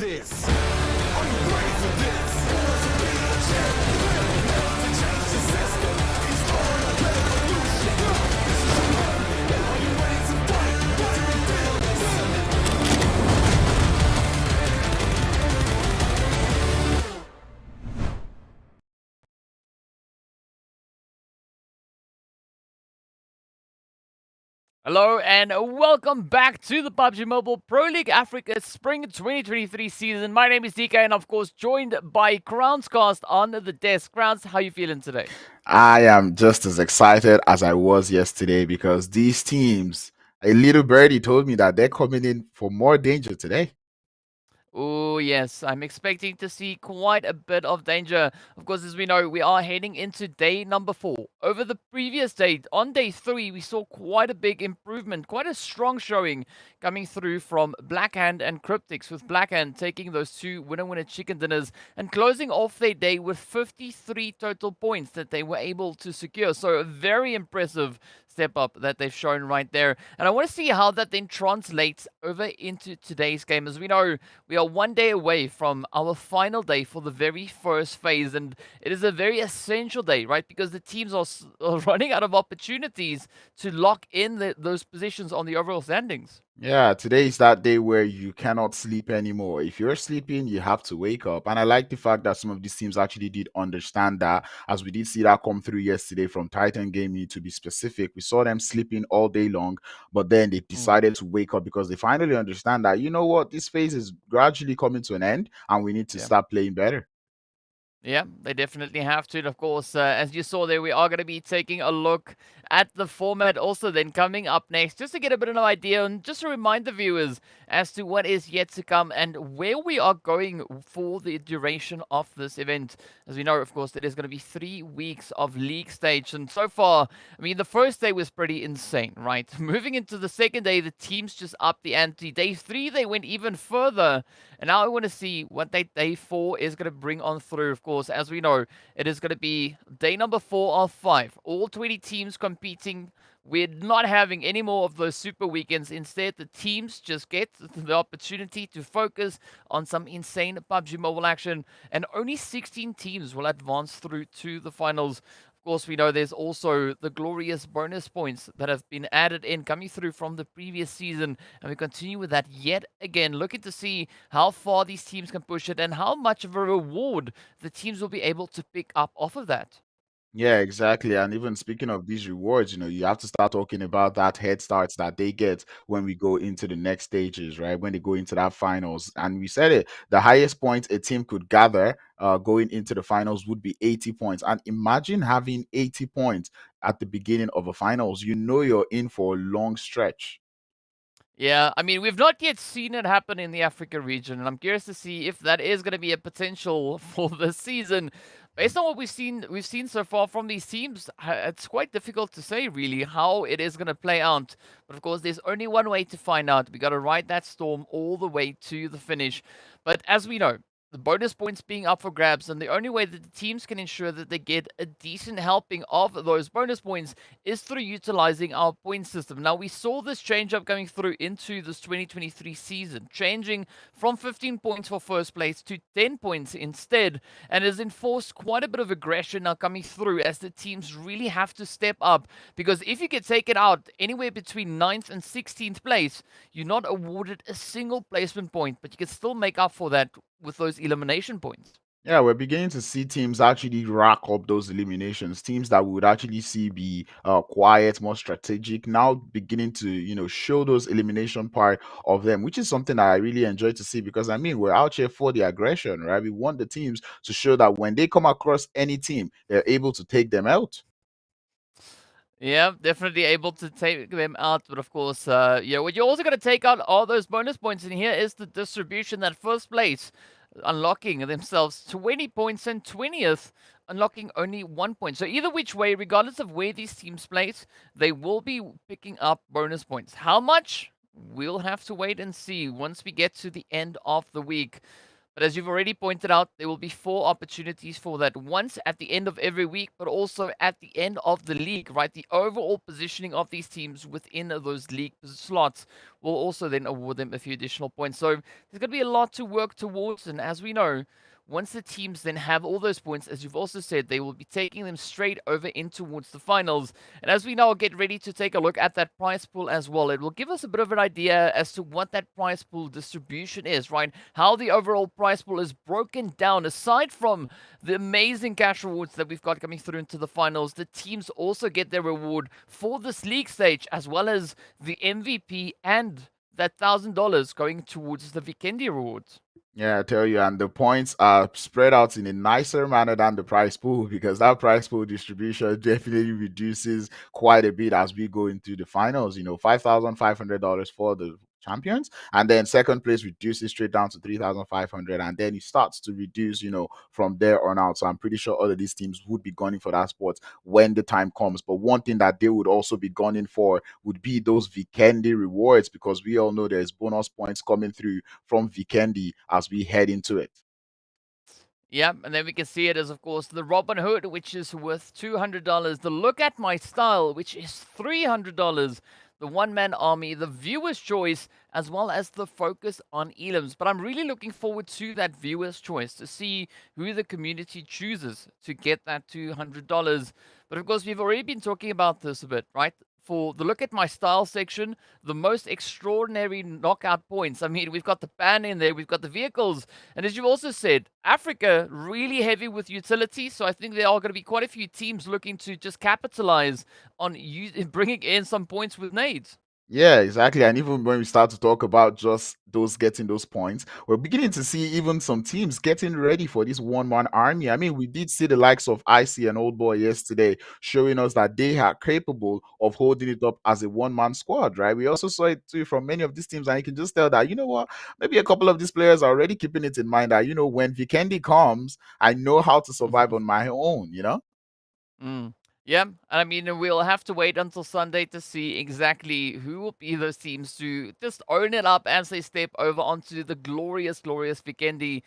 this? Are you ready for this? To be a champion, to change the system, it's all a revolution. This is a moment. Are you ready to fight? To rebuild this? Hello and welcome back to the PUBG Mobile Pro League Africa Spring 2023 season. My name is DK and of course joined by Crownscast on the desk. Crowns, how you feeling today? I am just as excited as I was yesterday because these teams, a little birdie told me that they're coming in for more danger today. Oh, yes, I'm expecting to see quite a bit of danger. Of course, as we know, we are heading into day number 4. Over the previous day, on day 3, we saw quite a big improvement, quite a strong showing coming through from Blackhand and CRYPTICS, with Blackhand taking those 2 winner-winner chicken dinners and closing off their day with 53 total points that they were able to secure. So a very impressive step up that they've shown right there. And I want to see how that then translates over into today's game. As we know, we are 1 day away from our final day for the very first phase, and it is a very essential day, right? Because the teams are running out of opportunities to lock in those positions on the overall standings. Yeah, today is that day where you cannot sleep anymore. If you're sleeping, you have to wake up. And I like the fact that some of these teams actually did understand that, as we did see that come through yesterday from Titan Gaming to be specific. We saw them sleeping all day long, but then they decided to wake up because they finally understand that, you know what, this phase is gradually coming to an end and we need to start playing better. Yeah, they definitely have to. And of course, as you saw there, we are going to be taking a look at the format also then coming up next, just to get a bit of an idea and just to remind the viewers as to what is yet to come and where we are going for the duration of this event. As we know, of course, it is going to be 3 weeks of league stage. And so far, I mean, the first day was pretty insane, right? Moving into the second day, the teams just upped the ante. Day 3, they went even further. And now I want to see what day 4 is going to bring on through. Of course, as we know, it is going to be day number 4 of 5. All 20 teams competing. We're not having any more of those super weekends. Instead, the teams just get the opportunity to focus on some insane PUBG Mobile action. And only 16 teams will advance through to the finals. Of course, we know there's also the glorious bonus points that have been added in, coming through from the previous season. And we continue with that yet again, looking to see how far these teams can push it and how much of a reward the teams will be able to pick up off of that. Yeah, exactly. And even speaking of these rewards, you have to start talking about that head starts that they get when we go into the next stages, right? When they go into that finals. And we said it, the highest points a team could gather going into the finals would be 80 points. And imagine having 80 points at the beginning of a finals. You know you're in for a long stretch. Yeah, I mean, we've not yet seen it happen in the Africa region, and I'm curious to see if that is going to be a potential for this season. Based on what we've seen so far from these teams, it's quite difficult to say really how it is going to play out. But of course, there's only one way to find out. We got to ride that storm all the way to the finish. But as we know, the bonus points being up for grabs, and the only way that the teams can ensure that they get a decent helping of those bonus points is through utilizing our point system. Now, we saw this change up going through into this 2023 season, changing from 15 points for first place to 10 points instead, and has enforced quite a bit of aggression now coming through as the teams really have to step up, because if you get taken out anywhere between 9th and 16th place, you're not awarded a single placement point, but you can still make up for that with those elimination points. Yeah, we're beginning to see teams actually rack up those eliminations. Teams that we would actually see be quiet, more strategic, now beginning to, show those elimination part of them, which is something that I really enjoy to see because, I mean, we're out here for the aggression, right? We want the teams to show that when they come across any team, they're able to take them out. Yeah, definitely able to take them out. But of course, yeah, what you're also going to take out are those bonus points. And here is the distribution that first place unlocking themselves 20 points and 20th unlocking only 1 point. So either which way, regardless of where these teams place, they will be picking up bonus points. How much? We'll have to wait and see once we get to the end of the week. But as you've already pointed out, there will be 4 opportunities for that. Once at the end of every week, but also at the end of the league, right? The overall positioning of these teams within those league slots will also then award them a few additional points. So there's going to be a lot to work towards. And as we know, once the teams then have all those points, as you've also said, they will be taking them straight over in towards the finals. And as we now get ready to take a look at that prize pool as well, it will give us a bit of an idea as to what that prize pool distribution is, right? How the overall prize pool is broken down. Aside from the amazing cash rewards that we've got coming through into the finals, the teams also get their reward for this league stage, as well as the MVP and that $1,000 going towards the Vikendi rewards. Yeah, I tell you, and the points are spread out in a nicer manner than the prize pool because that prize pool distribution definitely reduces quite a bit as we go into the finals. $5,500 for the champions, and then second place reduces straight down to 3,500, and then it starts to reduce, from there on out. So I'm pretty sure all of these teams would be gunning for that spot when the time comes. But one thing that they would also be gunning for would be those Vikendi rewards because we all know there's bonus points coming through from Vikendi as we head into it. Yeah, and then we can see it as, of course, the Robin Hood, which is worth $200. The Look at My Style, which is $300. The One Man Army, the Viewer's Choice, as well as the Focus on Elims. But I'm really looking forward to that Viewer's Choice to see who the community chooses to get that $200. But of course, we've already been talking about this a bit, right? For the Look at My Style section, the most extraordinary knockout points. I mean, we've got the pan in there, we've got the vehicles, and as you've also said, Africa really heavy with utility. So I think there are going to be quite a few teams looking to just capitalize on bringing in some points with nades. Yeah, exactly. And even when we start to talk about just those getting those points, we're beginning to see even some teams getting ready for this one-man army. I mean, we did see the likes of Icy and Old Boy yesterday showing us that they are capable of holding it up as a one-man squad, right? We also saw it too from many of these teams, and you can just tell that, you know what, maybe a couple of these players are already keeping it in mind that, when Vikendi comes, I know how to survive on my own. Mm. Yeah, and I mean, we'll have to wait until Sunday to see exactly who will be those teams to just own it up as they step over onto the glorious, glorious Vikendi.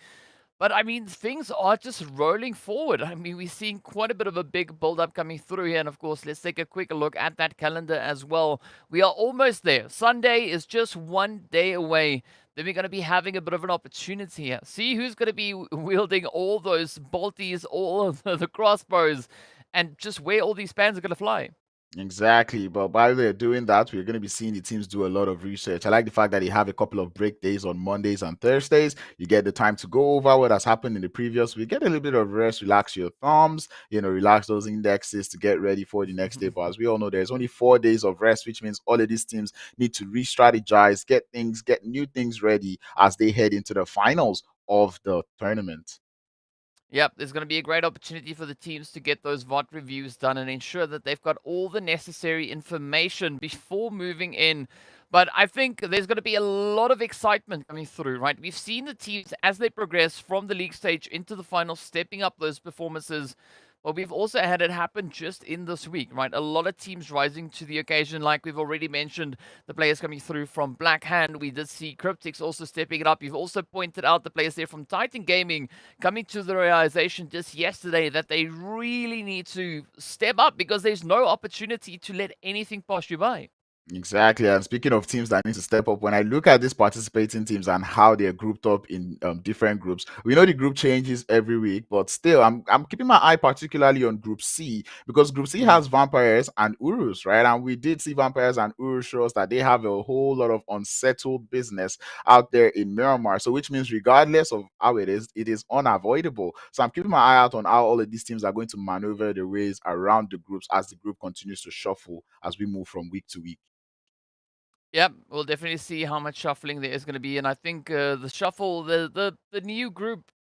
But I mean, things are just rolling forward. I mean, we're seeing quite a bit of a big build-up coming through here. And of course, let's take a quick look at that calendar as well. We are almost there. Sunday is just one day away. Then we're going to be having a bit of an opportunity here. See who's going to be wielding all those bolties, all of the crossbows, and just where all these spans are going to fly. Exactly. But while they're doing that, we're going to be seeing the teams do a lot of research. I like the fact that they have a couple of break days on Mondays and Thursdays. You get the time to go over what has happened in the previous week, get a little bit of rest, relax your thumbs, relax those indexes to get ready for the next day. But as we all know, there's only 4 days of rest, which means all of these teams need to re-strategize, get new things ready as they head into the finals of the tournament. Yep, there's going to be a great opportunity for the teams to get those VOD reviews done and ensure that they've got all the necessary information before moving in. But I think there's going to be a lot of excitement coming through, right? We've seen the teams as they progress from the league stage into the finals, stepping up those performances. But we've also had it happen just in this week, right? A lot of teams rising to the occasion, like we've already mentioned, the players coming through from Black Hand. We did see CRYPTICS also stepping it up. You've also pointed out the players there from Titan Gaming coming to the realization just yesterday that they really need to step up because there's no opportunity to let anything pass you by. Exactly. And speaking of teams that need to step up, when I look at these participating teams and how they're grouped up in different groups, we know the group changes every week, but still, I'm keeping my eye particularly on Group C because Group C has Vampires and URUS, right? And we did see Vampires and URUS show us that they have a whole lot of unsettled business out there in Miramar. So, which means regardless of how it is unavoidable. So, I'm keeping my eye out on how all of these teams are going to maneuver their ways around the groups as the group continues to shuffle as we move from week to week. Yep, we'll definitely see how much shuffling there is going to be, and I think the shuffle, the new group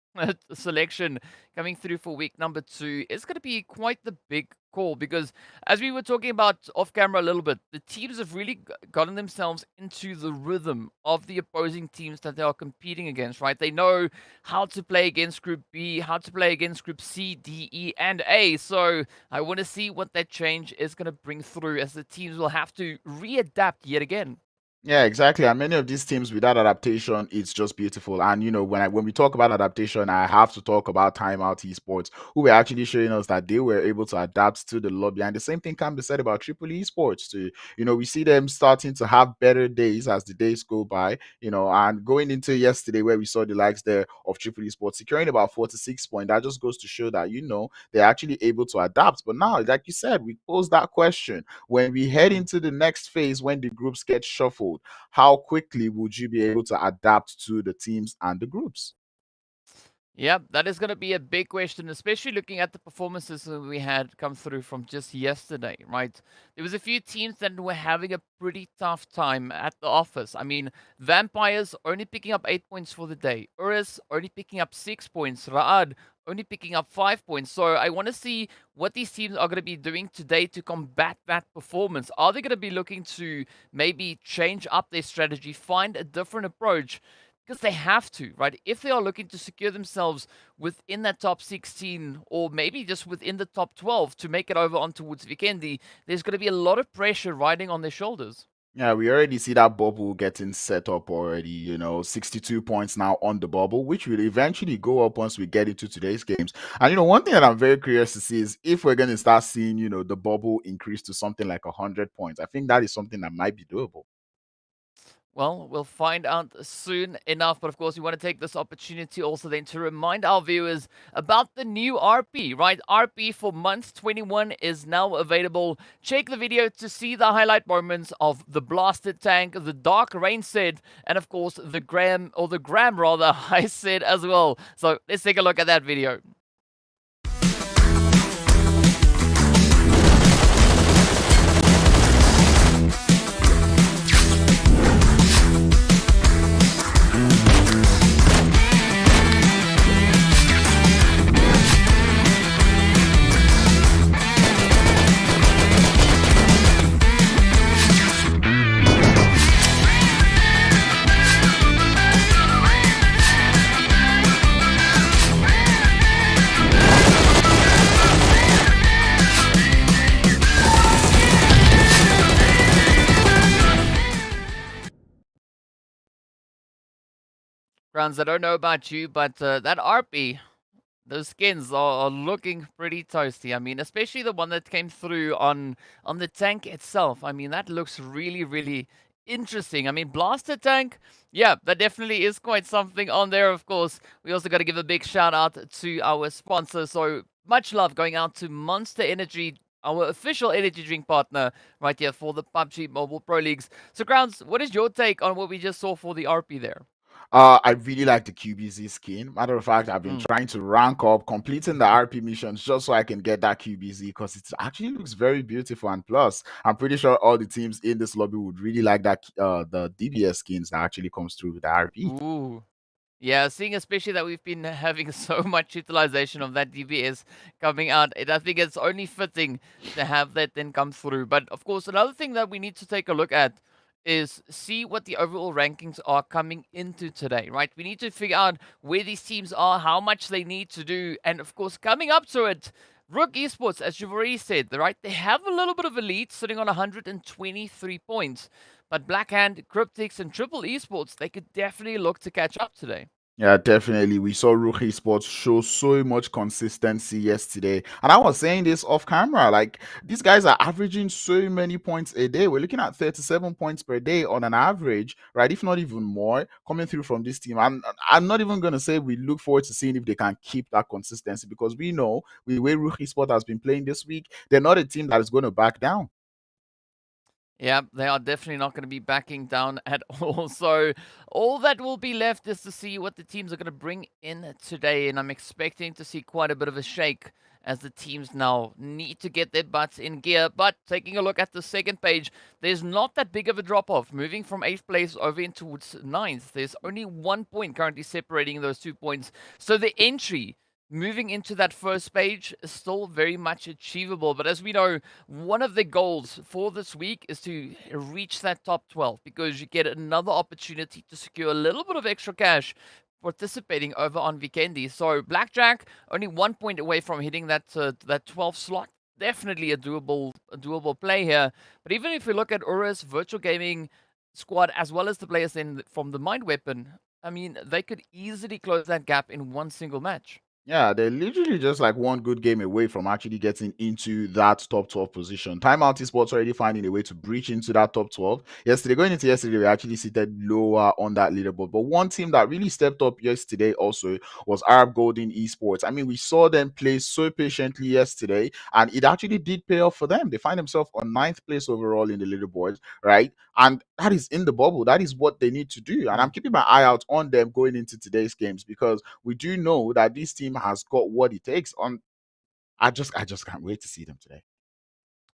selection coming through for week number 2 is going to be quite the big call because, as we were talking about off camera a little bit, the teams have really gotten themselves into the rhythm of the opposing teams that they are competing against. Right, they know how to play against Group B, how to play against Group C, D, E, and A. So I want to see what that change is going to bring through as the teams will have to readapt yet again. Yeah, exactly. And many of these teams with that adaptation, it's just beautiful. And when we talk about adaptation, I have to talk about Timeout Esports, who were actually showing us that they were able to adapt to the lobby. And the same thing can be said about Triple Esports too. We see them starting to have better days as the days go by. And going into yesterday where we saw the likes there of Triple Esports securing about 46 points, that just goes to show that they're actually able to adapt. But now, like you said, we pose that question when we head Mm. into the next phase when the groups get shuffled. How quickly would you be able to adapt to the teams and the groups? Yeah, that is going to be a big question, especially looking at the performances that we had come through from just yesterday, right? There was a few teams that were having a pretty tough time at the office. I mean, Vampires only picking up 8 points for the day. URUS only picking up 6 points. RUKH only picking up 5 points. So I want to see what these teams are going to be doing today to combat that performance. Are they going to be looking to maybe change up their strategy, find a different approach? Because they have to, right? If they are looking to secure themselves within that top 16 or maybe just within the top 12 to make it over on towards Vikendi, there's going to be a lot of pressure riding on their shoulders. Yeah, we already see that bubble getting set up already. 62 points now on the bubble, which will eventually go up once we get into today's games. And one thing that I'm very curious to see is if we're going to start seeing, the bubble increase to something like 100 points. I think that is something that might be doable. Well, we'll find out soon enough. But of course, we want to take this opportunity also then to remind our viewers about the new RP, right? RP for month 21 is now available. Check the video to see the highlight moments of the blasted tank, the dark rain set, and of course, the gram rather, I said as well. So let's take a look at that video. Grounds, I don't know about you, but that RP, those skins are looking pretty toasty. I mean, especially the one that came through on the tank itself. I mean, that looks really, really interesting. I mean, Blaster Tank, yeah, that definitely is quite something on there, of course. We also got to give a big shout out to our sponsor. So much love going out to Monster Energy, our official energy drink partner right here for the PUBG Mobile Pro Leagues. So, Grounds, what is your take on what we just saw for the RP there? I really like the QBZ skin. Matter of fact, I've been Mm. trying to rank up, completing the RP missions just so I can get that QBZ because it actually looks very beautiful. And plus, I'm pretty sure all the teams in this lobby would really like that the DBS skins that actually comes through with the RP. Ooh. Yeah, seeing especially that we've been having so much utilization of that DBS coming out, I think it's only fitting to have that then come through. But of course, another thing that we need to take a look at is see what the overall rankings are coming into today, right? We need to figure out where these teams are, how much they need to do, and of course, coming up to it, RUKH Esports, as you've already said, right? They have a little bit of a lead, sitting on 123 points. But Blackhand, CRYPTICS, and Triple Esports, they could definitely look to catch up today. Yeah, definitely. We saw RUKH Esports show so much consistency yesterday. And I was saying this off camera. Like, these guys are averaging so many points a day. We're looking at 37 points per day on an average, right? If not even more, coming through from this team. I'm not even going to say we look forward to seeing if they can keep that consistency because we know with the way RUKH Esports has been playing this week, they're not a team that is going to back down. Yeah, they are definitely not going to be backing down at all. So all that will be left is to see what the teams are going to bring in today. And I'm expecting to see quite a bit of a shake as the teams now need to get their butts in gear. But taking a look at the second page, there's not that big of a drop-off. Moving from 8th place over in towards 9th. There's only 1 point currently separating those 2 points. So the entry moving into that first page is still very much achievable. But as we know, one of the goals for this week is to reach that top 12 because you get another opportunity to secure a little bit of extra cash participating over on Vikendi. So Blackjack only 1 point away from hitting that 12 slot. Definitely a doable play here. But even if we look at URUS, Virtual Gaming, squad, as well as the players in from the Mind Weapon, I mean, they could easily close that gap in one single match. Yeah, they're literally just like one good game away from actually getting into that top 12 position. Timeout Esports already finding a way to breach into that top 12. Yesterday, going into yesterday, we actually seated lower on that leaderboard. But one team that really stepped up yesterday also was Arab Golden Esports. I mean, we saw them play so patiently yesterday, and it actually did pay off for them. They find themselves on ninth place overall in the leaderboard, right? And that is in the bubble. That is what they need to do. And I'm keeping my eye out on them going into today's games because we do know that this team has got what it takes. On I just can't wait to see them today.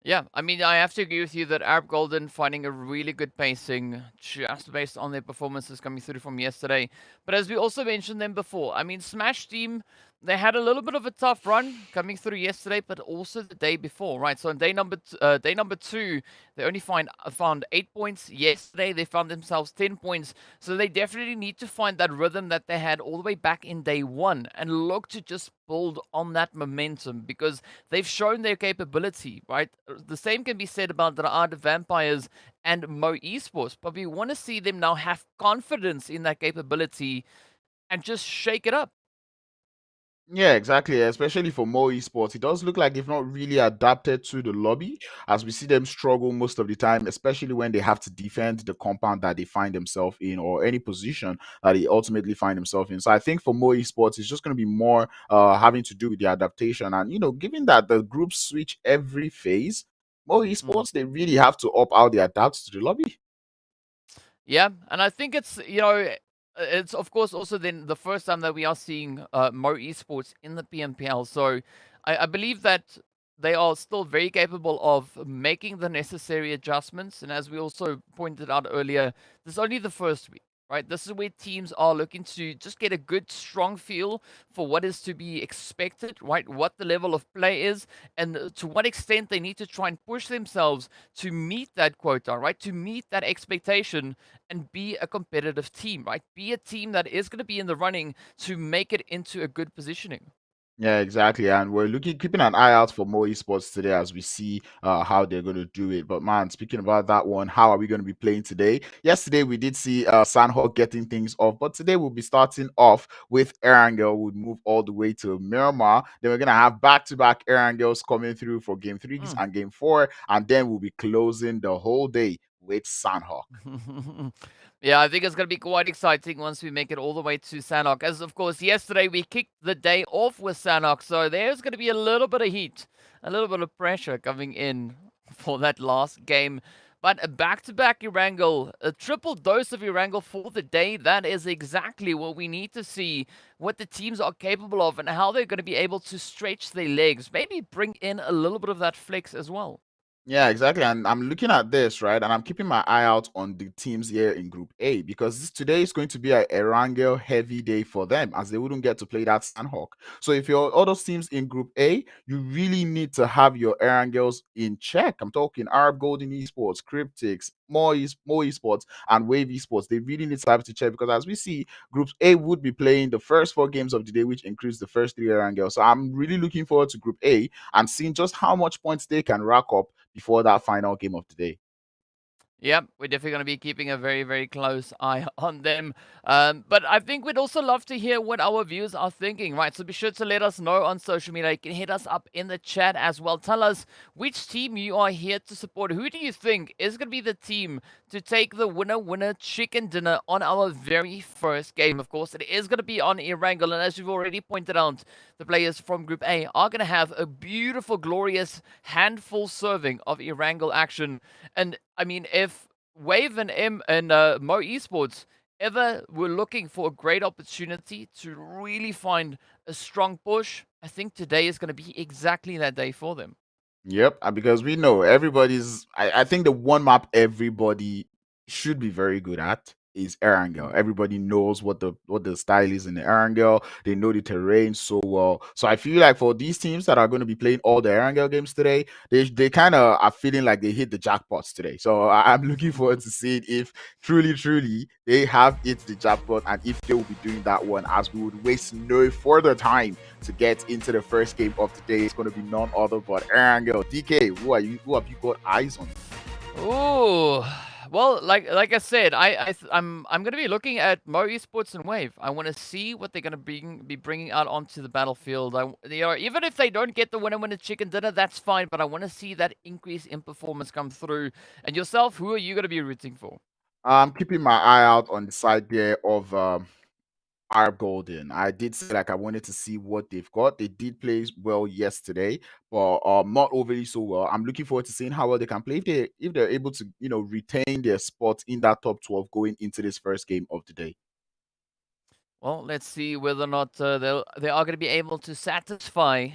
Yeah, I mean, I have to agree with you that Arab Golden finding a really good pacing just based on their performances coming through from yesterday. But as we also mentioned them before, I mean, Smash Team, they had a little bit of a tough run coming through yesterday, but also the day before, right? So on day number two, they only found 8 points. Yesterday, they found themselves 10 points. So they definitely need to find that rhythm that they had all the way back in day one and look to just build on that momentum because they've shown their capability, right? The same can be said about the Art Vampires and Mo Esports, but we want to see them now have confidence in that capability and just shake it up. Yeah, exactly. Especially for more esports, it does look like they've not really adapted to the lobby, as we see them struggle most of the time, especially when they have to defend the compound that they find themselves in or any position that they ultimately find themselves in. So I think for more esports, it's just going to be more having to do with the adaptation, and given that the groups switch every phase, more Mm. esports they really have to up how they adapt to the lobby. Yeah, and I think it's of course also then the first time that we are seeing Mo Esports in the PMPL. So I believe that they are still very capable of making the necessary adjustments. And as we also pointed out earlier, this is only the first week, right? This is where teams are looking to just get a good, strong feel for what is to be expected, right? What the level of play is, and to what extent they need to try and push themselves to meet that quota, right? To meet that expectation and be a competitive team, right? Be a team that is going to be in the running to make it into a good positioning. Yeah, exactly. And we're keeping an eye out for more esports today as we see how they're going to do it. But man, speaking about that one, how are we going to be playing today? Yesterday we did see Sanhok getting things off, but today we'll be starting off with Erangel. We'll move all the way to Miramar. Then we're going to have back-to-back Erangels coming through for game 3s Mm. and game 4, and then we'll be closing the whole day with Sanhok. Yeah, I think it's going to be quite exciting once we make it all the way to Sanhok. As of course, yesterday we kicked the day off with Sanhok, so there's going to be a little bit of heat, a little bit of pressure coming in for that last game. But a back-to-back Erangel, a triple dose of Erangel for the day, that is exactly what we need to see, what the teams are capable of and how they're going to be able to stretch their legs, maybe bring in a little bit of that flex as well. Yeah, exactly. And I'm looking at this, right? And I'm keeping my eye out on the teams here in Group A because today is going to be a Erangel heavy day for them as they wouldn't get to play that Sanhok. So if you're other teams in Group A, you really need to have your Erangels in check. I'm talking Arab Golden Esports, CRYPTICS, more Esports, and Wave Esports. They really need to have to check because as we see, Group A would be playing the first 4 games of the day, which includes the first 3 Erangels. So I'm really looking forward to Group A and seeing just how much points they can rack up before that final game of the day. Yep, we're definitely going to be keeping a very, very close eye on them. But I think we'd also love to hear what our viewers are thinking, right? So be sure to let us know on social media. You can hit us up in the chat as well. Tell us which team you are here to support. Who do you think is going to be the team to take the winner chicken dinner on our very first game? Of course, it is going to be on Erangel. And as we've already pointed out, the players from Group A are going to have a beautiful, glorious handful serving of Erangel action. And I mean, if Wave and Mo Esports ever were looking for a great opportunity to really find a strong push, I think today is going to be exactly that day for them. Yep, because we know everybody's. I think the one map everybody should be very good at is Erangel. Mm. Everybody knows what the style is in the Erangel. They know the terrain so well. So I feel like for these teams that are going to be playing all the Erangel games today, they kind of are feeling like they hit the jackpots today. So I'm looking forward to seeing if truly they have hit the jackpot and if they will be doing that one. As we would waste no further time to get into the first game of the day. It's going to be none other but Erangel. DK, who have you got eyes on? Ooh, Well, like I said, I'm gonna be looking at Mo Esports and Wave. I want to see what they're gonna be bringing out onto the battlefield. Even if they don't get the winner chicken dinner, that's fine. But I want to see that increase in performance come through. And yourself, who are you gonna be rooting for? I'm keeping my eye out on the side there of are golden. I did say like I wanted to see what they've got. They did play well yesterday, but not overly so well. I'm looking forward to seeing how well they can play if they're able to retain their spot in that top 12 going into this first game of the day. Well, let's see whether or not they are going to be able to satisfy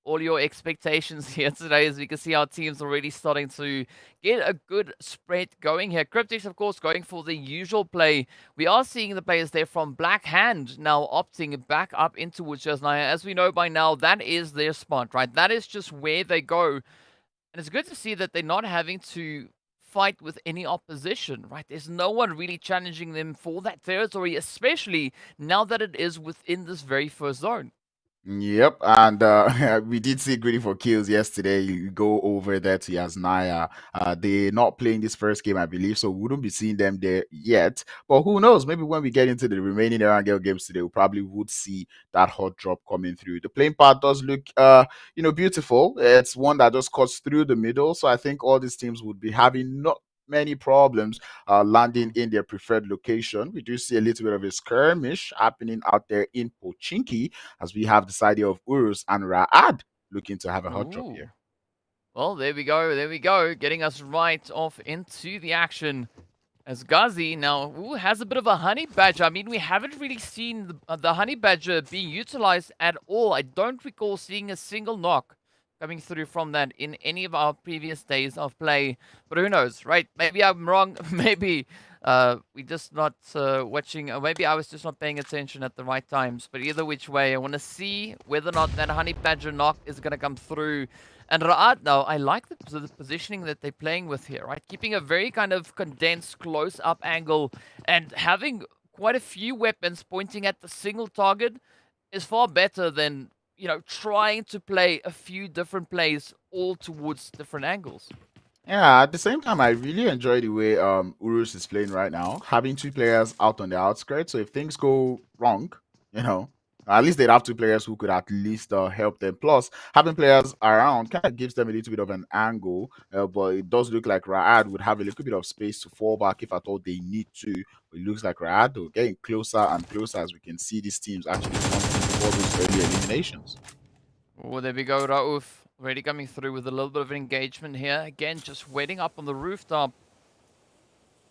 all your expectations here today, as we can see our teams already starting to get a good spread going here. CRYPTICS, of course, going for the usual play. We are seeing the players there from Black Hand now opting back up into Witchers. Now, as we know by now, that is their spot, right? That is just where they go. And it's good to see that they're not having to fight with any opposition, right? There's no one really challenging them for that territory, especially now that it is within this very first zone. Yep, and we did see Greedy for Kills yesterday. You go over there to Yasnaya. They're not playing this first game, I believe, so we wouldn't be seeing them there yet. But who knows? Maybe when we get into the remaining Erangel games today, we probably would see that hot drop coming through. The playing part does look, beautiful. It's one that just cuts through the middle, so I think all these teams would be having not many problems landing in their preferred location. We do see a little bit of a skirmish happening out there in Pochinki, as we have this idea of URUS and Ra'ad looking to have a hot drop Ooh. here. Well, there we go. There we go. Getting us right off into the action. As Ghazi now has a bit of a honey badger. I mean, we haven't really seen the honey badger being utilized at all. I don't recall seeing a single knock coming through from that in any of our previous days of play. But who knows, right? Maybe I'm wrong. Maybe we just not watching. Maybe I was just not paying attention at the right times. But either which way, I want to see whether or not that honey badger knock is going to come through. And Ra'ad now, I like the positioning that they're playing with here, right? Keeping a very kind of condensed, close-up angle and having quite a few weapons pointing at the single target is far better than, trying to play a few different plays all towards different angles. Yeah, at the same time, I really enjoy the way URUS is playing right now, having two players out on the outskirts. So if things go wrong, at least they'd have two players who could at least help them. Plus, having players around kind of gives them a little bit of an angle, but it does look like Ra'ad would have a little bit of space to fall back if at all they need to. But it looks like Ra'ad, though, getting closer and closer as we can see these teams actually wanting for those early eliminations. Oh, there we go, Rauf. Already coming through with a little bit of engagement here. Again, just waiting up on the rooftop.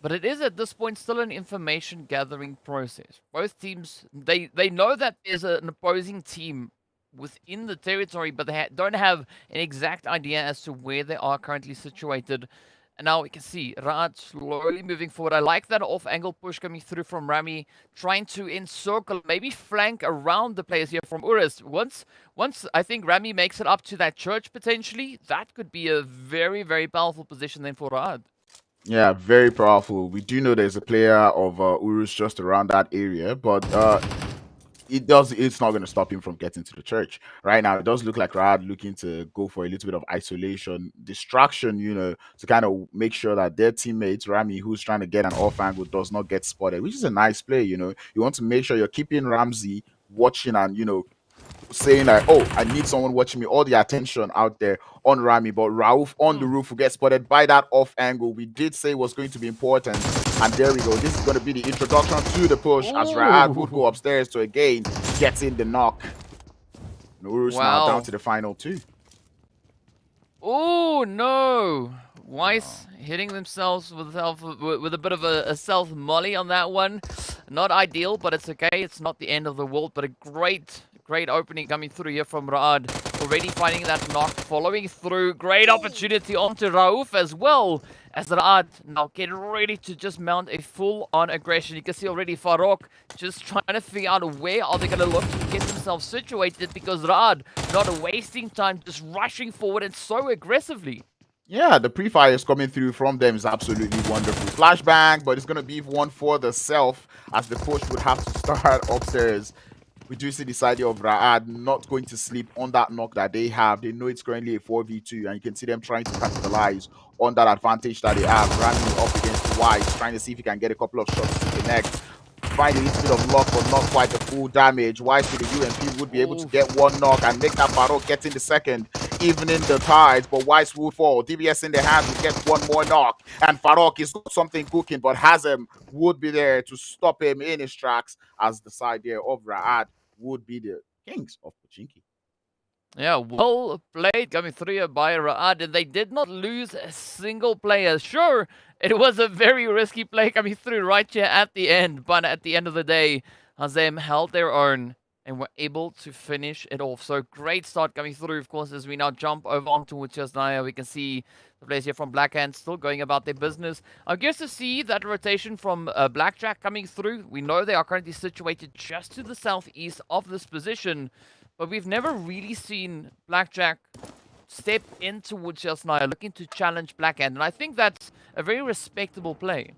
But it is at this point still an information gathering process. Both teams, they know that there's an opposing team within the territory, but they don't have an exact idea as to where they are currently situated. And now we can see Ra'ad slowly moving forward. I like that off-angle push coming through from Rami, trying to encircle, maybe flank around the players here from URUS. Once I think Rami makes it up to that church potentially, that could be a very, very powerful position then for Ra'ad. Yeah, very powerful. We do know there's a player of URUS just around that area, but it's not going to stop him from getting to the church. Right now, it does look like Rad looking to go for a little bit of isolation, distraction, to kind of make sure that their teammates, Rami, who's trying to get an off angle, does not get spotted, which is a nice play. You want to make sure you're keeping Ramsey watching and, saying like, oh, I need someone watching me, all the attention out there on Rami, but Rauf on the roof will get spotted by that off angle we did say was going to be important. And there we go. This is going to be the introduction to the push as Ra'ad would go upstairs to again get in the knock. URUS now down to the final two. Oh no! Weiss hitting themselves with a bit of a self molly on that one. Not ideal, but it's okay. It's not the end of the world, but a great opening coming through here from Ra'ad. Already finding that knock, following through. Great opportunity onto Rauf as well. As Ra'ad now getting ready to just mount a full-on aggression. You can see already Farokh just trying to figure out where are they going to look to get themselves situated, because Ra'ad not wasting time, just rushing forward and so aggressively. Yeah, the pre-fires coming through from them is absolutely wonderful. Flashbang, but it's going to be one for the self, as the push would have to start upstairs. We do see the idea of Raad not going to sleep on that knock that they have. They know it's currently a 4v2, and you can see them trying to capitalize on that advantage that they have. Rami up against Wise, trying to see if he can get a couple of shots to connect. Find a little bit of luck, but not quite the full damage. Wise with the UMP would be able to get one knock and make that Farouk get in the second, even in the tides. But Wise will fall. DBS in the hands will get one more knock. And Farouk is got something cooking, but Hazem would be there to stop him in his tracks, as the side there of Raad would be the kings of Pochinki. Yeah, well played coming through by Raad, and they did not lose a single player. Sure, it was a very risky play coming through right here at the end, but at the end of the day, Hazem held their own and were able to finish it off. So great start coming through, of course, as we now jump over onto Chesnaya. We can see the players here from Blackhand still going about their business. I'm curious to see that rotation from Blackjack coming through. We know they are currently situated just to the southeast of this position, but we've never really seen Blackjack step in towards Chesnaya looking to challenge Blackhand, and I think that's a very respectable play.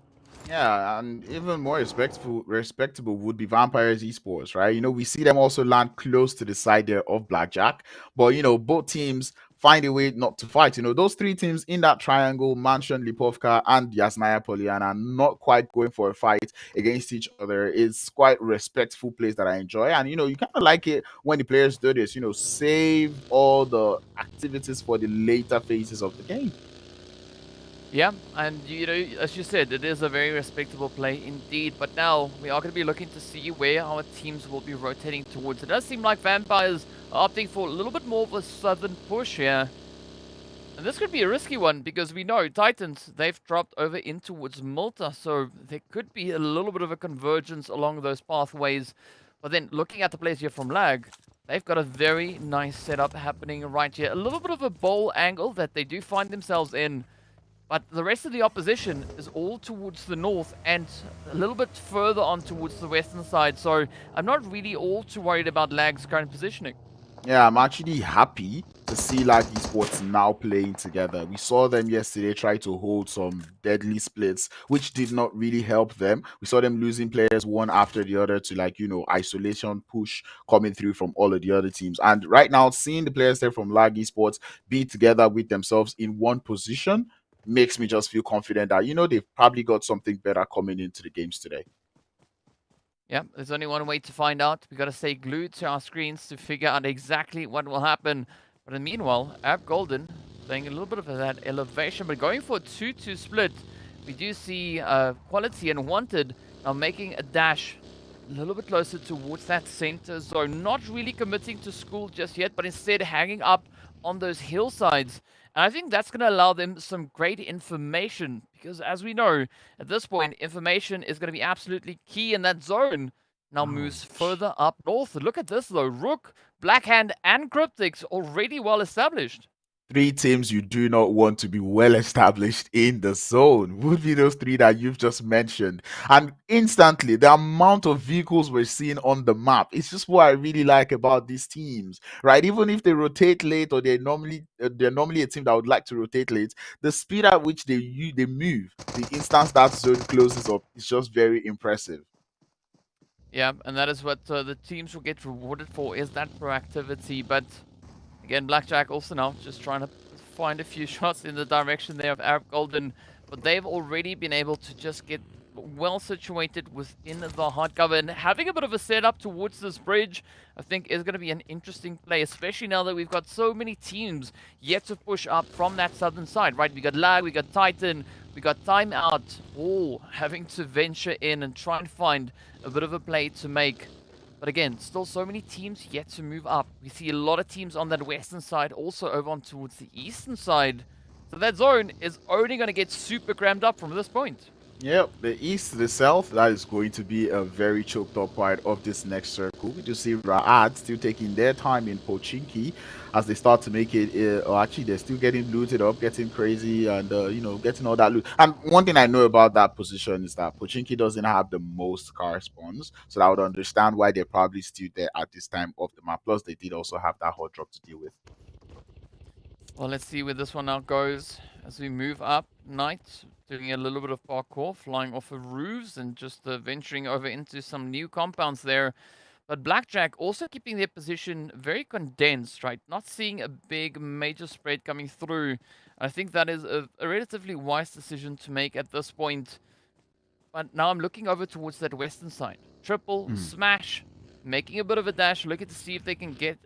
Yeah, and even more respectable would be Vampires Esports, right? You know, we see them also land close to the side there of Blackjack, but you know, both teams find a way not to fight. You know, those three teams in that triangle, Mansion, Lipovka, and Yasnaya Poliana, not quite going for a fight against each other. It's quite respectful plays that I enjoy, and you know, you kind of like it when the players do this. You know, save all the activities for the later phases of the game. Yeah, and you know, as you said, it is a very respectable play indeed. But now we are going to be looking to see where our teams will be rotating towards. It does seem like Vampires are opting for a little bit more of a southern push here. And this could be a risky one because we know Titans, they've dropped over in towards Malta. So there could be a little bit of a convergence along those pathways. But then looking at the players here from Lag, they've got a very nice setup happening right here. A little bit of a bowl angle that they do find themselves in. But the rest of the opposition is all towards the north and a little bit further on towards the western side. So I'm not really all too worried about Lag's current positioning. Yeah, I'm actually happy to see like esports now playing together. We saw them yesterday try to hold some deadly splits, which did not really help them. We saw them losing players one after the other to like, you know, isolation push coming through from all of the other teams. And right now, seeing the players there from Lag Esports be together with themselves in one position makes me just feel confident that, you know, they've probably got something better coming into the games today. Yeah, there's only one way to find out. We got to stay glued to our screens to figure out exactly what will happen. But in the meanwhile, Ab Golden playing a little bit of that elevation, but going for a 2-2 split. We do see Quality and Wanted now making a dash a little bit closer towards that center zone. Not really committing to school just yet, but instead hanging up on those hillsides. And I think that's going to allow them some great information because, as we know, at this point, information is going to be absolutely key in that zone. Now moves further up north. Look at this, though. RUKH, Blackhand, and CRYPTICS already well established. Three teams you do not want to be well established in the zone would be those three that you've just mentioned. And instantly, the amount of vehicles we're seeing on the map, it's just what I really like about these teams, right? Even if they rotate late or they're normally a team that would like to rotate late, the speed at which they move, the instance that zone closes up, is just very impressive. Yeah, and that is what the teams will get rewarded for, is that proactivity. But again, Blackjack also now just trying to find a few shots in the direction there of Arab Golden. But they've already been able to just get well situated within the hard cover. And having a bit of a setup towards this bridge, I think, is going to be an interesting play, especially now that we've got so many teams yet to push up from that southern side, right? We got Lag, we got Titan, we got Timeout, all having to venture in and try and find a bit of a play to make. But again, still so many teams yet to move up. We see a lot of teams on that western side, also over on towards the eastern side. So that zone is only going to get super crammed up from this point. Yep, the east to the south, that is going to be a very choked up part of this next circle. We just see Raad still taking their time in Pochinki as they start to make it, or actually they're still getting looted up, getting crazy and, you know, getting all that loot. And one thing I know about that position is that Pochinki doesn't have the most car spawns, so I would understand why they're probably still there at this time of the map. Plus, they did also have that hot drop to deal with. Well, let's see where this one now goes as we move up. Knight doing a little bit of parkour, flying off of roofs and just venturing over into some new compounds there. But Blackjack also keeping their position very condensed, right? Not seeing a big major spread coming through. I think that is a relatively wise decision to make at this point. But now I'm looking over towards that western side. Triple, smash, making a bit of a dash, looking to see if they can get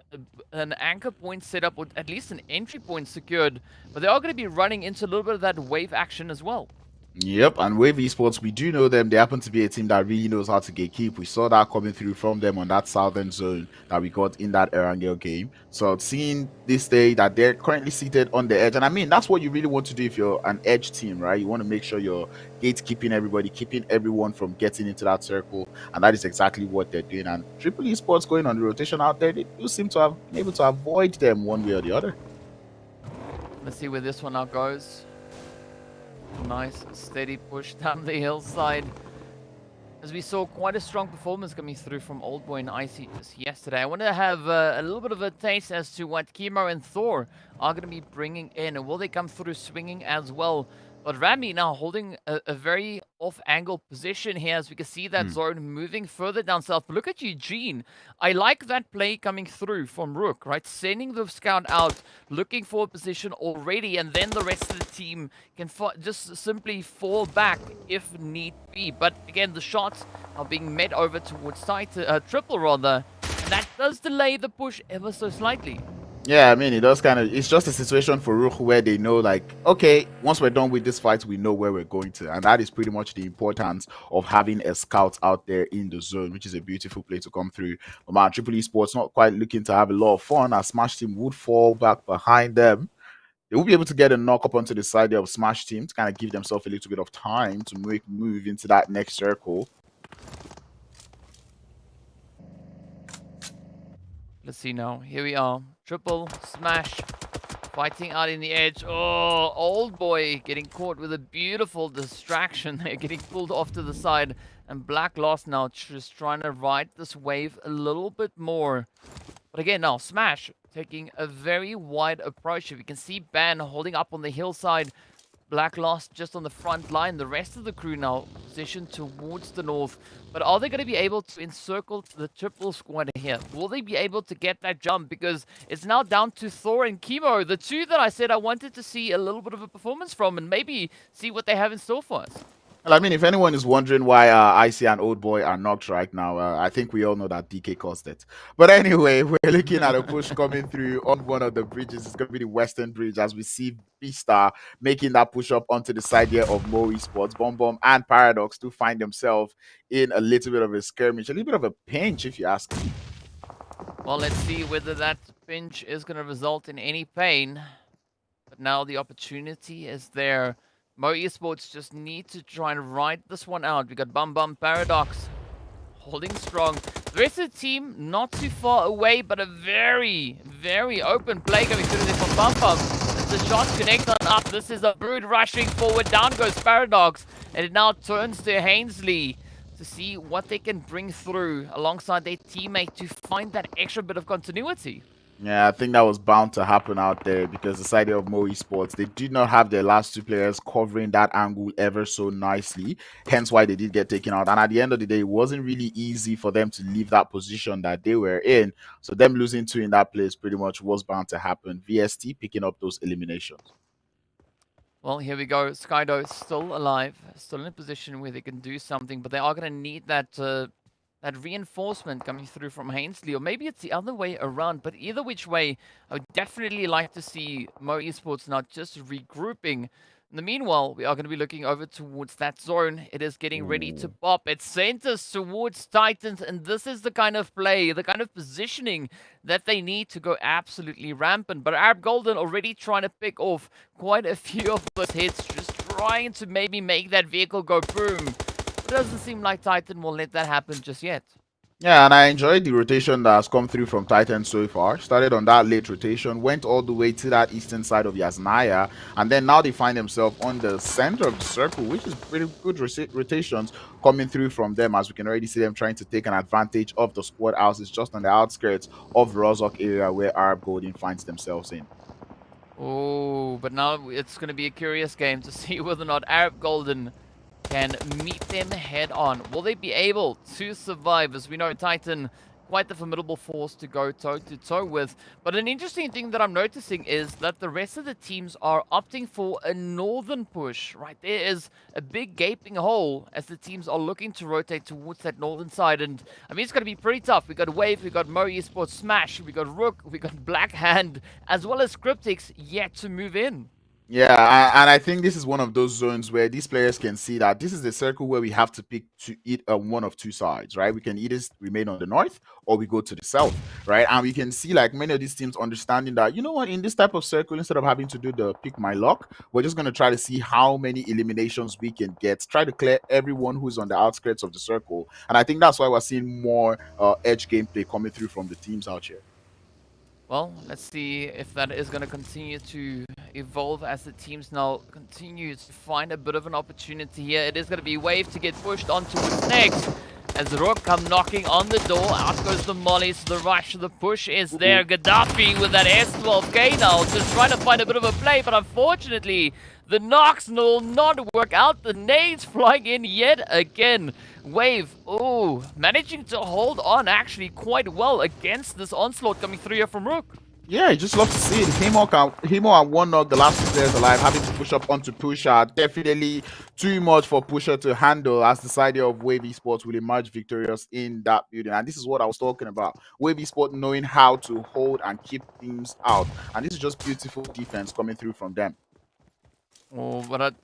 an anchor point set up, or at least an entry point secured. But they are going to be running into a little bit of that wave action as well. Yep, and Wave Esports, we do know them. They happen to be a team that really knows how to gatekeep. We saw that coming through from them on that southern zone that we got in that Erangel game. So seeing this day that they're currently seated on the edge, and I mean, that's what you really want to do if you're an edge team, right? You want to make sure you're gatekeeping everybody, keeping everyone from getting into that circle, and that is exactly what they're doing. And Triple Esports going on the rotation out there, they do seem to have been able to avoid them one way or the other. Let's see where this one now goes. Nice, steady push down the hillside. As we saw quite a strong performance coming through from Old Boy and Icy just yesterday. I want to have a little bit of a taste as to what Chemo and Thor are going to be bringing in. And will they come through swinging as well? But Rami now holding a very off-angle position here, as we can see that zone moving further down south. But look at Eugene. I like that play coming through from RUKH, right? Sending the scout out, looking for a position already, and then the rest of the team can just simply fall back if need be. But again, the shots are being met over towards Triple rather, and that does delay the push ever so slightly. Yeah, I mean, it does kind of, it's just a situation for RUKH where they know, like, okay, once we're done with this fight, we know where we're going to. And that is pretty much the importance of having a scout out there in the zone, which is a beautiful play to come through. But man, Triple Esports not quite looking to have a lot of fun, as Smash Team would fall back behind them. They will be able to get a knock up onto the side of Smash Team to kind of give themselves a little bit of time to move into that next circle. Let's see now. Here we are. Triple smash. Fighting out in the edge. Oh, Old Boy getting caught with a beautiful distraction. They're getting pulled off to the side. And Black Lost now just trying to ride this wave a little bit more. But again, now Smash taking a very wide approach. If you can see Ban holding up on the hillside. Black Lost just on the front line. The rest of the crew now positioned towards the north. But are they going to be able to encircle the triple squad here? Will they be able to get that jump? Because it's now down to Thor and Chemo, the two that I said I wanted to see a little bit of a performance from and maybe see what they have in store for us. Well, I mean, if anyone is wondering why Icy and Old Boy are knocked right now, I think we all know that DK caused it. But anyway, we're looking at a push coming through on one of the bridges. It's going to be the Western Bridge, as we see VISTA making that push up onto the side here of Mo Esports. Bomb Bomb and Paradox to find themselves in a little bit of a skirmish, a little bit of a pinch, if you ask me. Well, let's see whether that pinch is going to result in any pain. But now the opportunity is there. Mo Esports just need to try and ride this one out. We got Bum Paradox holding strong. The rest of the team not too far away, but a very, very open play coming through there from Bum. As the shots connect on up, this is a Brood rushing forward. Down goes Paradox, and it now turns to Hainsley to see what they can bring through alongside their teammate to find that extra bit of continuity. Yeah, I think that was bound to happen out there because the side of Mo Esports, they did not have their last two players covering that angle ever so nicely, hence why they did get taken out. And at the end of the day, it wasn't really easy for them to leave that position that they were in. So them losing two in that place pretty much was bound to happen. VST picking up those eliminations. Well, here we go. Skydo still alive, still in a position where they can do something, but they are going to need that that reinforcement coming through from Hainsley, or maybe it's the other way around. But either which way, I would definitely like to see Mo Esports not just regrouping. In the meanwhile, we are going to be looking over towards that zone. It is getting ready to pop. It centers towards Titans, and this is the kind of play, the kind of positioning that they need to go absolutely rampant. But Arab Golden already trying to pick off quite a few of those hits, just trying to maybe make that vehicle go boom. It doesn't seem like Titan will let that happen just yet. Yeah, and I enjoyed the rotation that has come through from Titan so far. Started on that late rotation, went all the way to that eastern side of Yasnaya, and then now they find themselves on the center of the circle, which is pretty good rotations coming through from them, as we can already see them trying to take an advantage of the squad houses just on the outskirts of the RUKH area where Arab Golden finds themselves in. Oh, but now it's going to be a curious game to see whether or not Arab Golden can meet them head on. Will they be able to survive? As we know, Titan quite the formidable force to go toe-to-toe with. But an interesting thing that I'm noticing is that the rest of the teams are opting for a northern push, right? There is a big gaping hole as the teams are looking to rotate towards that northern side. And, I mean, it's going to be pretty tough. We got Wave, we got MEA Esports Smash, we got RUKH, we got Black Hand, as well as CRYPTICS yet to move in. Yeah, and I think this is one of those zones where these players can see that this is the circle where we have to pick to eat one of two sides, right? We can either remain on the north or we go to the south, right? And we can see like many of these teams understanding that, you know what, in this type of circle, instead of having to do the pick my luck, we're just going to try to see how many eliminations we can get, try to clear everyone who's on the outskirts of the circle. And I think that's why we're seeing more edge gameplay coming through from the teams out here. Well, let's see if that is going to continue to evolve as the teams now continue to find a bit of an opportunity here. It is going to be Wave to get pushed onto what's next. As RUKH come knocking on the door, out goes the molly, so the rush, the push is there. Gaddafi with that S12K now, just trying to find a bit of a play, but unfortunately, the knocks will not work out. The nades flying in yet again. Wave, ooh, managing to hold on actually quite well against this onslaught coming through here from RUKH. Yeah, I just love to see it. Himo and one knock, the last two players alive, having to push up onto Pusher. Definitely too much for Pusher to handle, as the side of Wave Esports will emerge victorious in that building. And this is what I was talking about. Wave Esports knowing how to hold and keep teams out. And this is just beautiful defense coming through from them. Oh, but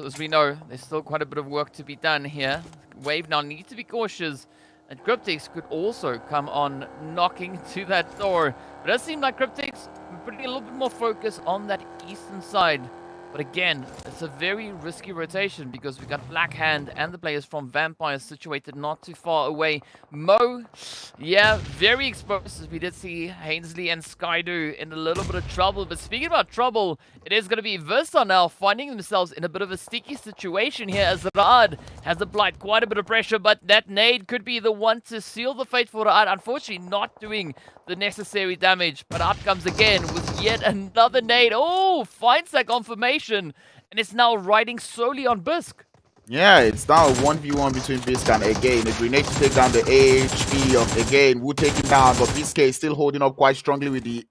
as we know, there's still quite a bit of work to be done here. Wave now needs to be cautious. And CRYPTICS could also come on knocking to that door. It does seem like CRYPTICS putting a little bit more focus on that eastern side. But again, it's a very risky rotation because we got Black Hand and the players from Vampires situated not too far away. Mo, yeah, very exposed, as we did see Hainsley and Skydo in a little bit of trouble. But speaking about trouble, it is going to be VISTA now finding themselves in a bit of a sticky situation here as Ra'ad has applied quite a bit of pressure, but that nade could be the one to seal the fate for Ra'ad. Unfortunately, not doing the necessary damage, but out comes again with yet another nade. Oh, finds that confirmation. And it's now riding solely on Bisq. Yeah, it's now a 1v1 between Bisq and again. A grenade to take down the AHP of again. Will take him down, but Bisq is still holding up quite strongly with the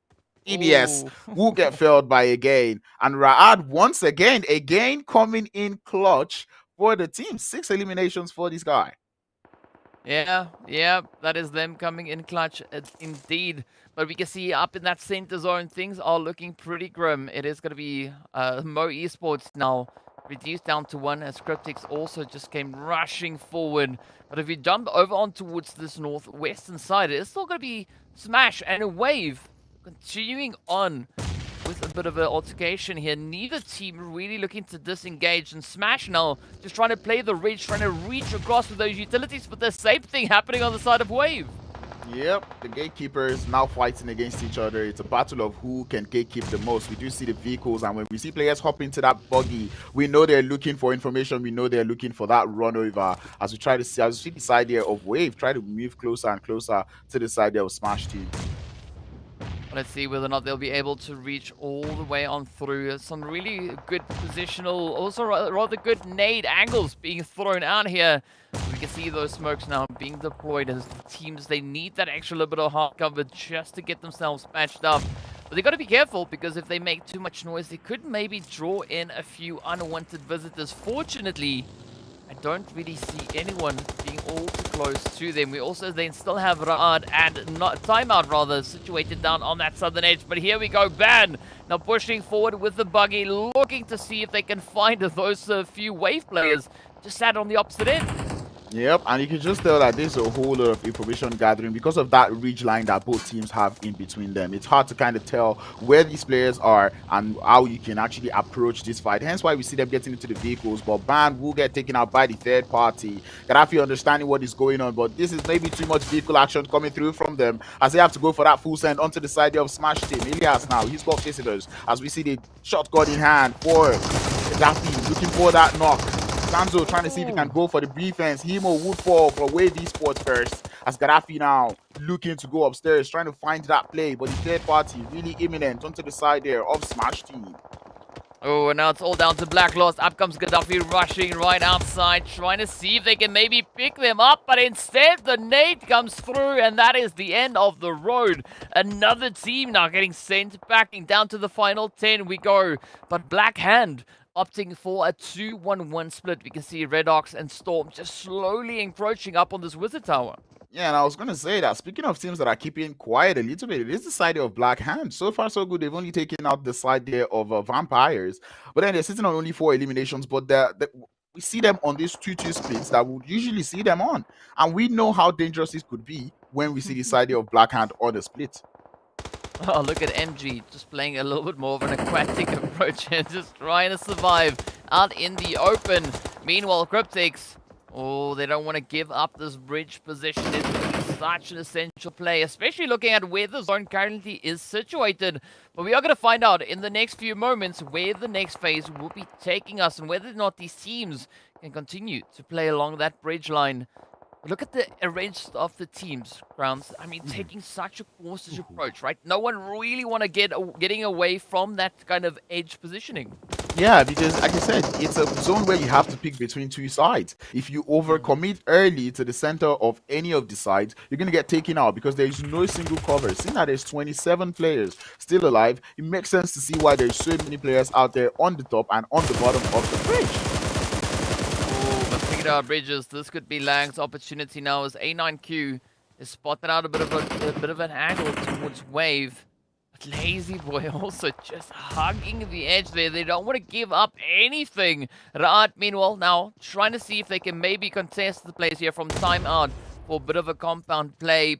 EBS. Will get felled by again. And Ra'ad once again coming in clutch for the team. 6 eliminations for this guy. Yeah, that is them coming in clutch indeed. But we can see up in that center zone, things are looking pretty grim. It is going to be Mo Esports now reduced down to 1 as CRYPTICS also just came rushing forward. But if you jump over on towards this northwestern side, it's still going to be Smash and a Wave continuing on with a bit of an altercation here. Neither team really looking to disengage, and Smash now just trying to play the ridge, trying to reach across with those utilities, but the same thing happening on the side of Wave. Yep, the gatekeepers now fighting against each other. It's a battle of who can gatekeep the most. We do see the vehicles, and when we see players hop into that buggy, we know they're looking for information. We know they're looking for that run over. As we try to see, as we see the side here of Wave, try to move closer and closer to the side there of Smash team. Let's see whether or not they'll be able to reach all the way on through. Some really good positional, also rather good nade angles being thrown out here. We can see those smokes now being deployed as the teams, they need that extra little bit of hard cover just to get themselves patched up. But they got to be careful, because if they make too much noise, they could maybe draw in a few unwanted visitors. Fortunately, I don't really see anyone being all too close to them. We also then still have Ra'ad and Timeout rather situated down on that southern edge. But here we go, Ban now pushing forward with the buggy, looking to see if they can find those few Wave players just sat on the opposite end. Yep, and you can just tell that there's a whole lot of information gathering because of that ridge line that both teams have in between them. It's hard to kind of tell where these players are and how you can actually approach this fight. Hence why we see them getting into the vehicles, but Ban will get taken out by the third party. Gaddafi understanding what is going on, but this is maybe too much vehicle action coming through from them as they have to go for that full send onto the side of Smash team. Elias now, he's got visitors as we see the shotgun in hand for Gaddafi looking for that knock. Sanzo trying to see if he can go for the defense. Himo would fall for Wave Esports first as Gaddafi now looking to go upstairs, trying to find that play, but the third party really imminent onto the side there of Smash team. Oh, and now it's all down to Black Lost. Up comes Gaddafi rushing right outside, trying to see if they can maybe pick them up, but instead the nade comes through, and that is the end of the road. Another team now getting sent backing down to the final 10 we go. But Black Hand opting for a 2-1-1 split. We can see Red Ox and Storm just slowly encroaching up on this Wizard Tower. Yeah, and I was going to say that speaking of teams that are keeping quiet a little bit, it is the side of Black Hand. So far, so good. They've only taken out the side there of Vampires, but then they're sitting on only 4 eliminations. But we see them on these 2-2 splits that we would usually see them on. And we know how dangerous this could be when we see the side of Black Hand on the split. Oh, look at MG just playing a little bit more of an aquatic approach and just trying to survive out in the open. Meanwhile, CRYPTICS, oh, they don't want to give up this bridge position. It's such an essential play, especially looking at where the zone currently is situated. But we are going to find out in the next few moments where the next phase will be taking us and whether or not these teams can continue to play along that bridge line. Look at the arrangement of the teams, Grounds. I mean, taking such a cautious approach, right? No one really want to getting away from that kind of edge positioning. Yeah, because like I said, it's a zone where you have to pick between 2 sides. If you overcommit early to the center of any of the sides, you're going to get taken out because there is no single cover. Seeing that there's 27 players still alive, it makes sense to see why there's so many players out there on the top and on the bottom of the bridge. Our bridges. This could be Lang's opportunity now as A9Q is spotted out a bit of an angle towards Wave. But Lazy Boy also just hugging the edge there. They don't want to give up anything. RUKH, meanwhile, now trying to see if they can maybe contest the plays here from timeout for a bit of a compound play.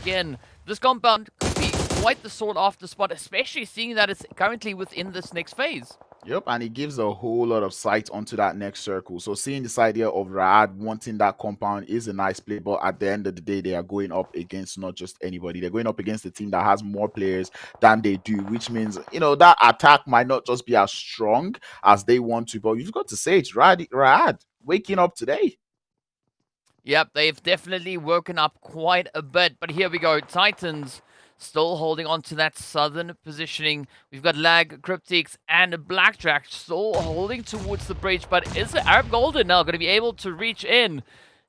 Again, this compound could be quite the sought after spot, especially seeing that it's currently within this next phase. Yep, and it gives a whole lot of sight onto that next circle. So seeing this idea of RUKH wanting that compound is a nice play, but at the end of the day, they are going up against not just anybody. They're going up against a team that has more players than they do, which means, you know, that attack might not just be as strong as they want to, but you've got to say it's RUKH waking up today. Yep, they've definitely woken up quite a bit, but here we go. Titans still holding on to that southern positioning. We've got Lag, CRYPTICS, and Blackjack still holding towards the bridge. But is Arab Golden now going to be able to reach in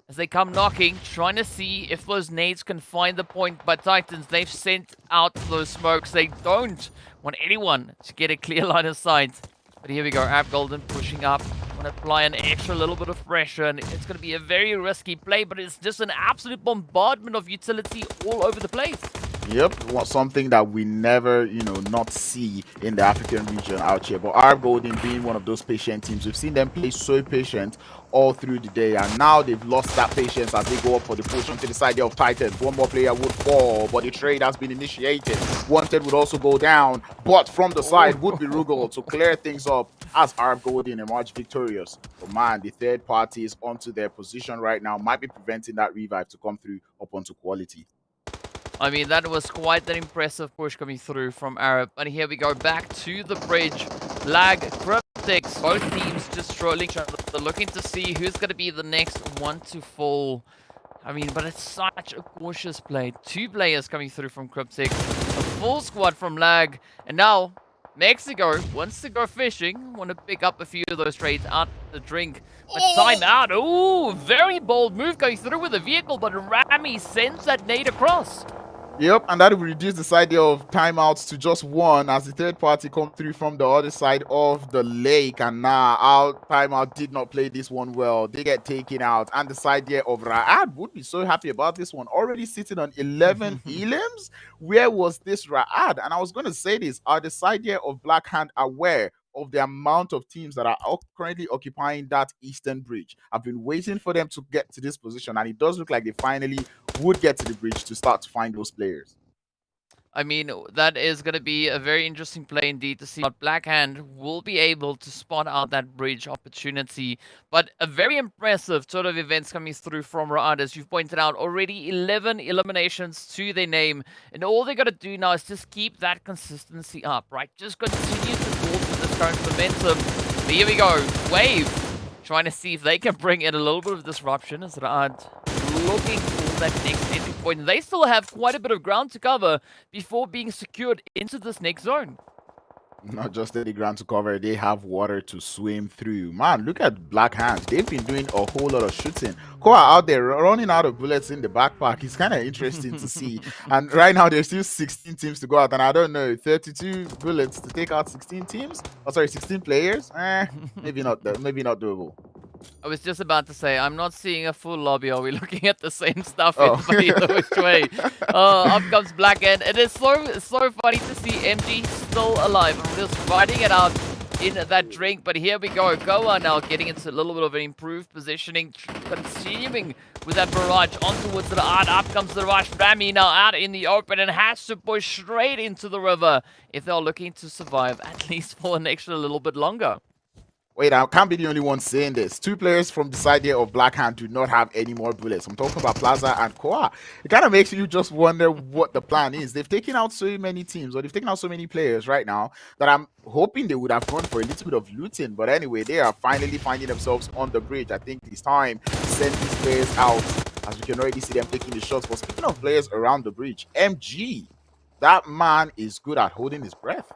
as they come knocking, trying to see if those nades can find the point? But Titans, they've sent out those smokes. They don't want anyone to get a clear line of sight. But here we go, Arab Golden pushing up. Want to apply an extra little bit of pressure, and it's going to be a very risky play, but it's just an absolute bombardment of utility all over the place. Yep, something that we never, not see in the African region out here. But our Golden being one of those patient teams, we've seen them play so patient all through the day, and now they've lost that patience as they go up for the push onto the side of Titans. One more player would fall, but the trade has been initiated. Wanted would also go down, but from the side would be Rugal to clear things up as Arab Golden emerge victorious. But man, the third party is onto their position right now, might be preventing that revive to come through up onto quality. I mean, that was quite an impressive push coming through from Arab. And here we go back to the bridge. Lag, CRYPTICS, both teams just trolling each other. They're looking to see who's going to be the next one to fall. I mean, but it's such a cautious play. 2 players coming through from CRYPTICS, a full squad from Lag. And now, Mexico wants to go fishing. Want to pick up a few of those trades out the drink. But timeout. Ooh, very bold move going through with the vehicle. But Rami sends that nade across. Yep, and that will reduce the side of timeouts to just 1 as the third party come through from the other side of the lake. And now our timeout did not play this one well. They get taken out, and the side here of RUKH would be so happy about this one. Already sitting on 11 elims. Where was this RUKH? And I was going to say this, are the side here of Black Hand aware of the amount of teams that are currently occupying that eastern bridge? I've been waiting for them to get to this position, and it does look like they finally would get to the bridge to start to find those players. I mean, that is going to be a very interesting play indeed to see what Black Hand will be able to spot out that bridge opportunity. But a very impressive sort of events coming through from RUKH, as you've pointed out. Already 11 eliminations to their name. And all they got to do now is just keep that consistency up, right? Just continue to build to this current momentum. But here we go. Wave trying to see if they can bring in a little bit of disruption as RUKH looking for that next entry point. They still have quite a bit of ground to cover before being secured into this next zone. Not just any ground to cover, they have water to swim through. Man, look at Black Hands. They've been doing a whole lot of shooting. Koa out there running out of bullets in the backpack. It's kind of interesting to see. And right now, there's still 16 teams to go out. And I don't know, 32 bullets to take out 16 teams? Oh, sorry, 16 players? Maybe not, maybe not doable. I was just about to say, I'm not seeing a full lobby. Are we looking at the same stuff Oh. either which way? Up comes Black Hand. It is so funny to see MG still alive. I'm just riding it out in that drink. But here we go. Goa now getting into a little bit of an improved positioning. Continuing with that barrage on towards the art. Up comes the rush. Rami now out in the open and has to push straight into the river if they're looking to survive at least for an extra little bit longer. Wait, I can't be the only one saying this. Two players from the side here of Black Hand do not have any more bullets. I'm talking about Plaza and Koa. It kind of makes you just wonder what the plan is. They've taken out so many teams, or they've taken out so many players right now that I'm hoping they would have gone for a little bit of looting. But anyway, they are finally finding themselves on the bridge. I think it's time to send these players out, as we can already see them taking the shots. But speaking of players around the bridge, MG, that man is good at holding his breath.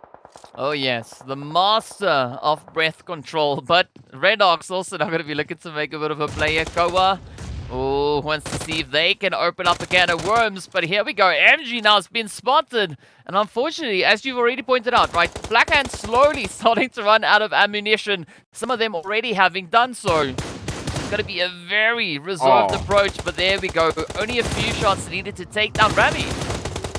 Oh yes, the master of breath control. But RUKH also now going to be looking to make a bit of a play here. Koa, oh, wants to see if they can open up a can of worms. But here we go. MG now has been spotted. And unfortunately, as you've already pointed out, right, Black Hand slowly starting to run out of ammunition. Some of them already having done so. It's going to be a very reserved approach. But there we go. Only a few shots needed to take down Rami.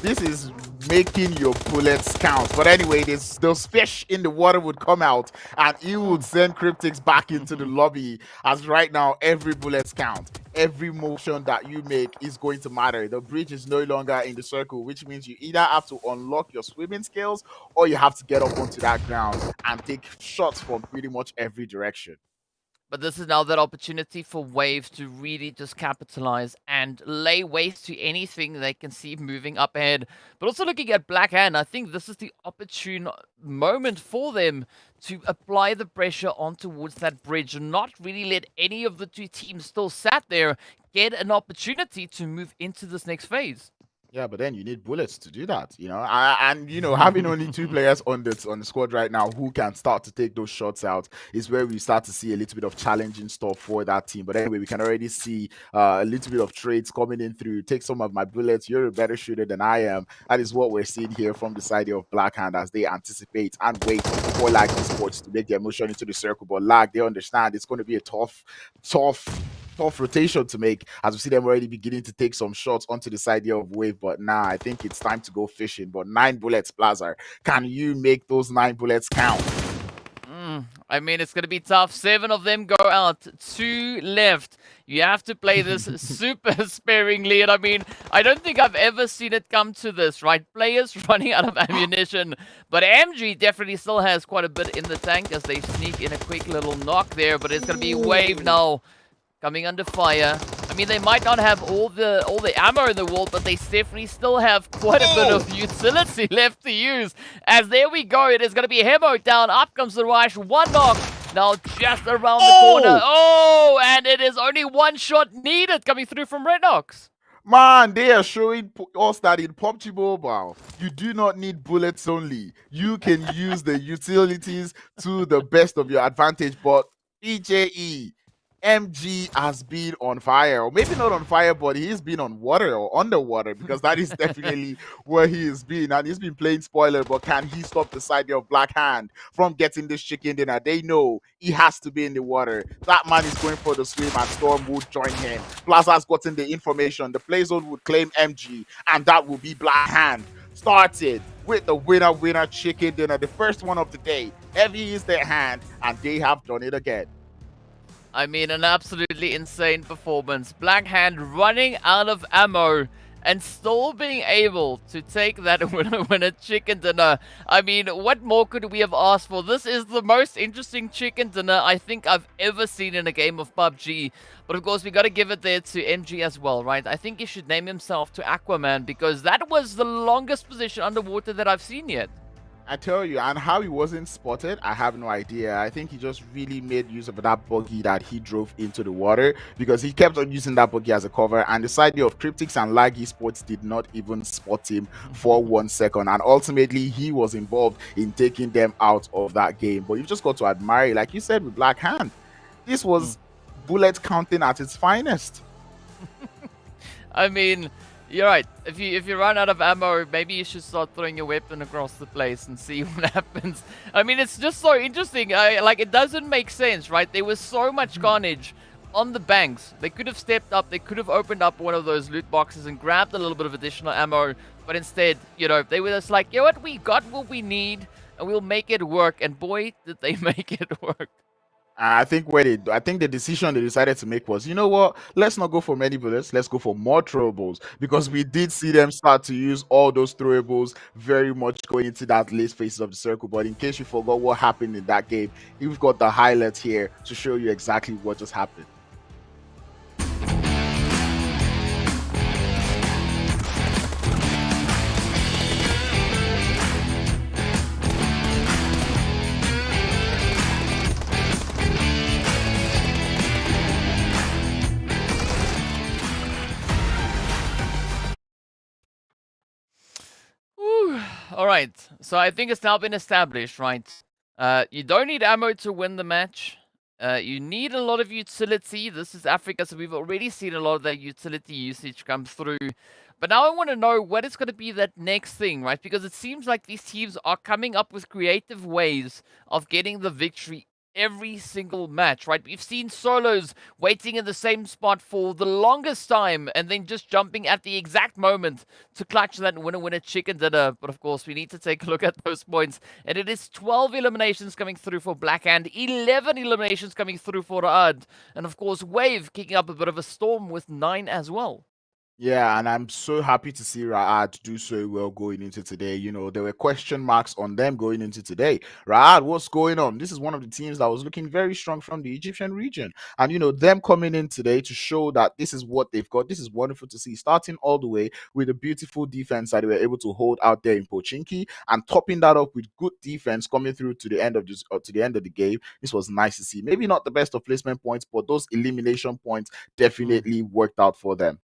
This is making your bullets count. But anyway, those fish in the water would come out and it would send CRYPTICS back into the lobby, as right now every bullet count. Every motion that you make is going to matter. The bridge is no longer in the circle, which means you either have to unlock your swimming skills or you have to get up onto that ground and take shots from pretty much every direction. But this is now that opportunity for Wave to really just capitalize and lay waste to anything they can see moving up ahead. But also looking at Black Hand, I think this is the opportune moment for them to apply the pressure on towards that bridge and not really let any of the two teams still sat there get an opportunity to move into this next phase. Yeah, but then you need bullets to do that, you know. And you know, having only two players on the squad right now who can start to take those shots out is where we start to see a little bit of challenging stuff for that team. But anyway, we can already see a little bit of trades coming in through. Take some of my bullets. You're a better shooter than I am. That is what we're seeing here from the side of Black Hand as they anticipate and wait for LAG Esports to make their motion into the circle. But LAG, they understand it's going to be a tough rotation to make, as we see them already beginning to take some shots onto the side here of Wave. But now I think it's time to go fishing. But 9 bullets, Plaza. Can you make those 9 bullets count? I mean, it's going to be tough. 7 of them go out. 2 left. You have to play this super sparingly. And I mean, I don't think I've ever seen it come to this, right? Players running out of ammunition. But MG definitely still has quite a bit in the tank as they sneak in a quick little knock there. But it's going to be Wave now coming under fire. I mean, they might not have all the ammo in the world, but they definitely still have quite a bit of utility left to use. As there we go, it is going to be Hemo down. Up comes the Rush. 1 knock. Now just around the corner. Oh, and it is only 1 shot needed coming through from RUKH. Man, they are showing us that in PUBG Mobile, you do not need bullets only. You can use the utilities to the best of your advantage. But EJE, MG has been on fire, or maybe not on fire, but he's been on water or underwater, because that is definitely where he has been. And he's been playing spoiler, but can he stop the side of Black Hand from getting this chicken dinner? They know he has to be in the water. That man is going for the swim, and Storm would join him. Plaza's gotten the information. The play zone would claim MG, and that will be Black Hand. Started with the winner chicken dinner, the first one of the day. Heavy is their hand, and they have done it again. I mean, an absolutely insane performance. Black Hand running out of ammo and still being able to take that winner chicken dinner. I mean, what more could we have asked for? This is the most interesting chicken dinner I think I've ever seen in a game of PUBG. But of course, we got to give it there to MG as well, right? I think he should name himself to Aquaman, because that was the longest position underwater that I've seen yet. I tell you, and how he wasn't spotted, I have no idea. I think he just really made use of that buggy that he drove into the water, because he kept on using that buggy as a cover, and the side of CRYPTICS and LAG Esports did not even spot him for 1 second, and ultimately he was involved in taking them out of that game. But you've just got to admire it. Like you said with Black Hand, this was bullet counting at its finest. I mean, you're right. If you run out of ammo, maybe you should start throwing your weapon across the place and see what happens. I mean, it's just so interesting. Like, it doesn't make sense, right? There was so much carnage on the banks. They could have stepped up. They could have opened up one of those loot boxes and grabbed a little bit of additional ammo. But instead, you know, they were just like, you know what? We got what we need, and we'll make it work. And boy, did they make it work. I think the decision they decided to make was, you know what, let's not go for many bullets, let's go for more throwables, because we did see them start to use all those throwables very much going into that late phases of the circle. But in case you forgot what happened in that game, you've got the highlights here to show you exactly what just happened. All right, so I think it's now been established, right? You don't need ammo to win the match. You need a lot of utility. This is Africa, so we've already seen a lot of that utility usage come through. But now I want to know what is going to be that next thing, right? Because it seems like these teams are coming up with creative ways of getting the victory every single match, right? We've seen solos waiting in the same spot for the longest time and then just jumping at the exact moment to clutch that winner chicken dinner. But of course, we need to take a look at those points. And it is 12 eliminations coming through for Blackhand, 11 eliminations coming through for RUKH, and of course, Wave kicking up a bit of a storm with 9 as well. Yeah, and I'm so happy to see RUKH do so well going into today. You know, there were question marks on them going into today. RUKH, what's going on? This is one of the teams that was looking very strong from the Egyptian region. And, you know, them coming in today to show that this is what they've got. This is wonderful to see. Starting all the way with a beautiful defense that they were able to hold out there in Pochinki, and topping that up with good defense coming through to the end of the game. This was nice to see. Maybe not the best of placement points, but those elimination points definitely worked out for them.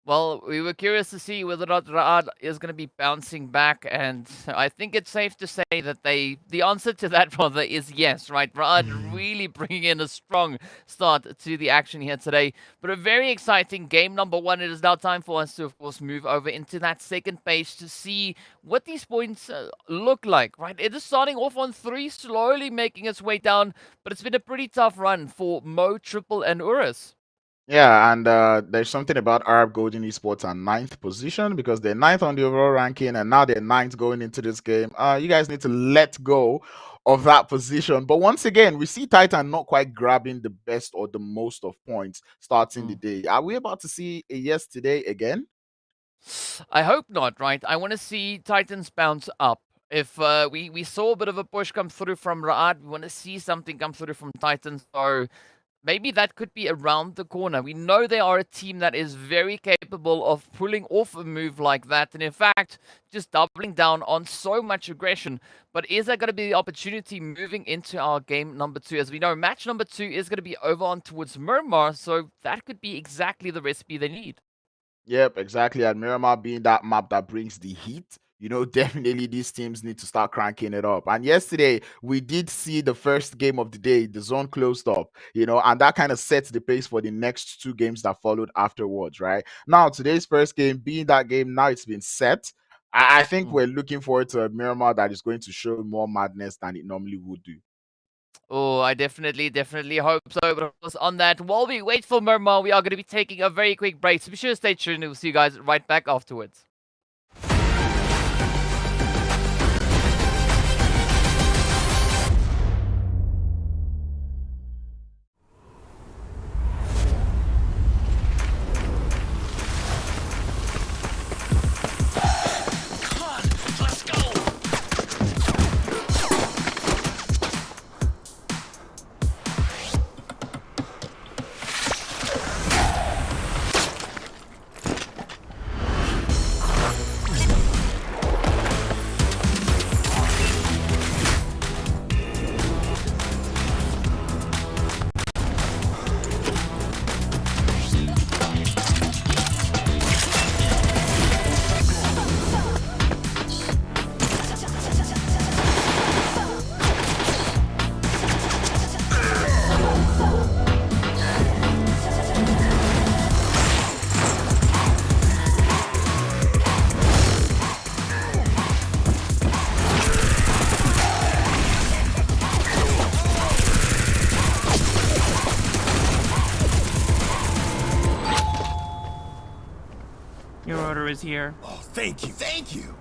Well, we were curious to see whether or not RUKH is going to be bouncing back, and I think it's safe to say that the answer to that rather is yes, right? RUKH really bringing in a strong start to the action here today, but a very exciting game number 1. It is now time for us to, of course, move over into that second page to see what these points look like, right? It is starting off on 3, slowly making its way down, but it's been a pretty tough run for Mo, Triple, and URUS. Yeah, and there's something about Arab Golden Esports at 9th position, because they're 9th on the overall ranking, and now they're 9th going into this game. You guys need to let go of that position. But once again, we see Titan not quite grabbing the best or the most of points starting the day. Are we about to see a yes today again? I hope not, right? I want to see Titans bounce up. If we saw a bit of a push come through from RUKH, we want to see something come through from Titans. So maybe that could be around the corner. We know they are a team that is very capable of pulling off a move like that. And in fact, just doubling down on so much aggression. But is that going to be the opportunity moving into our game number 2? As we know, match number 2 is going to be over on towards Miramar. So that could be exactly the recipe they need. Yep, exactly. And Miramar being that map that brings the heat, you know, definitely these teams need to start cranking it up. And yesterday, we did see the first game of the day, the zone closed up, you know, and that kind of sets the pace for the next 2 games that followed afterwards, right? Now, today's first game being that game, now it's been set. I think we're looking forward to a Miramar that is going to show more madness than it normally would do. Oh, I definitely hope so. But of course, on that, while we wait for Miramar, we are going to be taking a very quick break. So be sure to stay tuned. We'll see you guys right back afterwards. is here. Oh, thank you. Thank you.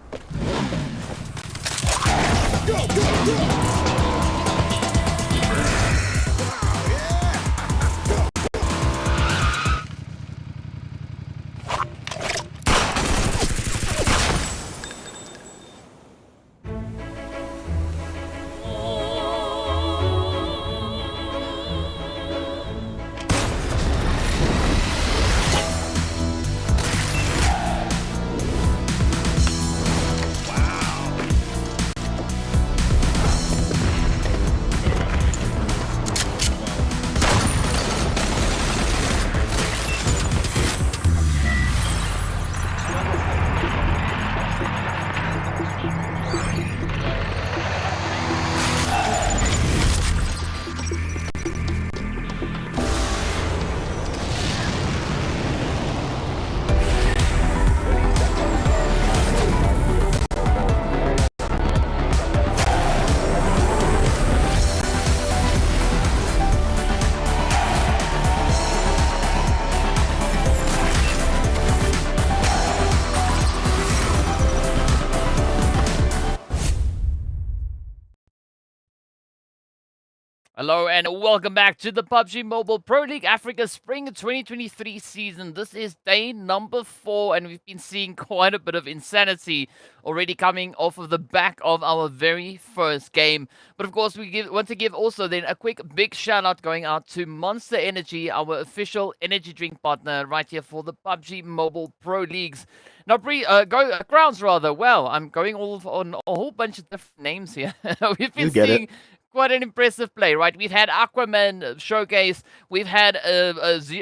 Hello and welcome back to the PUBG Mobile Pro League Africa Spring 2023 season. This is day number 4 and we've been seeing quite a bit of insanity already coming off of the back of our very first game. But of course we want to give also then a quick big shout out going out to Monster Energy, our official energy drink partner right here for the PUBG Mobile Pro Leagues. Now, Grounds rather. Well, I'm going all on a whole bunch of different names here. We've been seeing quite an impressive play, right? We've had Aquaman showcase. We've had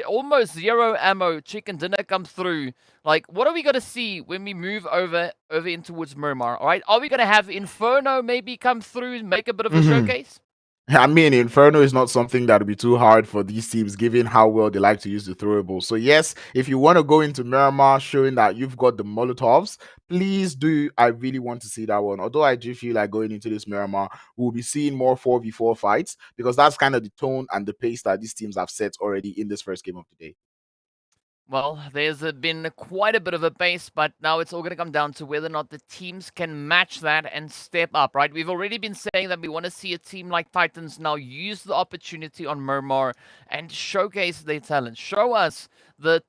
almost zero ammo chicken dinner come through. Like, what are we going to see when we move over in towards Miramar, all right? Are we going to have Inferno maybe come through and make a bit of a showcase? I mean, Inferno is not something that would be too hard for these teams, given how well they like to use the throwable. So yes, if you want to go into Miramar showing that you've got the Molotovs, please do. I really want to see that one. Although I do feel like going into this Miramar, we'll be seeing more 4v4 fights because that's kind of the tone and the pace that these teams have set already in this first game of the day. Well, there's been quite a bit of a pace, but now it's all going to come down to whether or not the teams can match that and step up, right? We've already been saying that we want to see a team like Titans now use the opportunity on Miramar and showcase their talent. Show us the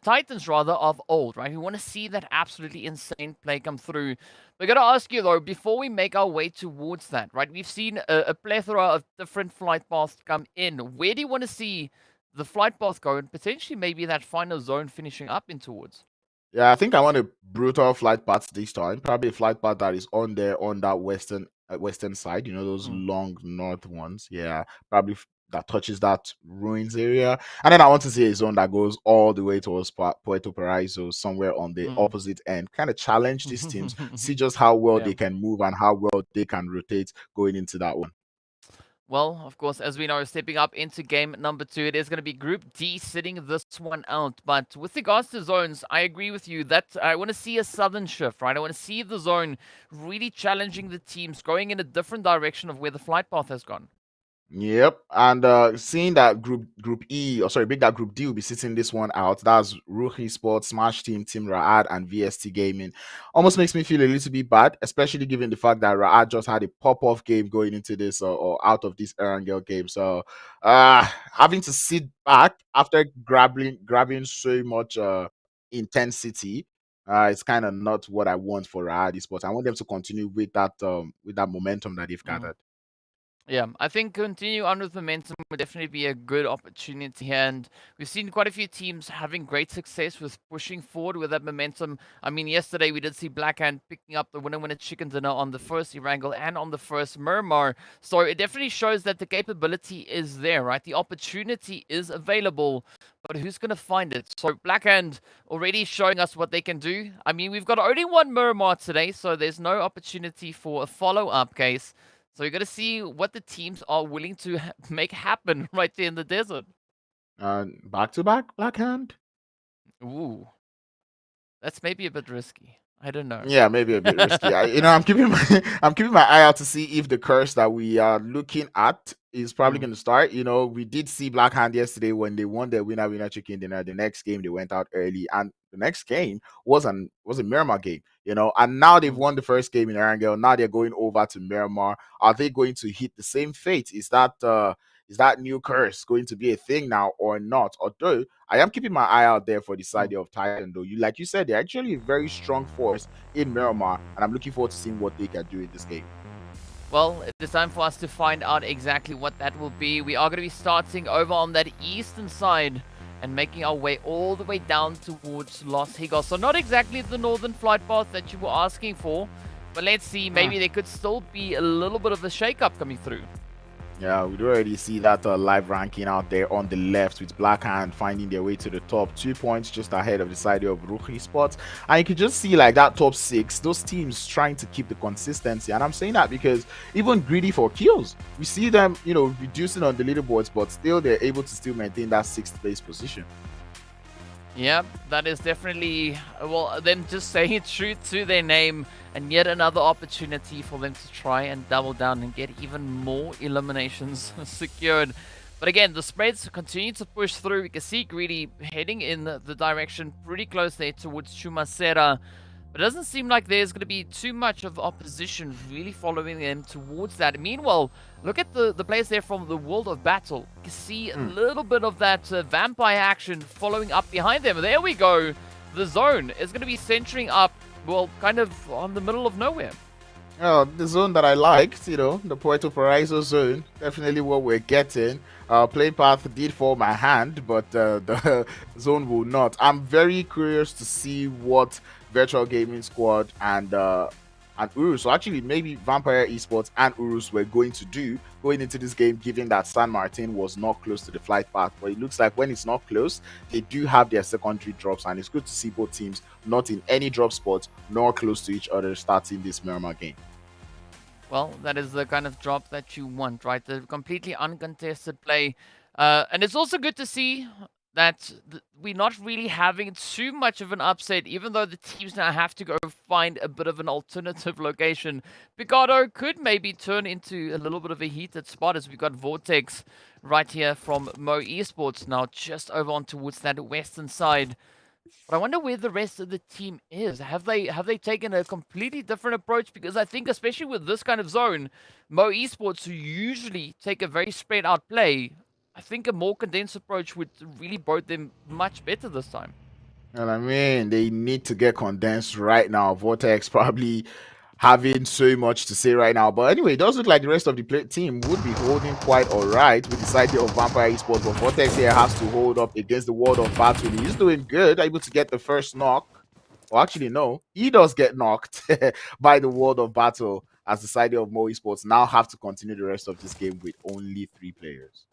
Titans, rather, of old, right? We want to see that absolutely insane play come through. We're going to ask you, though, before we make our way towards that, right? We've seen a plethora of different flight paths come in. Where do you want to see the flight path go and potentially maybe that final zone finishing up in towards? Yeah, I think I want a brutal flight path this time. Probably a flight path that is on there on that western side. You know, those long north ones. Yeah, probably that touches that ruins area. And then I want to see a zone that goes all the way towards Puerto Paraiso, somewhere on the opposite end. Kind of challenge these teams, see just how well they can move and how well they can rotate going into that one. Well, of course, as we know, stepping up into game number 2, it is going to be Group D sitting this one out. But with regards to zones, I agree with you that I want to see a southern shift, right? I want to see the zone really challenging the teams, going in a different direction of where the flight path has gone. Yep, and seeing that Group E, or sorry, big that Group D will be sitting this one out. That's RUKH Esports, Smash Team, Team Raad, and VST Gaming. Almost makes me feel a little bit bad, especially given the fact that Raad just had a pop-off game going into this or out of this Erangel game. So, having to sit back after grabbing so much intensity. It's kind of not what I want for Raad Esports. I want them to continue with that momentum that they've gathered. Yeah, I think continue on with momentum would definitely be a good opportunity, and we've seen quite a few teams having great success with pushing forward with that momentum. I mean, yesterday we did see Blackhand picking up the winner chicken dinner on the first Erangel and on the first Miramar, so it definitely shows that the capability is there, right? The opportunity is available, but who's going to find it? So Blackhand already showing us what they can do. I mean, we've got only one Miramar today, so there's no opportunity for a follow-up case. So you're going to see what the teams are willing to make happen right there in the desert. Back-to-back Blackhand? Ooh. That's maybe a bit risky. I don't know. Yeah, maybe a bit risky. I'm keeping my eye out to see if the curse that we are looking at is probably going to start. We did see Black Hand yesterday when they won their winner chicken dinner. The next game they went out early, and the next game was a Miramar game. And now they've won the first game in Erangel. Now they're going over to Miramar. Are they going to hit the same fate? Is that new curse going to be a thing now or not? Although I am keeping my eye out there for the side of Titan, though. Like you said, they're actually a very strong force in Miramar, and I'm looking forward to seeing what they can do in this game. Well, it is time for us to find out exactly what that will be. We are going to be starting over on that eastern side and making our way all the way down towards Los Higos. So not exactly the northern flight path that you were asking for, but let's see, maybe there could still be a little bit of a shake-up coming through. Yeah, we do already see that live ranking out there on the left with Black Hand finding their way to the top 2 points just ahead of the side of RUKH Esports. And you can just see like that top 6, those teams trying to keep the consistency. And I'm saying that because even GREEDYFORKILLS, we see them, reducing on the leaderboards, but still they're able to still maintain that 6th place position. Yeah, that is definitely, well, them just saying true to their name, and yet another opportunity for them to try and double down and get even more eliminations secured. But again, the spreads continue to push through. We can see Greedy heading in the direction pretty close there towards Chumacera. But it doesn't seem like there's going to be too much of opposition really following them towards that. Meanwhile, look at the players there from the World of Battle. You can see a little bit of that vampire action following up behind them. There we go. The zone is going to be centering up, well, kind of on the middle of nowhere. Oh, the zone that I liked, the Puerto Paraiso zone, definitely what we're getting. Play path did fall my hand, but the zone will not. I'm very curious to see what Virtual Gaming Squad and URUS, so actually maybe Vampire Esports and URUS were going to do going into this game, given that San Martin was not close to the flight path. But it looks like when it's not close, they do have their secondary drops, and it's good to see both teams not in any drop spots nor close to each other starting this Miramar game. Well, that is the kind of drop that you want, right? The completely uncontested play. And it's also good to see that we're not really having too much of an upset, even though the teams now have to go find a bit of an alternative location. Picado could maybe turn into a little bit of a heated spot, as we've got Vortex right here from MEA Esports now just over on towards that western side. But I wonder where the rest of the team is. Have they taken a completely different approach? Because I think, especially with this kind of zone, MEA Esports, who usually take a very spread out play, I think a more condensed approach would really bode them much better this time. And I mean, they need to get condensed right now. Vortex probably having so much to say right now. But anyway, it does look like the rest of the team would be holding quite all right with the side of Vampire Esports. But Vortex here has to hold up against the World of Battle. He's doing good, able to get the first knock. Well, actually, no. He does get knocked by the World of Battle, as the side of MEA Esports now have to continue the rest of this game with only 3 players.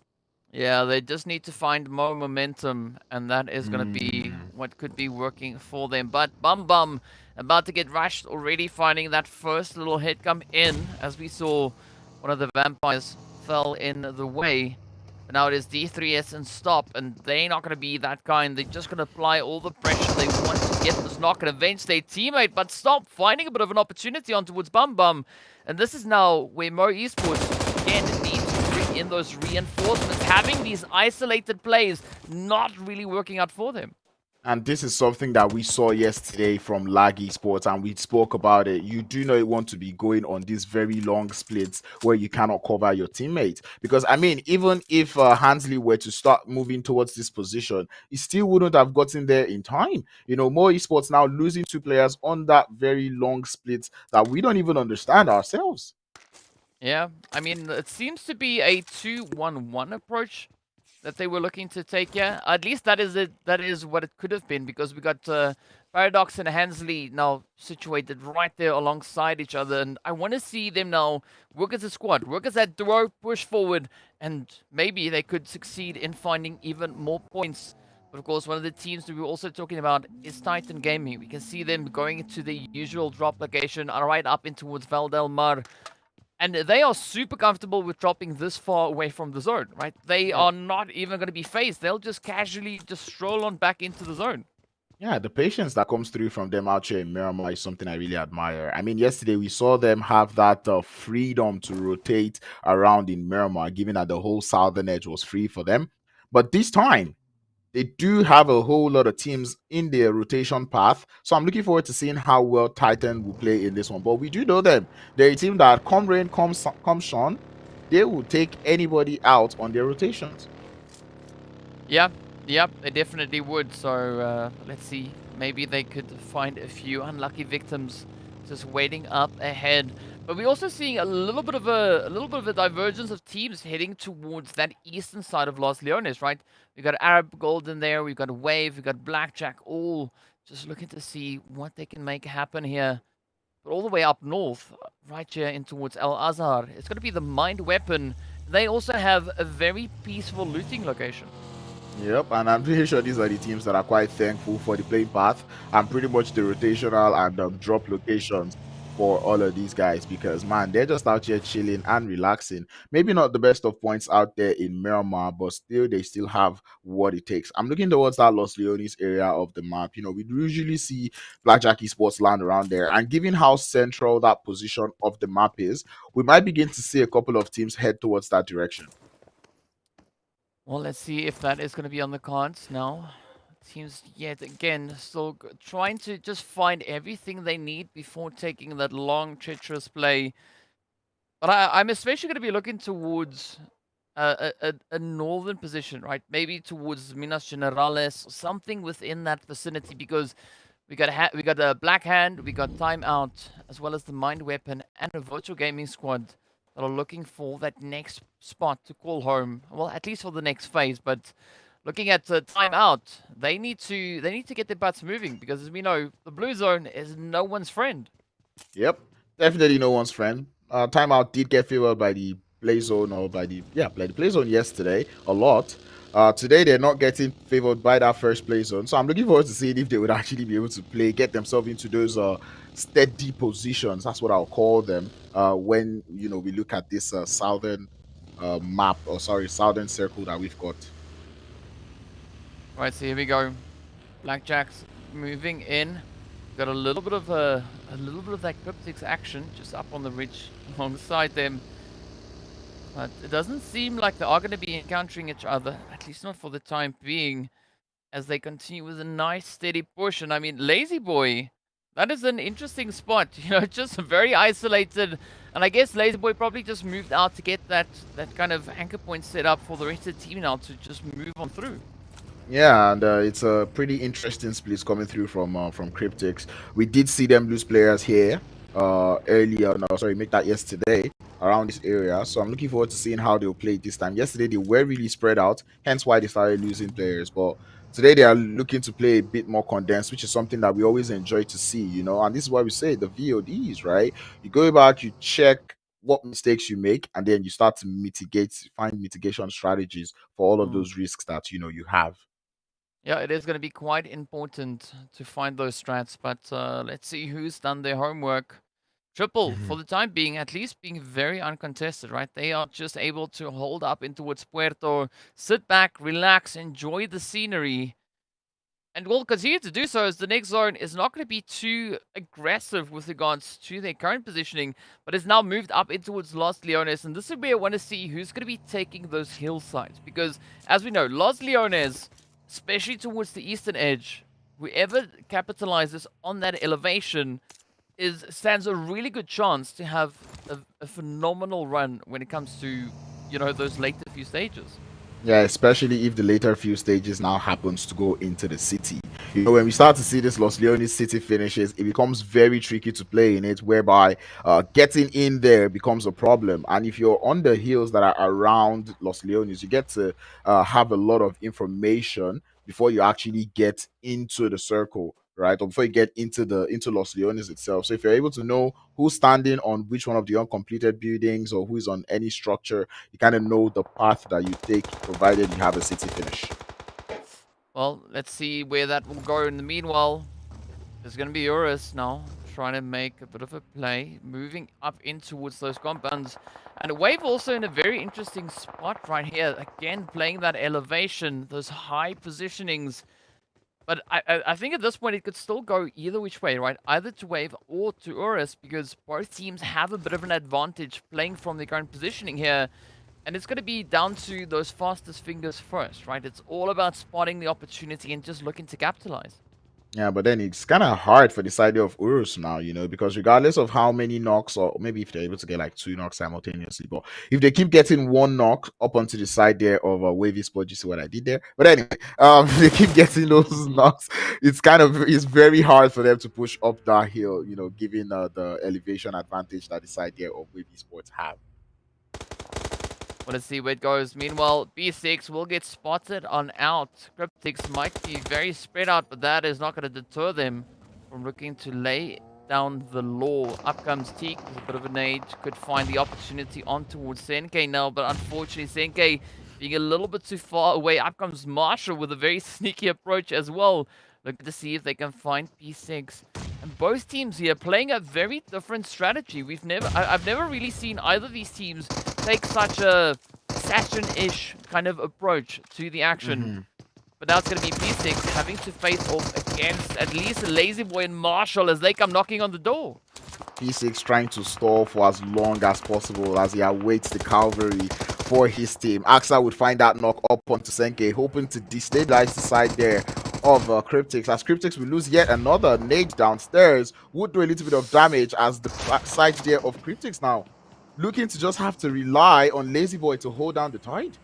Yeah, they just need to find more momentum, and that is going to be what could be working for them. But Bum about to get rushed already, finding that first little hit come in, as we saw one of the vampires fell in the way. But now it is D3S and Stop, and they're not going to be that kind. They're just going to apply all the pressure they want to get this knock and avenge their teammate. But Stop finding a bit of an opportunity on towards Bum. And this is now where MEA Esports again needs to bring in those reinforcements. Having these isolated plays not really working out for them. And this is something that we saw yesterday from Lag Esports, and we spoke about it. You do not want to be going on these very long splits where you cannot cover your teammates. Because, I mean, even if Hansley were to start moving towards this position, he still wouldn't have gotten there in time. MEA Esports now losing 2 players on that very long split that we don't even understand ourselves. Yeah, I mean, it seems to be a 2-1-1 approach that they were looking to take here. At least that is it. That is what it could have been, because we got Paradox and Hansley now situated right there alongside each other, and I want to see them now work as a squad, work as that duo, push forward, and maybe they could succeed in finding even more points. But of course, one of the teams that we were also talking about is Titan Gaming. We can see them going to the usual drop location, right up in towards Val del Mar. And they are super comfortable with dropping this far away from the zone, right? They are not even going to be phased. They'll just casually just stroll on back into the zone. Yeah, the patience that comes through from them out here in Miramar is something I really admire. I mean, yesterday we saw them have that freedom to rotate around in Miramar, given that the whole southern edge was free for them. But this time, they do have a whole lot of teams in their rotation path. So I'm looking forward to seeing how well Titan will play in this one. But we do know them. They're a team that come rain, come shine, they will take anybody out on their rotations. Yeah, yep, they definitely would. So let's see. Maybe they could find a few unlucky victims just waiting up ahead. But we're also seeing a little bit of a divergence of teams heading towards that eastern side of Los Leones, right? We got Arab Gold in there, we've got Wave, we've got Blackjack, all just looking to see what they can make happen here. But all the way up north, right here in towards Al Azhar, it's going to be the Mind Weapon. They also have a very peaceful looting location. Yep, and I'm pretty sure these are the teams that are quite thankful for the playing path and pretty much the rotational and drop locations for all of these guys because man, they're just out here chilling and relaxing. Maybe not the best of points out there in Miramar, but still they still have what it takes. I'm looking towards that Los Leones area of the map. You know, we usually see Blackjack Esports land around there, and given how central that position of the map is, we might begin to see a couple of teams head towards that direction. Well, let's see if that is going to be on the cards now. Teams yet again still trying to just find everything they need before taking that long, treacherous play. But I'm especially going to be looking towards a northern position, right? Maybe towards Minas Generales, something within that vicinity, because we got a Black Hand, we got Timeout, as well as the Mind Weapon and a Virtual Gaming Squad that are looking for that next spot to call home. Well, at least for the next phase. But looking at Timeout, they need to get their butts moving because, as we know, the blue zone is no one's friend. Yep, definitely no one's friend. Timeout did get favored by the play zone or by the play zone yesterday a lot. Today they're not getting favored by that first play zone, so I'm looking forward to seeing if they would actually be able to get themselves into those steady positions. That's what I'll call them. When we look at this southern map, or sorry, southern circle that we've got. Right, so here we go. Blackjack's moving in. Got a little bit of that CRYPTICS action just up on the ridge alongside them. But it doesn't seem like they are going to be encountering each other, at least not for the time being, as they continue with a nice steady push. And I mean, Lazy Boy, that is an interesting spot. You know, just very isolated. And I guess Lazy Boy probably just moved out to get that kind of anchor point set up for the rest of the team now to just move on through. Yeah, and it's a pretty interesting split coming through from CRYPTICS. We did see them lose players here earlier. No, sorry, make that yesterday around this area. So I'm looking forward to seeing how they'll play this time. Yesterday they were really spread out, hence why they started losing players. But today they are looking to play a bit more condensed, which is something that we always enjoy to see. And this is why we say the VODs, right? You go back, you check what mistakes you make, and then you start to find mitigation strategies for all of those risks that you have. Yeah, it is going to be quite important to find those strats, but let's see who's done their homework. Triple, for the time being, at least being very uncontested, right? They are just able to hold up in towards Puerto, sit back, relax, enjoy the scenery, and will continue to do so as the next zone is not going to be too aggressive with regards to their current positioning, but is now moved up in towards Los Leones, and this is where I want to see who's going to be taking those hillsides, because as we know, Los Leones, especially towards the eastern edge, whoever capitalizes on that elevation stands a really good chance to have a phenomenal run when it comes to, those later few stages. Yeah, especially if the later few stages now happens to go into the city. When we start to see this Los Leones city finishes, it becomes very tricky to play in it, whereby getting in there becomes a problem. And if you're on the hills that are around Los Leones, you get to have a lot of information before you actually get into the circle, right? Or before you get into Los Leones itself. So if you're able to know who's standing on which one of the uncompleted buildings or who's on any structure, you kind of know the path that you take, provided you have a city finish. Well, let's see where that will go. In the meanwhile, there's going to be URUS now trying to make a bit of a play, moving up in towards those compounds. And Wave also in a very interesting spot right here. Again, playing that elevation, those high positionings. But I think at this point it could still go either which way, right? Either to Wave or to URUS, because both teams have a bit of an advantage playing from their current positioning here. And it's going to be down to those fastest fingers first, right? It's all about spotting the opportunity and just looking to capitalize. Yeah, but then it's kind of hard for the side of URUS now, because regardless of how many knocks, or maybe if they're able to get like 2 knocks simultaneously, but if they keep getting 1 knock up onto the side there of Wavy Sport, you see what I did there? But anyway, if they keep getting those knocks, it's very hard for them to push up that hill, given the elevation advantage that the side there of Wavy Sports have. Well, let's see where it goes. Meanwhile, B6 will get spotted on out. CRYPTICS might be very spread out, but that is not going to deter them from looking to lay down the law. Up comes Teak with a bit of a nade. Could find the opportunity on towards Senke now, but unfortunately Senke being a little bit too far away. Up comes Marshall with a very sneaky approach as well. Looking to see if they can find P6. And both teams here playing a very different strategy. I've never really seen either of these teams take such a assassin-ish kind of approach to the action. But now it's going to be P6 having to face off against at least Lazy Boy and Marshall as they come knocking on the door. P6 trying to stall for as long as possible as he awaits the cavalry for his team. Axa would find that knock up onto Senke, hoping to destabilize the side there of CRYPTICS, as CRYPTICS will lose yet another nade downstairs. Would do a little bit of damage, as the side there of CRYPTICS now looking to just have to rely on Lazy Boy to hold down the tide.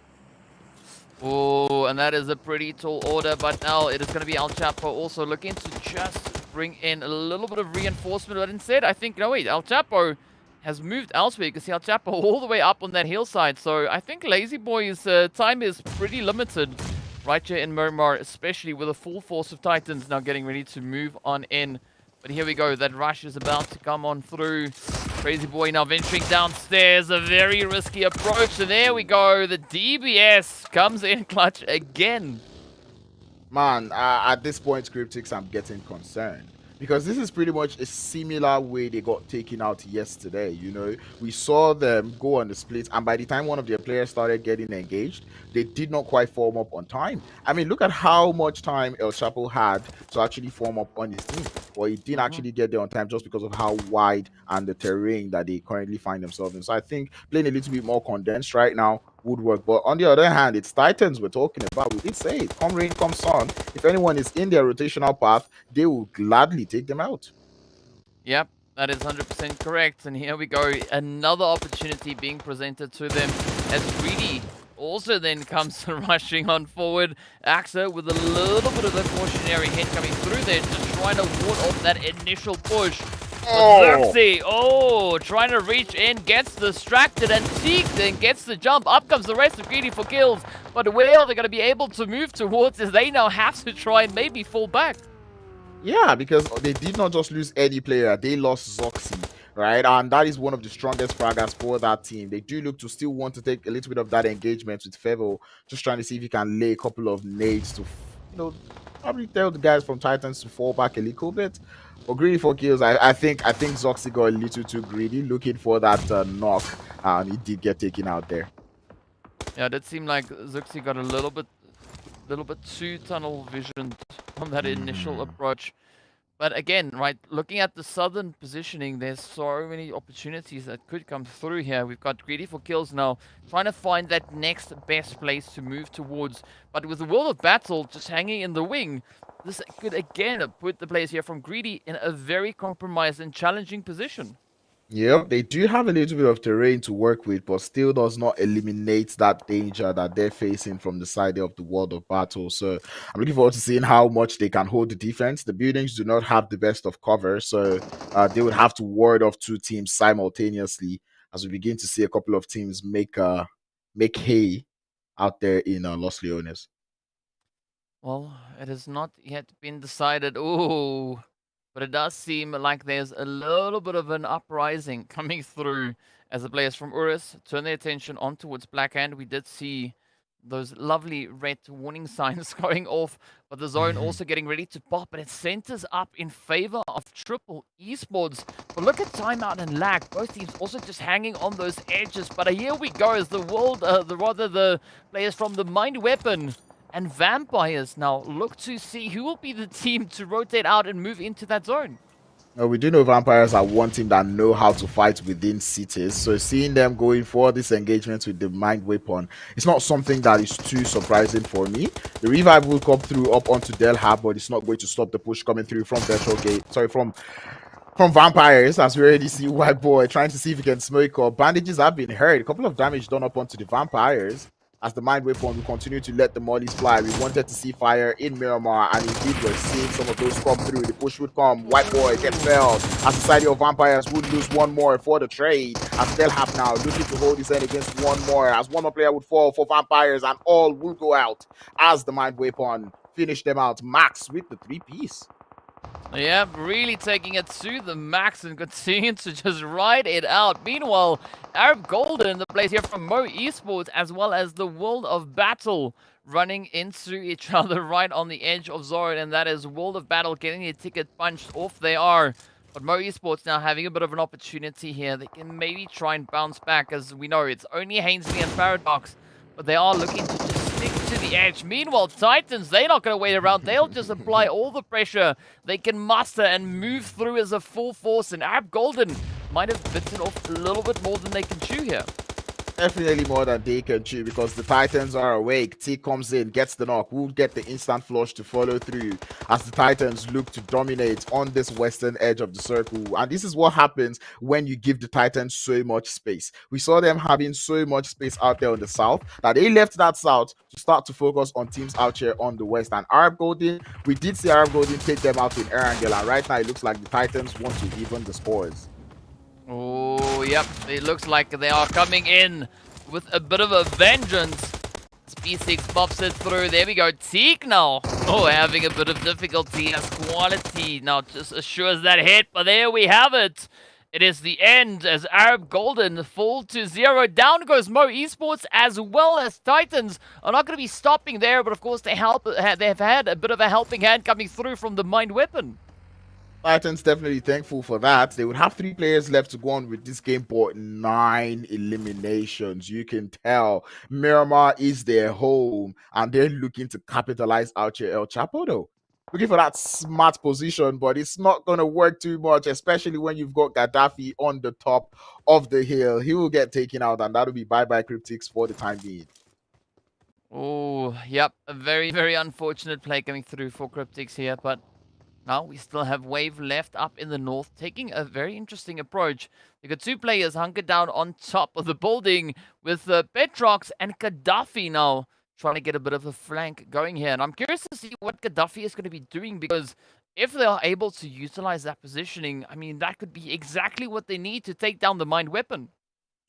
Oh, and that is a pretty tall order, but now it is going to be El Chapo also looking to just bring in a little bit of reinforcement. But instead, I think, no wait, El Chapo has moved elsewhere. You can see El Chapo all the way up on that hillside. So I think Lazy Boy's time is pretty limited right here in Miramar, especially with a full force of Titans now getting ready to move on in. But here we go, that rush is about to come on through. Crazy Boy now venturing downstairs, a very risky approach, and there we go, the DBS comes in clutch again. Man, at this point, CRYPTICS, I'm getting concerned, because this is pretty much a similar way they got taken out yesterday. We saw them go on the split, and by the time one of their players started getting engaged, they did not quite form up on time. I mean, look at how much time El Chapo had to actually form up on his team. Well, he didn't actually get there on time just because of how wide and the terrain that they currently find themselves in. So I think playing a little bit more condensed right now would work. But on the other hand, it's Titans we're talking about. We did say it, come rain, come sun. If anyone is in their rotational path, they will gladly take them out. Yep, that is 100% correct. And here we go, another opportunity being presented to them as Greedy also then comes rushing on forward. Axa with a little bit of a cautionary hit coming through there, just trying to ward off that initial push. Trying to reach in, gets distracted, and Teak then gets the jump. Up comes the rest of GREEDYFORKILLS, but where are they going to be able to move towards as they now have to try and maybe fall back? Yeah, because they did not just lose any player, they lost Zoxy, right? And that is one of the strongest fraggers for that team. They do look to still want to take a little bit of that engagement with Fevo, just trying to see if he can lay a couple of nades to, probably tell the guys from Titans to fall back a little bit. But GREEDYFORKILLS, I think Zoxy got a little too greedy, looking for that knock, and he did get taken out there. Yeah, that seemed like Zoxy got a little bit too tunnel visioned on that initial approach. But again, right, looking at the southern positioning, there's so many opportunities that could come through here. We've got GREEDYFORKILLS now trying to find that next best place to move towards. But with the World of Battle just hanging in the wing, this could again put the players here from Greedy in a very compromised and challenging position. Yep, they do have a little bit of terrain to work with, but still does not eliminate that danger that they're facing from the side of the World of Battle. So I'm looking forward to seeing how much they can hold the defense. The buildings do not have the best of cover, so they would have to ward off 2 teams simultaneously as we begin to see a couple of teams make hay out there in Los Leones. Well, it has not yet been decided. Ooh. But it does seem like there's a little bit of an uprising coming through as the players from URUS turn their attention on towards Blackhand. We did see those lovely red warning signs going off, but the zone also getting ready to pop, and it centers up in favor of Triple Esports. But look at Timeout and Lag, both teams also just hanging on those edges. But here we go as the players from the Mind Weapon And Vampires now look to see who will be the team to rotate out and move into that zone. Now, we do know Vampires are one team that know how to fight within cities, so seeing them going for this engagement with the Mind Weapon, it's not something that is too surprising for me. The revive will come through up onto Del Hab, but it's not going to stop the push coming through from Virtual Gate. Sorry, from Vampires, as we already see White Boy trying to see if he can smoke up. Bandages have been hurt. A couple of damage done up onto the Vampires. As the Mind Weapon will continue to let the mollies fly. We wanted to see fire in Miramar, and indeed we're seeing some of those come through. The push would come. White Boy gets felled. As Society of Vampires would lose one more for the trade. As they'll have now looking to hold his end against one more. As one more player would fall for Vampires, and all will go out as the Mind Weapon finish them out. Max with the 3-piece. Yeah, really taking it to the max and continuing to just ride it out. Meanwhile, Arab Golden, the players here from Mo Esports, as well as the World of Battle, running into each other right on the edge of zone, and that is World of Battle getting their ticket punched off. They are. But Mo Esports now having a bit of an opportunity here. They can maybe try and bounce back, as we know it's only Hainsley and Paradox, but they are looking to just stick to the edge. Meanwhile, Titans, they're not going to wait around. They'll just apply all the pressure they can muster and move through as a full force. And Arab Golden might have bitten off a little bit more than they can chew here. Definitely more than they can chew, because the Titans are awake. T comes in, gets the knock. Will get the instant flush to follow through as the Titans look to dominate on this western edge of the circle. And this is what happens when you give the Titans so much space. We saw them having so much space out there on the south that they left that south to start to focus on teams out here on the west. And Arab Golden, we did see Arab Golden take them out in Erangel, and right now it looks like the Titans want to even the scores. Oh, yep. It looks like they are coming in with a bit of a vengeance. P6 pops it through. There we go. Teak now. Oh, having a bit of difficulty as Quality now just assures that hit. But there we have it. It is the end as Arab Golden fall to 0. Down goes Mo Esports, as well as Titans are not going to be stopping there. But of course, they've had a bit of a helping hand coming through from the Mind Weapon. Titans definitely thankful for that. They would have 3 players left to go on with this game, but 9 eliminations. You can tell Miramar is their home, and they're looking to capitalize out here. El Chapo, though, looking for that smart position, but it's not going to work too much, especially when you've got Gaddafi on the top of the hill. He will get taken out, and that'll be bye-bye CRYPTICS for the time being. Oh, yep. A very, very unfortunate play coming through for CRYPTICS here, but now we still have Wave left up in the north, taking a very interesting approach. We've got 2 players hunkered down on top of the building with Petrox and Gaddafi now trying to get a bit of a flank going here. And I'm curious to see what Gaddafi is going to be doing, because if they are able to utilize that positioning, I mean, that could be exactly what they need to take down the Mind Weapon.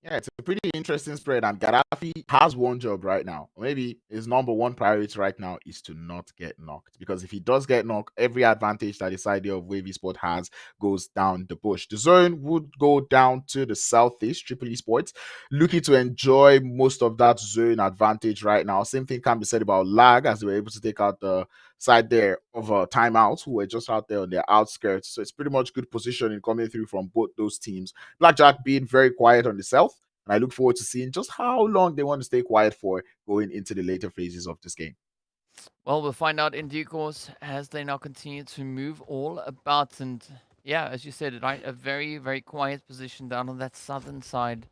Yeah, it's a pretty interesting spread, and Gaddafi has one job right now. Maybe his number 1 priority right now is to not get knocked, because if he does get knocked, every advantage that this idea of Wave Esports has goes down the bush. The zone would go down to the southeast. Triple Esports looking to enjoy most of that zone advantage right now. Same thing can be said about Lag, as they were able to take out the side there of Timeout, who were just out there on their outskirts. So it's pretty much good positioning coming through from both those teams. Blackjack being very quiet on the south, and I look forward to seeing just how long they want to stay quiet for going into the later phases of this game. Well, we'll find out in due course as they now continue to move all about. And yeah, as you said, right, a very, very quiet position down on that southern side.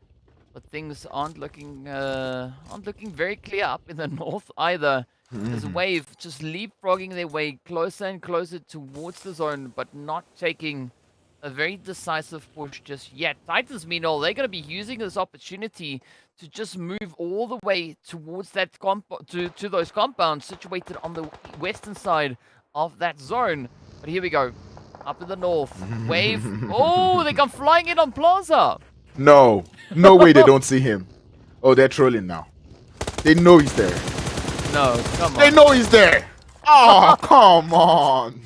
But things aren't looking very clear up in the north either. There's Wave just leapfrogging their way closer and closer towards the zone, but not taking a very decisive push just yet. Titans, meanwhile, they're going to be using this opportunity to just move all the way towards that to those compounds situated on the western side of that zone. But here we go, up in the north. Wave. Oh, they come flying in on Plaza. No way they don't see him. Oh, they're trolling now. They know he's there. No, come on. They know he's there. Oh, come on.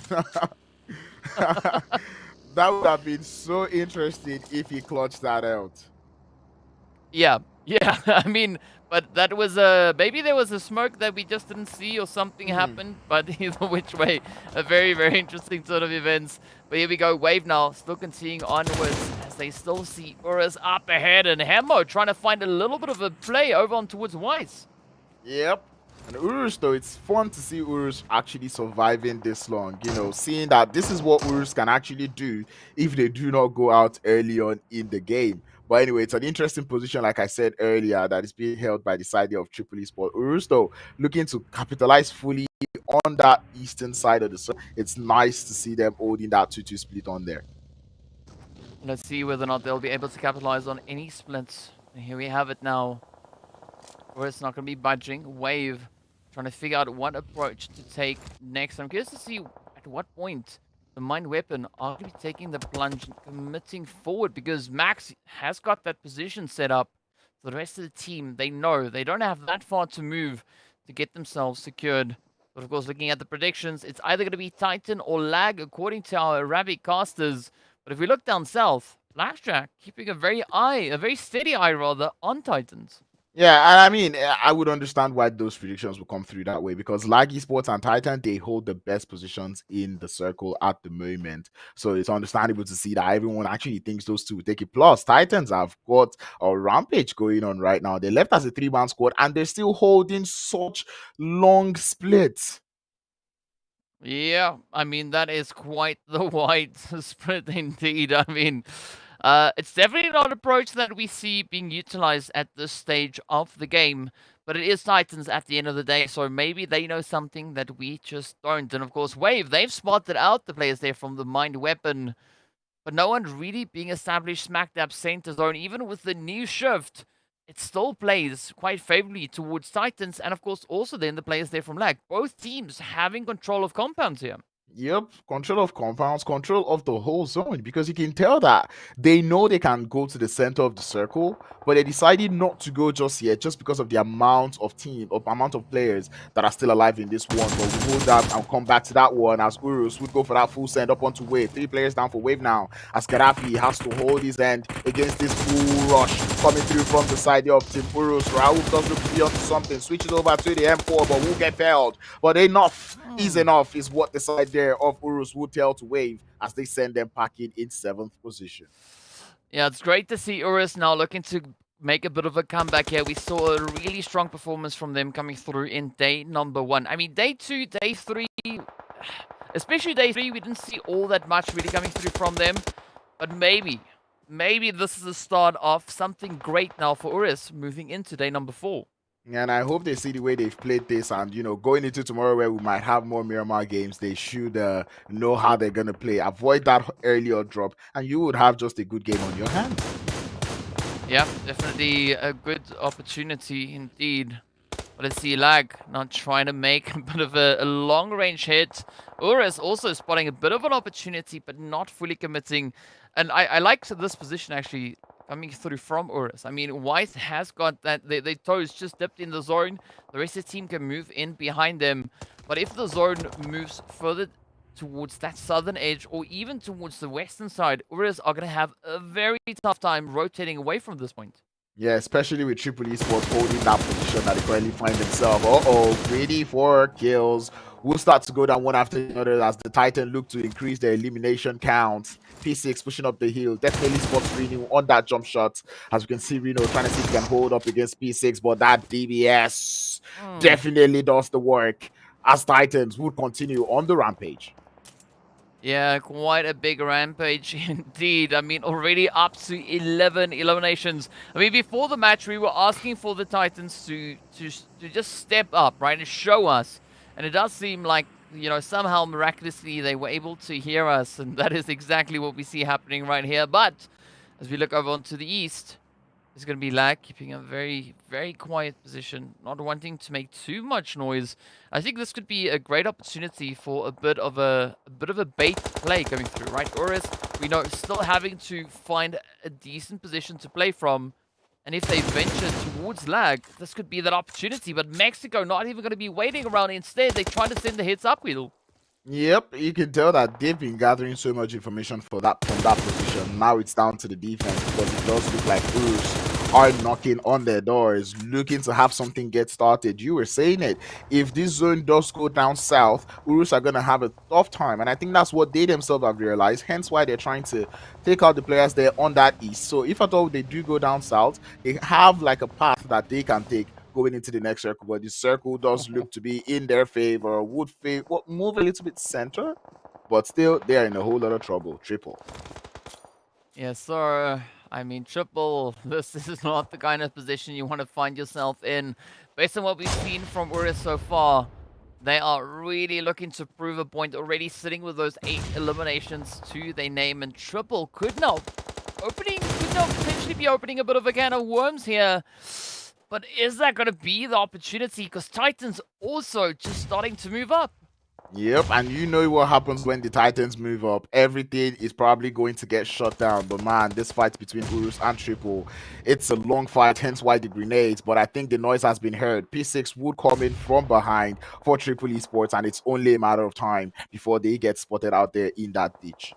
That would have been so interesting if he clutched that out. Yeah. I mean, but that was maybe there was a smoke that we just didn't see or something happened. But either which way, a very, very interesting sort of events. But here we go, Wave now still continuing onwards as they still see URUS up ahead, and Hemo trying to find a little bit of a play over on towards Weiss. Yep. And URUS, though, it's fun to see URUS actually surviving this long. You know, seeing that this is what URUS can actually do if they do not go out early on in the game. But anyway, it's an interesting position, like I said earlier, that is being held by the side of Triple Esports. URUS, though, looking to capitalize fully on that eastern side of the circle. It's nice to see them holding that 2-2 split on there. Let's see whether or not they'll be able to capitalize on any splits. And here we have it now. Or it's not going to be budging. Wave trying to figure out what approach to take next. I'm curious to see at what point the Mind Weapon are going to be taking the plunge and committing forward, because Max has got that position set up. For the rest of the team, they know they don't have that far to move to get themselves secured. But of course, looking at the predictions, it's either going to be Titan or Lag, according to our Arabic casters. But if we look down south, Blackjack keeping a very steady eye rather, on Titans. Yeah, and I mean, I would understand why those predictions will come through that way, because Lag Esports and Titan, they hold the best positions in the circle at the moment. So it's understandable to see that everyone actually thinks those two will take it. Plus, Titans have got a rampage going on right now. They left as a 3-man squad and they're still holding such long splits. Yeah, I mean, that is quite the wide spread indeed. I mean, it's definitely not an approach that we see being utilized at this stage of the game, but it is Titans at the end of the day, so maybe they know something that we just don't. And of course, Wave, they've spotted out the players there from the Mind Weapon, but no one really being established smack dab center zone. Even with the new shift, it still plays quite favorably towards Titans, and of course also then the players there from Lag. Both teams having control of compounds here. Yep, control of compounds, control of the whole zone, because you can tell that they know they can go to the center of the circle, but they decided not to go just yet, just because of the amount of players that are still alive in this one. But we hold that and come back to that one as URUS would go for that full send up onto Wave. 3 players down for Wave now, as Gaddafi has to hold his end against this full rush coming through from the side of Team URUS. Raul does look to be onto something, switches over to the M4, but will get failed. But enough is enough, is what the side there of URUS would tell to Wave as they send them packing in 7th position. Yeah, it's great to see URUS now looking to make a bit of a comeback here. We saw a really strong performance from them coming through in day number 1. I mean, day 2, day 3, especially day 3, we didn't see all that much really coming through from them. But maybe this is the start of something great now for URUS moving into day number 4. And I hope they see the way they've played this, and you know, going into tomorrow where we might have more Miramar games, they should know how they're gonna play. Avoid that earlier drop, and you would have just a good game on your hands. Yeah, definitely a good opportunity indeed. But let's see, Lag not trying to make a bit of a long-range hit. URUS also spotting a bit of an opportunity, but not fully committing. And I like this position actually coming through from URUS. I mean, White has got that, their toes just dipped in the zone. The rest of the team can move in behind them. But if the zone moves further towards that southern edge or even towards the western side, URUS are going to have a very tough time rotating away from this point. Yeah, especially with Triple Esports holding that position that they currently find themselves. GREEDYFORKILLS will start to go down one after another as the Titan look to increase their elimination count. P6 pushing up the hill. Definitely spots Reno on that jump shot. As we can see, Reno trying to see if he can hold up against P6, but that DBS definitely does the work as Titans would continue on the rampage. Yeah, quite a big rampage indeed. I mean, already up to 11 eliminations. I mean, before the match, we were asking for the Titans to just step up, right, and show us. And it does seem like, you know, somehow miraculously they were able to hear us, and that is exactly what we see happening right here. But as we look over onto the east, it's going to be Lag keeping a very, very quiet position, not wanting to make too much noise. I think this could be a great opportunity for a bit of a bait play coming through, right? URUS, we know, still having to find a decent position to play from. And if they venture towards Lag, this could be that opportunity. But Mexico not even going to be waiting around. Instead, they try to send the hits up, Weedle. Yep, you can tell that they've been gathering so much information from that position. Now it's down to the defense, because it does look like URUS are knocking on their doors, looking to have something get started. You were saying it. If this zone does go down south, URUS are going to have a tough time. And I think that's what they themselves have realized, hence why they're trying to take out the players there on that east. So if at all they do go down south, they have like a path that they can take going into the next circle, but the circle does look to be in their favor. Would move a little bit center, but still they're in a whole lot of trouble. Triple. Yes, sir. I mean, triple, this is not the kind of position you want to find yourself in. Based on what we've seen from URUS so far, they are really looking to prove a point, already sitting with those 8 eliminations to their name, and triple could now potentially be opening a bit of a can of worms here. But is that going to be the opportunity? Because Titans also just starting to move up. Yep, and you know what happens when the Titans move up. Everything is probably going to get shut down. But man, this fight between URUS and Triple, it's a long fight, hence why the grenades. But I think the noise has been heard. P6 would come in from behind for Triple Esports, and it's only a matter of time before they get spotted out there in that ditch.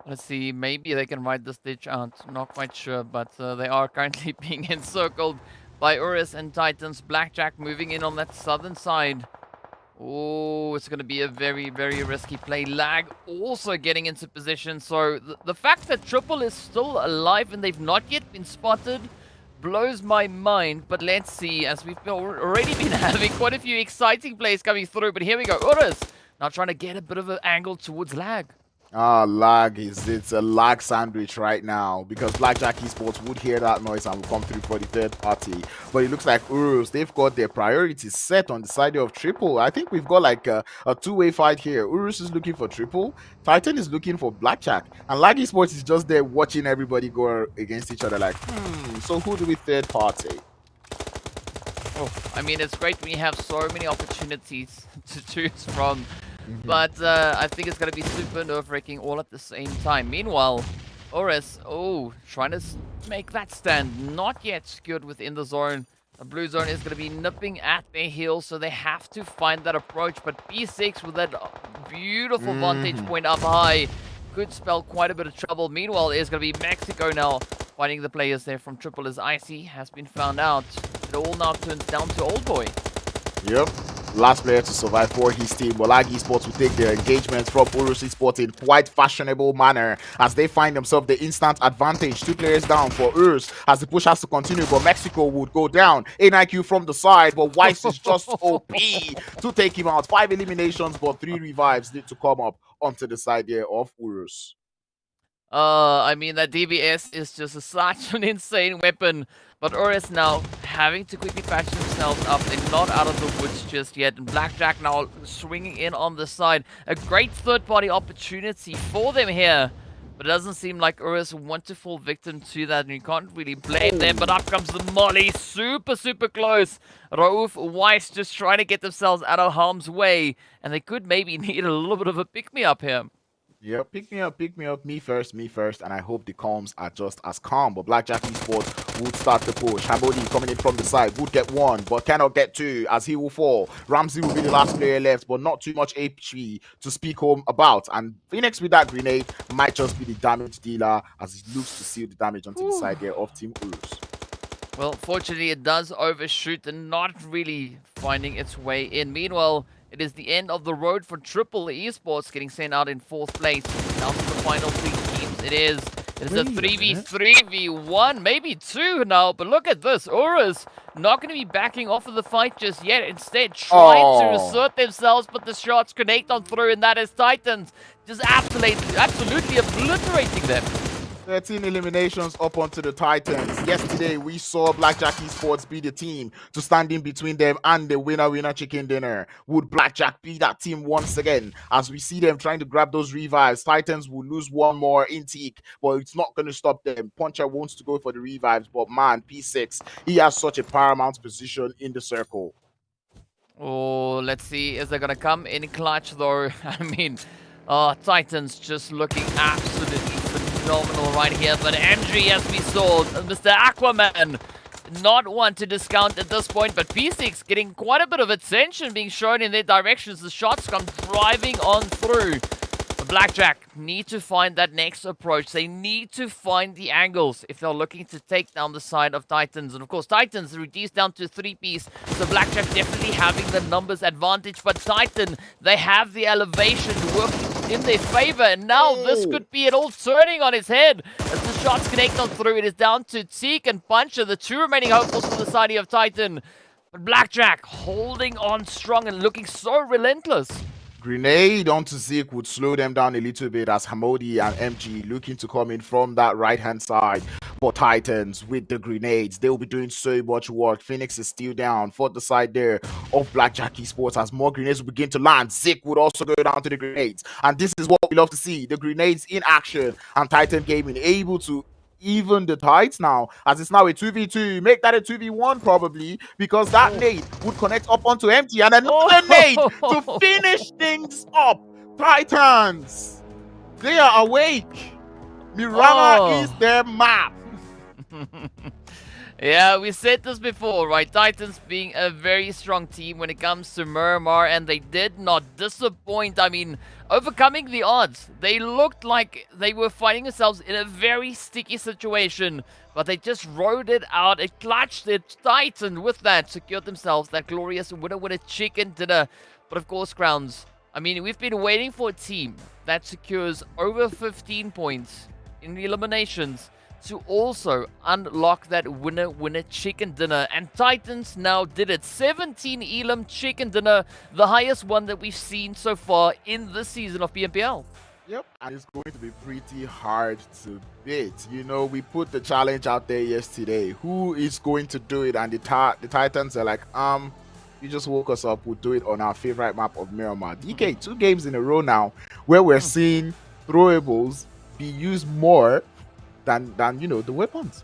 Let's see, maybe they can ride this ditch out. Not quite sure, but they are currently being encircled by URUS and Titans. Blackjack moving in on that southern side. Oh, it's going to be a very, very risky play. Lag also getting into position. So the fact that Triple is still alive and they've not yet been spotted blows my mind. But let's see, as we've already been having quite a few exciting plays coming through. But here we go. URUS now trying to get a bit of an angle towards Lag. Lag it's a lag sandwich right now, because Blackjack Esports would hear that noise and will come through for the third party. But it looks like URUS, they've got their priorities set on the side of Triple. I think we've got like a two-way fight here. URUS is looking for Triple, Titan is looking for Blackjack, and Lag Esports is just there watching everybody go against each other like, so who do we third party? Oh, I mean, it's great when you have so many opportunities to choose from. But I think it's going to be super nerve-wracking all at the same time. Meanwhile, URUS, trying to make that stand. Not yet secured within the zone. The blue zone is going to be nipping at their heels, so they have to find that approach. But P6 with that beautiful vantage point up high could spell quite a bit of trouble. Meanwhile, there's going to be Mexico now fighting the players there from Triple as Icy has been found out. It all now turns down to Old Boy. Yep. Last player to survive for his team. But Lag Esports will take their engagements from URUS Esports in quite fashionable manner as they find themselves the instant advantage. 2 players down for URUS as the push has to continue, but Mexico would go down. NIQ from the side, but Weiss is just OP to take him out. 5 eliminations, but 3 revives need to come up onto the side here of URUS. I mean, that DBS is just such an insane weapon. But URUS now having to quickly patch themselves up. They're not out of the woods just yet. And Blackjack now swinging in on the side. A great third-party opportunity for them here. But it doesn't seem like URUS want to fall victim to that. And you can't really blame them. But up comes the molly. Super, super close. Rauf, Weiss just trying to get themselves out of harm's way. And they could maybe need a little bit of a pick-me-up here. Yeah, pick me up, me first, and I hope the comms are just as calm. But Blackjack Esports would start the push. Habodi coming in from the side, would get 1, but cannot get 2 as he will fall. Ramsey will be the last player left, but not too much HP to speak home about. And Phoenix with that grenade might just be the damage dealer as he looks to seal the damage onto the side here of Team URUS. Well, fortunately, it does overshoot and not really finding its way in. Meanwhile, it is the end of the road for Triple Esports getting sent out in 4th place. Down to the final 3 teams it is. It is a 3v1, maybe 2 now. But look at this. URUS not going to be backing off of the fight just yet. Instead, trying to assert themselves, but the shots connect on through, and that is Titans just absolutely obliterating them. 13 eliminations up onto the Titans. Yesterday, we saw Blackjack Esports be the team to stand in between them and the winner chicken dinner. Would Blackjack be that team once again? As we see them trying to grab those revives, Titans will lose 1 more intake, but it's not going to stop them. Puncher wants to go for the revives, but man, P6, he has such a paramount position in the circle. Oh, let's see. Is they going to come in clutch, though? I mean, Titans just looking absolutely phenomenal right here. But MG, as we saw, Mr. Aquaman, not one to discount at this point. But P6 getting quite a bit of attention being shown in their directions. The shots come driving on through. But Blackjack need to find that next approach. They need to find the angles if they're looking to take down the side of Titans. And of course, Titans reduced down to 3-piece. So Blackjack definitely having the numbers advantage. But Titan, they have the elevation working in their favor. And now this could be it all turning on its head. As the shots connect on through. It is down to Teak and Puncher, the two remaining hopefuls for the side of Titan. But Blackjack holding on strong and looking so relentless. Grenade onto Zik would slow them down a little bit as Hamodi and MG looking to come in from that right-hand side. For Titans with the grenades, they will be doing so much work. Phoenix is still down for the side there of Blackjack Esports as more grenades will begin to land. Zik would also go down to the grenades. And this is what we love to see, the grenades in action. And Titan Gaming able to even the tides now, as it's now a 2v2. Make that a 2v1 probably, because that nade would connect up onto empty and another nade to finish things up. Titans, they are awake. Miramar is their map. Yeah, we said this before, right? Titans being a very strong team when it comes to Miramar, and they did not disappoint. I mean, overcoming the odds. They looked like they were finding themselves in a very sticky situation, but they just rode it out. It clutched it. Titan, with that, secured themselves that glorious winner with a chicken dinner. But of course, Crowns, I mean, we've been waiting for a team that secures over 15 points in the eliminations to also unlock that winner chicken dinner, and Titans now did it. 17 elim chicken dinner, the highest one that we've seen so far in this season of PMPL. Yep, and it's going to be pretty hard to beat. You know, we put the challenge out there yesterday. Who is going to do it? And the Titans are like, you just woke us up. We'll do it on our favorite map of Miramar. DK, 2 games in a row now where we're seeing throwables be used more than you know, the weapons.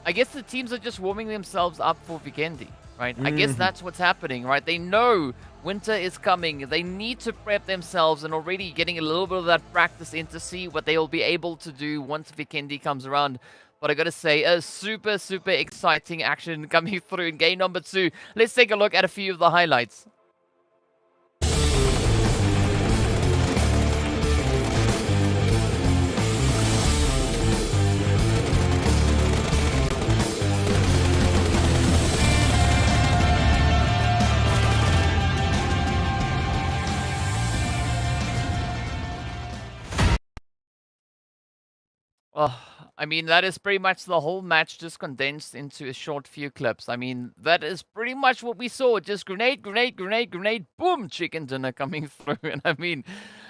I guess the teams are just warming themselves up for Vikendi, right? I guess that's what's happening, right? They know winter is coming. They need to prep themselves and already getting a little bit of that practice in to see what they'll be able to do once Vikendi comes around. But I gotta say, a super exciting action coming through in game number 2. Let's take a look at a few of the highlights. Oh, I mean, that is pretty much the whole match just condensed into a short few clips. I mean, that is pretty much what we saw. Just grenade, boom, chicken dinner coming through. And I mean,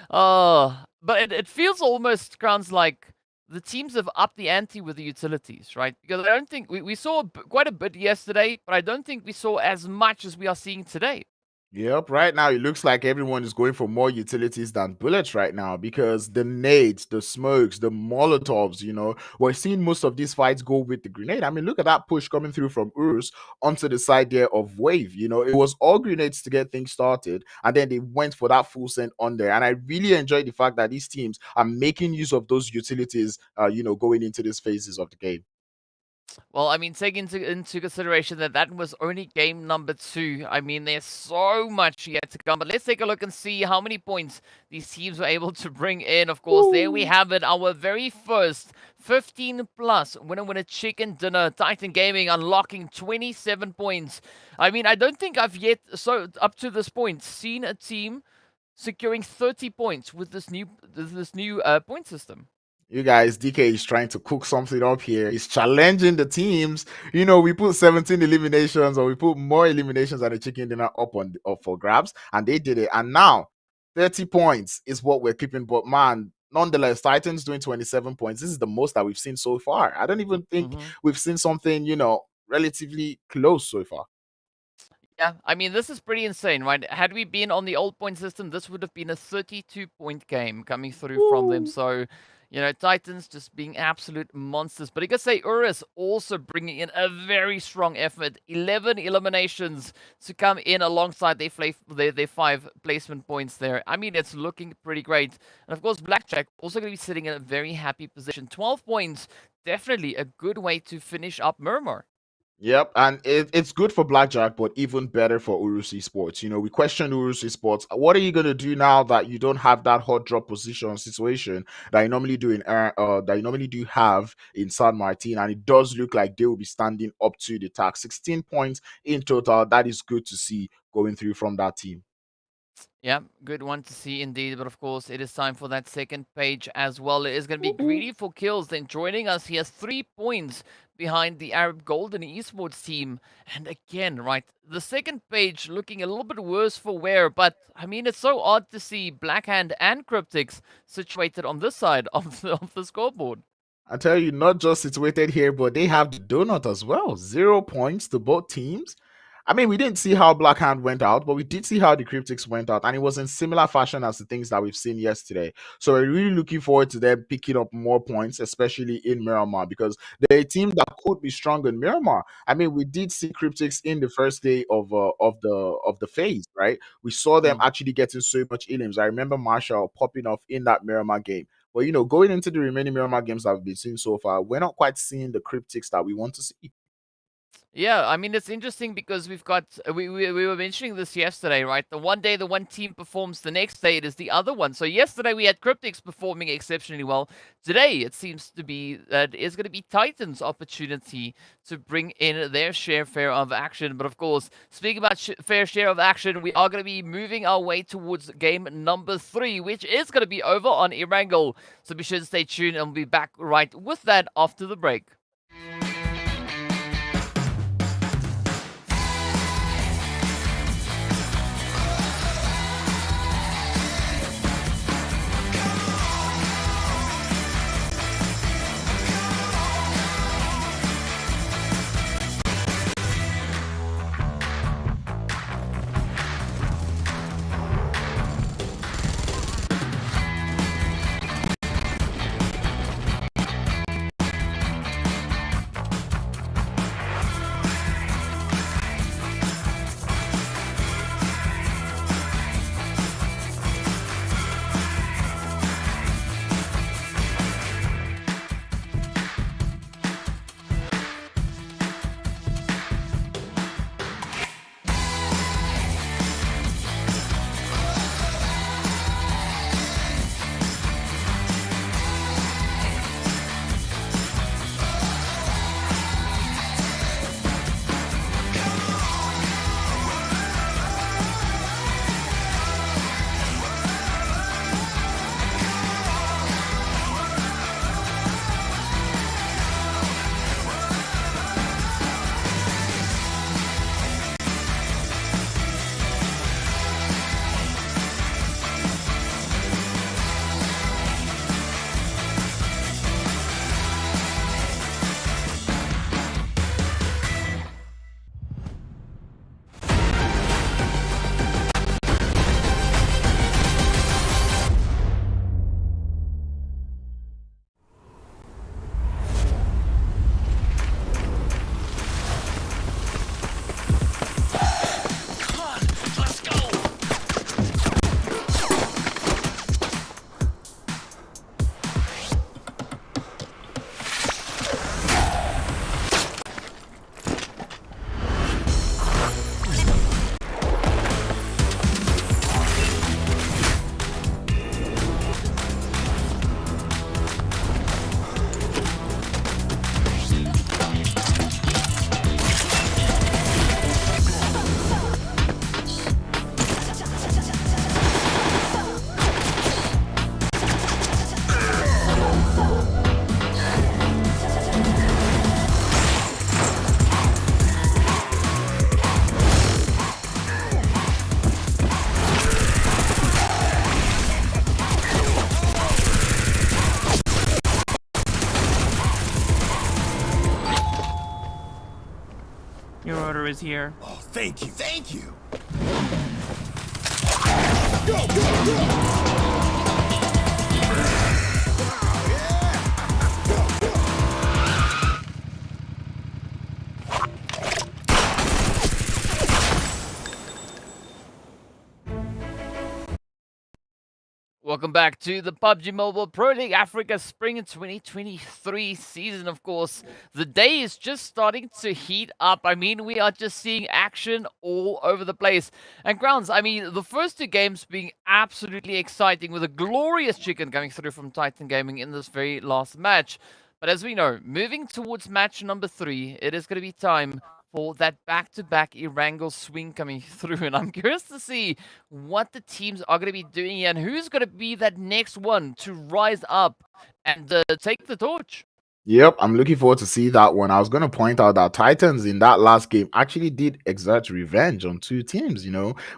but it feels almost, Crowns, like the teams have upped the ante with the utilities, right? Because I don't think we saw quite a bit yesterday, but I don't think we saw as much as we are seeing today. Yep, right now it looks like everyone is going for more utilities than bullets right now, because the nades, the smokes, the molotovs, you know, we're seeing most of these fights go with the grenade. I mean, look at that push coming through from URUS onto the side there of Wave. You know, it was all grenades to get things started, and then they went for that full send on there. And I really enjoy the fact that these teams are making use of those utilities, you know, going into these phases of the game. Well, I mean, take into consideration that that was only game number 2. I mean, there's so much yet to come. But let's take a look and see how many points these teams were able to bring in. Of course, there we have it. Our very first 15+ winner chicken dinner. Titan Gaming unlocking 27 points. I mean, I don't think I've yet, so up to this point, seen a team securing 30 points with this new point system. You guys, DK is trying to cook something up here. He's challenging the teams. You know, we put 17 eliminations, or we put more eliminations at the chicken dinner up for grabs, and they did it. And now 30 points is what we're keeping. But man, nonetheless, Titans doing 27 points. This is the most that we've seen so far. I don't even think we've seen something, you know, relatively close so far. Yeah, I mean, this is pretty insane, right? Had we been on the old point system, this would have been a 32-point game coming through from them. So, you know, Titans just being absolute monsters. But I gotta say, URUS also bringing in a very strong effort. 11 eliminations to come in alongside their 5 placement points there. I mean, it's looking pretty great. And of course, Blackjack also going to be sitting in a very happy position. 12 points, definitely a good way to finish up Miramar. Yep, and it's good for Blackjack, but even better for URUS Esports. You know, we questioned URUS Esports. What are you going to do now that you don't have that hot drop position situation that you normally do have in San Martin? And it does look like they will be standing up to the task. 16 points in total. That is good to see going through from that team. Yeah, good one to see indeed. But of course, it is time for that second page as well. It is going to be Greedy for Kills. Then joining us, he has 3 points behind the Arab Golden Esports team. And again, right, the second page looking a little bit worse for wear. But I mean, it's so odd to see Blackhand and CRYPTICS situated on this side of the scoreboard. I tell you, not just situated here, but they have the donut as well. 0 points to both teams. I mean, we didn't see how Blackhand went out, but we did see how the Cryptics went out, and it was in similar fashion as the things that we've seen yesterday. So we're really looking forward to them picking up more points, especially in Miramar, because they're a team that could be strong in Miramar. I mean, we did see Cryptics in the first day of the phase, right? We saw them actually getting so much elims. I remember Marshall popping off in that Miramar game. But going into the remaining Miramar games that we've been seeing so far, we're not quite seeing the cryptics that we want to see. Yeah, I mean, it's interesting because we've got, we were mentioning this yesterday, right? The one day the one team performs, the next day it is the other one. So yesterday we had CRYPTICS performing exceptionally well. Today it seems to be that it's going to be Titan's opportunity to bring in their fair of action. But of course, speaking about fair share of action, we are going to be moving our way towards game number 3, which is going to be over on Erangel. So be sure to stay tuned and we'll be back right with that after the break. Your order is here. Oh, thank you. Thank you. Welcome back to the PUBG Mobile Pro League Africa Spring 2023 season, of course. The day is just starting to heat up. I mean, we are just seeing action all over the place. And Grounds, I mean, the first 2 games being absolutely exciting with a glorious chicken coming through from Titan Gaming in this very last match. But as we know, moving towards match number 3, it is going to be time for that back-to-back Erangel swing coming through. And I'm curious to see what the teams are going to be doing here and who's going to be that next one to rise up and take the torch. Yep, I'm looking forward to see that one. I was going to point out that Titans in that last game actually did exert revenge on two teams.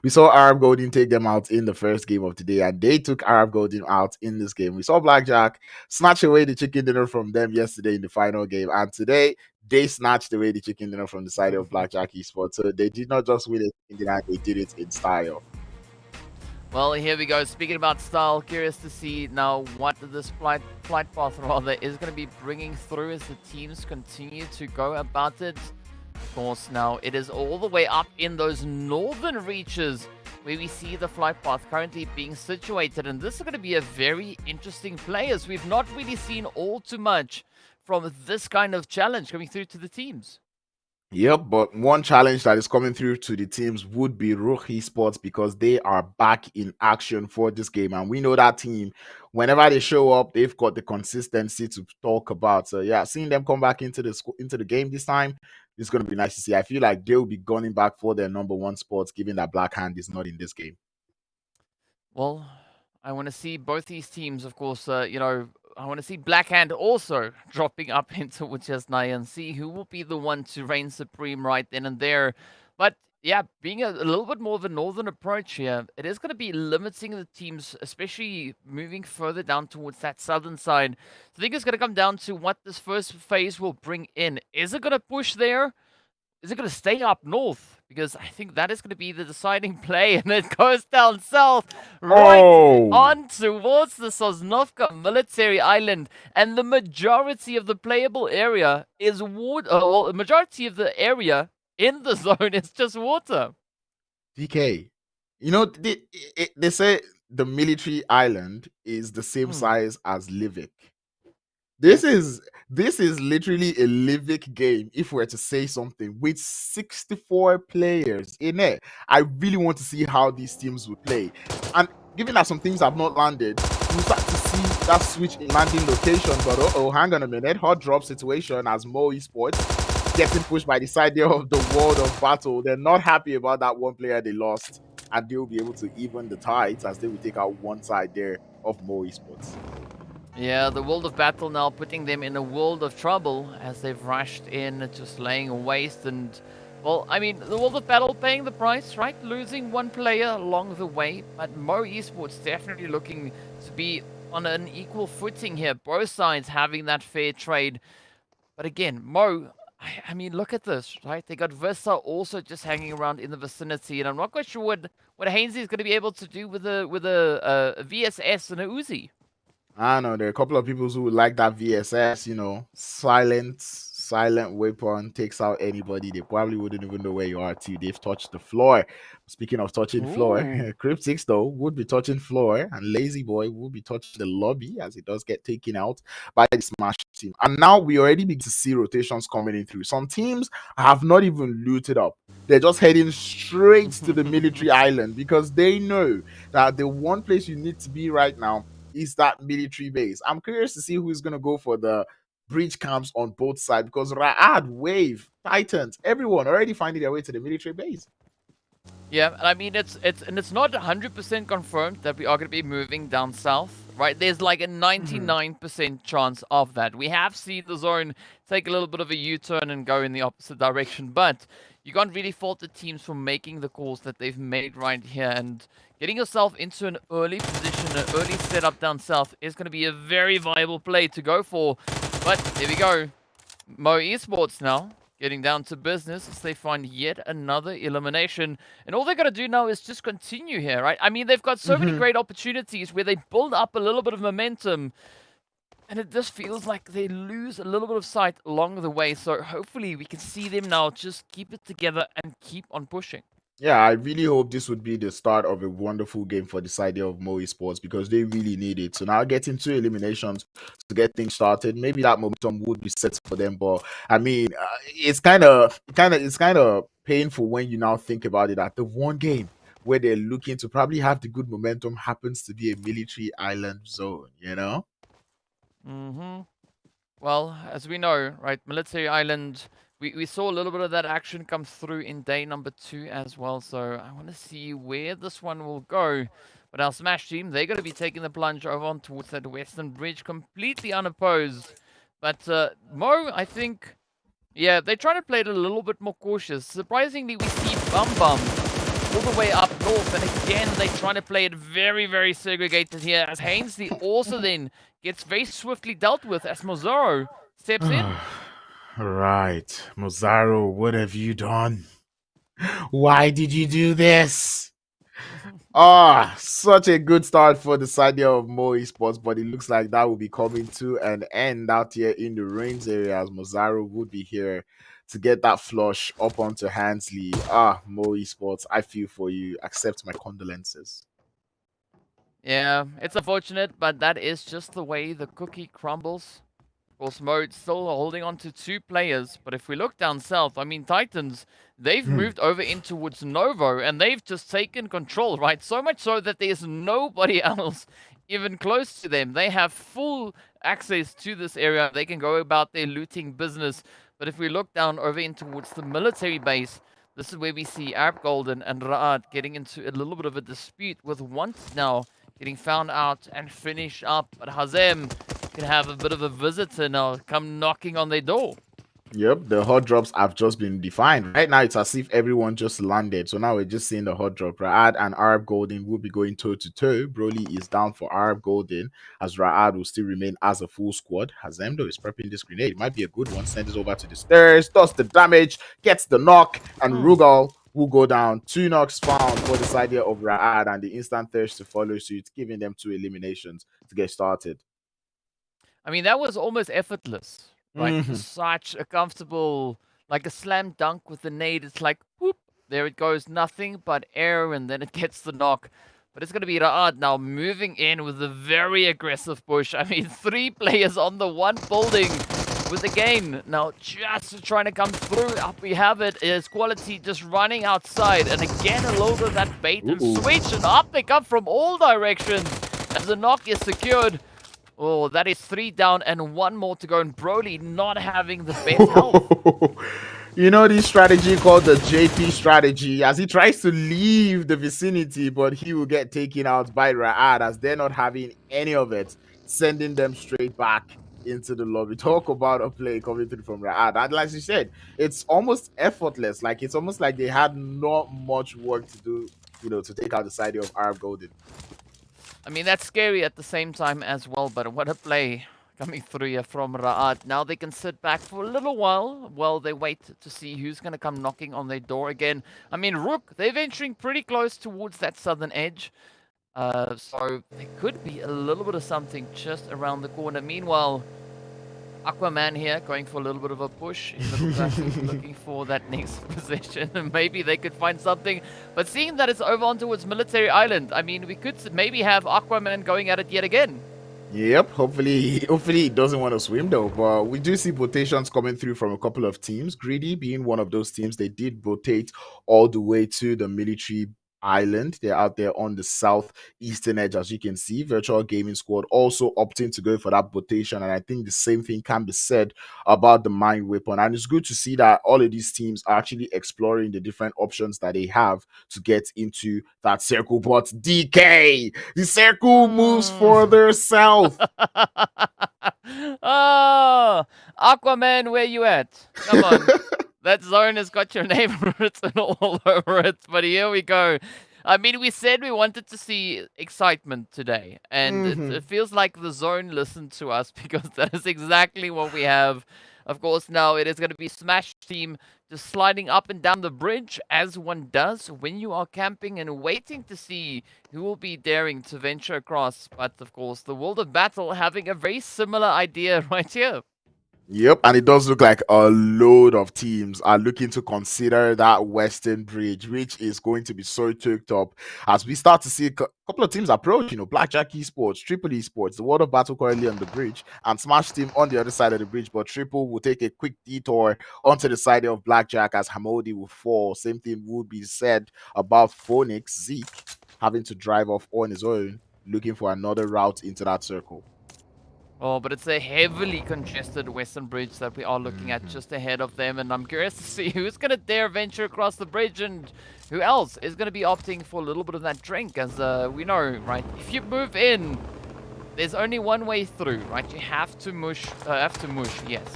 We saw Arab Golden take them out in the first game of today, and they took Arab Golden out in this game. We saw Blackjack snatch away the chicken dinner from them yesterday in the final game, and today they snatched away the chicken dinner from the side of Blackjack Esports. So they did not just win it in the end, they did it in style. Well, here we go. Speaking about style, curious to see now what this flight path rather is going to be bringing through as the teams continue to go about it. Of course, now it is all the way up in those northern reaches where we see the flight path currently being situated, and this is going to be a very interesting play as we've not really seen all too much from this kind of challenge coming through to the teams. Yep, but one challenge that is coming through to the teams would be RUKH Esports because they are back in action for this game. And we know that team, whenever they show up, they've got the consistency to talk about. So yeah, seeing them come back into the game this time is going to be nice to see. I feel like they'll be gunning back for their number one spots, given that Black Hand is not in this game. Well, I want to see both these teams, of course, I want to see Blackhand also dropping up into Uchesnaya and see who will be the one to reign supreme right then and there. But yeah, being a little bit more of a northern approach here, it is going to be limiting the teams, especially moving further down towards that southern side. So I think it's going to come down to what this first phase will bring in. Is it going to push there? Is it going to stay up north? Because I think that is going to be the deciding play, and it goes down south, right on towards the Sosnovka military island, and the majority of the playable area is water. Well, the majority of the area in the zone is just water. DK, they say the military island is the same size as Livik. This is literally a Livik game, if we're to say something, with 64 players in it. I really want to see how these teams will play. And given that some things have not landed, we'll start to see that switch in landing location. But hang on a minute. Hot drop situation as Mo Esports getting pushed by the side there of the world of battle. They're not happy about that one player they lost. And they'll be able to even the tides as they will take out one side there of Mo Esports. Yeah, the world of battle now putting them in a world of trouble as they've rushed in, just laying waste. And, well, I mean, the world of battle paying the price, right? Losing one player along the way. But Mo Esports definitely looking to be on an equal footing here. Both sides having that fair trade. But again, Mo, I mean, look at this, right? They got VISTA also just hanging around in the vicinity. And I'm not quite sure what Hainsey is going to be able to do with a VSS and a Uzi. I know there are a couple of people who would like that VSS, silent weapon, takes out anybody. They probably wouldn't even know where you are till they've touched the floor. Speaking of touching floor, CRYPTICS though would be touching floor, and Lazy Boy would be touching the lobby as he does get taken out by the Smash team. And now we already begin to see rotations coming in through. Some teams have not even looted up. They're just heading straight to the military island because they know that the one place you need to be right now is that military base. I'm curious to see who's going to go for the bridge camps on both sides because Raad, Wave, Titans, everyone already finding their way to the military base. Yeah, I mean it's not 100% confirmed that we are going to be moving down south, right? There's like a 99% chance of that. We have seen the zone take a little bit of a U-turn and go in the opposite direction, but you can't really fault the teams for making the calls that they've made right here, and getting yourself into an early position, an early setup down south is going to be a very viable play to go for. But there we go. Mo Esports now getting down to business as they find yet another elimination. And all they're going to do now is just continue here, right? I mean, they've got so many great opportunities where they build up a little bit of momentum. And it just feels like they lose a little bit of sight along the way. So hopefully we can see them now just keep it together and keep on pushing. Yeah, I really hope this would be the start of a wonderful game for this idea of Mo Esports because they really need it. So now getting two eliminations to get things started, maybe that momentum would be set for them. But I mean, it's kind of painful when you now think about it that the one game where they're looking to probably have the good momentum happens to be a military island zone, Well, as we know, right, military island we saw a little bit of that action come through in day number 2 as well. So I want to see where this one will go. But our Smash team, they're going to be taking the plunge over on towards that western bridge, completely unopposed. But Mo, I think, yeah, they're trying to play it a little bit more cautious. Surprisingly, we see Bum Bum all the way up north, and again, they're trying to play it very, very segregated here, as Hainsley also then gets very swiftly dealt with as Mozoro steps in. Right. Mozaro, what have you done? Why did you do this? Such a good start for the side of Mo Esports, but it looks like that will be coming to an end out here in the Reigns area, as Mozaro would be here to get that flush up onto Hansley. Mo Esports, I feel for you. Accept my condolences. Yeah, it's unfortunate, but that is just the way the cookie crumbles. Of course, Mode's still holding on to 2 players, but if we look down south, I mean, Titans, they've moved over in towards Novo, and they've just taken control, right? So much so that there's nobody else even close to them. They have full access to this area. They can go about their looting business. But if we look down over in towards the military base, this is where we see Arab Golden and Raad getting into a little bit of a dispute with Once now getting found out and finished up. But Hazem can have a bit of a visitor now come knocking on their door. Yep, the hot drops have just been defined. Right now, it's as if everyone just landed. So now we're just seeing the hot drop. Raad and Arab Golden will be going toe to toe. Broly is down for Arab Golden, as Raad will still remain as a full squad. Hazemdo is prepping this grenade. Might be a good one. Sends it over to the stairs, does the damage, gets the knock, and Rugal will go down. 2 knocks found for this idea of Raad, and the instant thirst to follow suit, giving them 2 eliminations to get started. I mean, that was almost effortless, right? Just such a comfortable, like a slam dunk with the nade. It's like, whoop, there it goes. Nothing but air, and then it gets the knock. But it's going to be Raad now moving in with a very aggressive push. I mean, 3 players on the one building with the game. Now, just trying to come through. Up we have it. Is Quality just running outside. And again, a load of that bait and switch. And up they come from all directions as the knock is secured. Oh, that is 3 down and 1 more to go. And Broly not having the best health. You know this strategy called the JP strategy, as he tries to leave the vicinity, but he will get taken out by Raad as they're not having any of it, sending them straight back into the lobby. Talk about a play coming through from Raad. And like you said, it's almost effortless. Like it's almost like they had not much work to do, to take out the side of Arab Golden. I mean, that's scary at the same time as well, but what a play coming through here from Raad. Now they can sit back for a little while they wait to see who's going to come knocking on their door again. I mean, RUKH, they're venturing pretty close towards that southern edge. So there could be a little bit of something just around the corner. Meanwhile, Aquaman here going for a little bit of a push in the classic, looking for that next position, and maybe they could find something. But seeing that it's over on towards Military Island, I mean, we could maybe have Aquaman going at it yet again. Yep, hopefully he doesn't want to swim though, but we do see rotations coming through from a couple of teams. Greedy being one of those teams, they did rotate all the way to the military island. They're out there on the southeastern edge, as you can see. Virtual Gaming Squad also opting to go for that rotation, and I think the same thing can be said about the Mind Weapon. And it's good to see that all of these teams are actually exploring the different options that they have to get into that circle. But DK, the circle moves further south. Oh, Aquaman, where you at? Come on. That zone has got your name written all over it, but here we go. I mean, we said we wanted to see excitement today, and it feels like the zone listened to us because that is exactly what we have. Of course, now it is going to be Smash Team just sliding up and down the bridge, as one does when you are camping and waiting to see who will be daring to venture across. But, of course, the World of Battle having a very similar idea right here. Yep, and it does look like a load of teams are looking to consider that Western Bridge, which is going to be so choked up as we start to see a couple of teams approach, Blackjack Esports, Triple Esports, the World of Battle currently on the bridge, and Smash Team on the other side of the bridge, but Triple will take a quick detour onto the side of Blackjack as Hamodi will fall. Same thing would be said about Phoenix, Zeke having to drive off on his own, looking for another route into that circle. Oh, but it's a heavily congested western bridge that we are looking at just ahead of them, and I'm curious to see who's going to dare venture across the bridge and who else is going to be opting for a little bit of that drink, as we know, right? If you move in, there's only one way through, right? You have to mush, yes.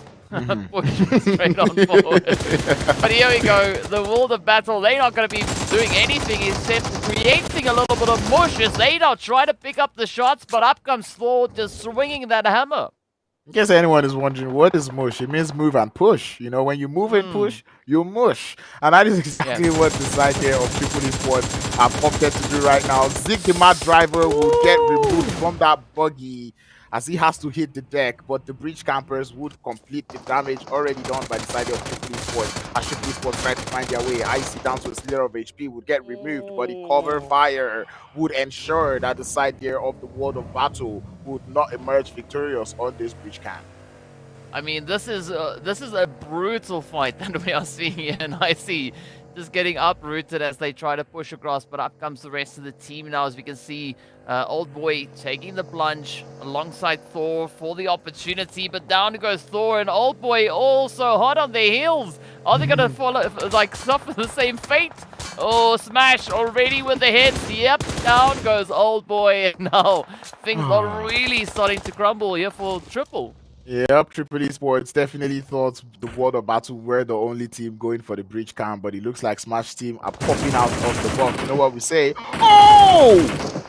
Push straight on forward. But here we go, the world of battle, they're not going to be doing anything except creating a little bit of mush as they now try to pick up the shots, but up comes Thor just swinging that hammer. In case anyone is wondering, what is mush? It means move and push. You know, when you move and push, you mush. And that is exactly what the side here of Triple Esports have opted to do right now. Zig the Mad Driver will get removed from that buggy as he has to hit the deck, but the breach campers would complete the damage already done by the side of Triple Esports. As Triple Esports try to find their way, Icy down to a slither of HP would get removed, but the cover fire would ensure that the side there of the world of battle would not emerge victorious on this breach camp. I mean, this is a brutal fight that we are seeing here, and I see just getting uprooted as they try to push across, but up comes the rest of the team now, as we can see Old Boy taking the plunge alongside Thor for the opportunity, but down goes Thor, and Old Boy also hot on their heels. Are they gonna follow, like, suffer the same fate? Oh, Smash already with the hits. Yep, down goes Old Boy, and now things are really starting to crumble here for Triple. Yep, Triple Esports definitely thought the World of Battle were the only team going for the bridge camp, but it looks like Smash team are popping out of the box. You know what we say? Oh!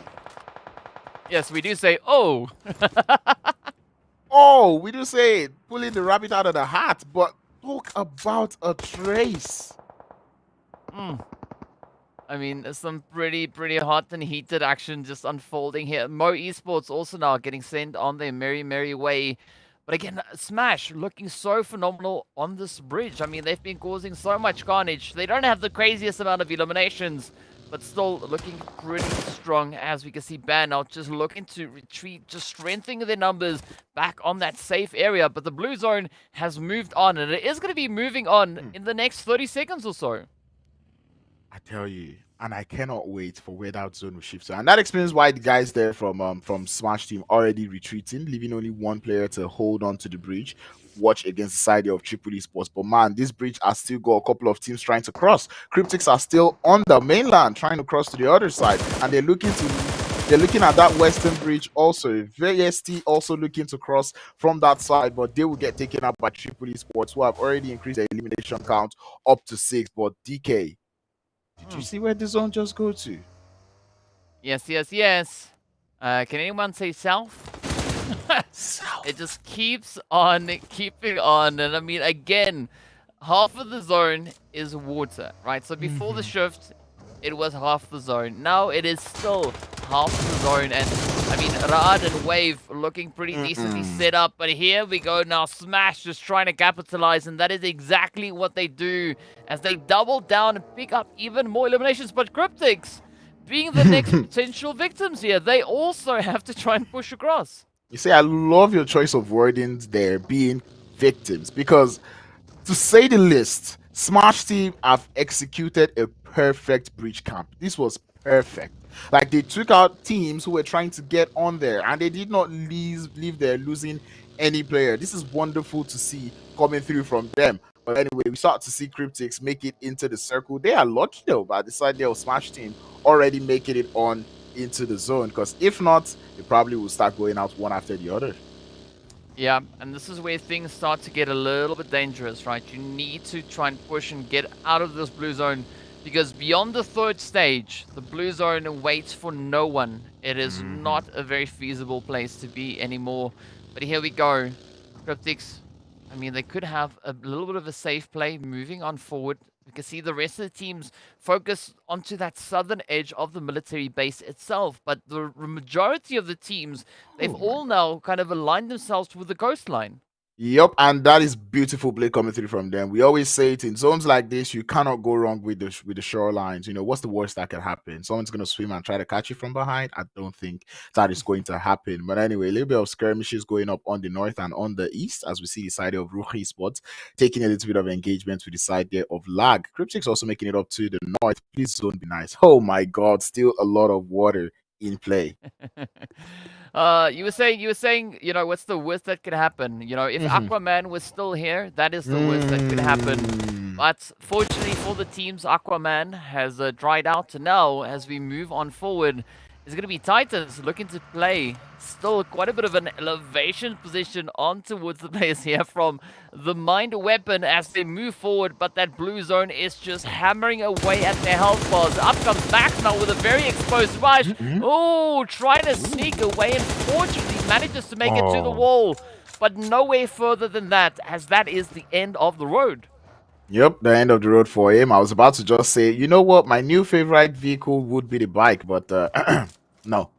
Yes, we do say, oh! Oh, we do say it. Pulling the rabbit out of the hat, but talk about a trace. I mean, there's some pretty hot and heated action just unfolding here. Mo Esports also now getting sent on their merry way. But again, Smash looking so phenomenal on this bridge. I mean, they've been causing so much carnage. They don't have the craziest amount of eliminations, but still looking pretty strong, as we can see Ban now just looking to retreat, just strengthening their numbers back on that safe area. But the blue zone has moved on, and it is going to be moving on in the next 30 seconds or so. I tell you, and I cannot wait for where that zone will shift to. And that explains why the guys there from Smash team already retreating, leaving only one player to hold on to the bridge, watch against the side of Triple Esports. But man, this bridge has still got a couple of teams trying to cross. CRYPTICS are still on the mainland trying to cross to the other side, and they're looking at that western bridge also. VST also looking to cross from that side, but they will get taken up by Triple Esports, who have already increased their elimination count up to 6. But DK, did you see where the zone just go to? Yes. Can anyone say south? South. It just keeps on keeping on. And I mean, again, half of the zone is water, right? So before the shift, it was half the zone. Now it is still half the zone. And I mean, Rad and Wave looking pretty decently set up. But here we go now. Smash just trying to capitalize. And that is exactly what they do as they double down and pick up even more eliminations. But CRYPTICS, being the next potential victims here, they also have to try and push across. You see, I love your choice of wordings there, being victims, because to say the least, Smash team have executed a perfect breach camp. This was perfect. Like, they took out teams who were trying to get on there, and they did not leave there losing any player. This is wonderful to see coming through from them. But anyway, we start to see CRYPTICS make it into the circle. They are lucky though, by the side there of Smash team already making it on into the zone, because if not, they probably will start going out one after the other. Yeah, and this is where things start to get a little bit dangerous, right? You need to try and push and get out of this blue zone, because beyond the third stage, the blue zone waits for no one. It is not a very feasible place to be anymore. But here we go. CRYPTICS, I mean, they could have a little bit of a safe play moving on forward. We can see the rest of the teams focus onto that southern edge of the military base itself. But the majority of the teams, they've all now kind of aligned themselves with the coastline. Yep, and that is beautiful play coming through from them. We always say it in zones like this, you cannot go wrong with the shorelines. You know, what's the worst that can happen? Someone's going to swim and try to catch you from behind. I don't think that is going to happen. But anyway, a little bit of skirmishes going up on the north and on the east, as we see the side of RUKH Esports taking a little bit of engagement with the side there of lag. CRYPTICS also making it up to the north. Please don't be nice. Oh my God, still a lot of water in play. You were saying, what's the worst that could happen? If Aquaman was still here, that is the worst that could happen. But fortunately for the teams, Aquaman has dried out now as we move on forward. It's going to be Titans looking to play. Still quite a bit of an elevation position on towards the players here from the Mind Weapon as they move forward. But that blue zone is just hammering away at their health bars. Up comes Max now with a very exposed rush. Oh, trying to sneak away and fortunately manages to make it to the wall. But nowhere further than that, as that is the end of the road. Yep, the end of the road for him. I was about to just say, you know what, my new favorite vehicle would be the bike, but no.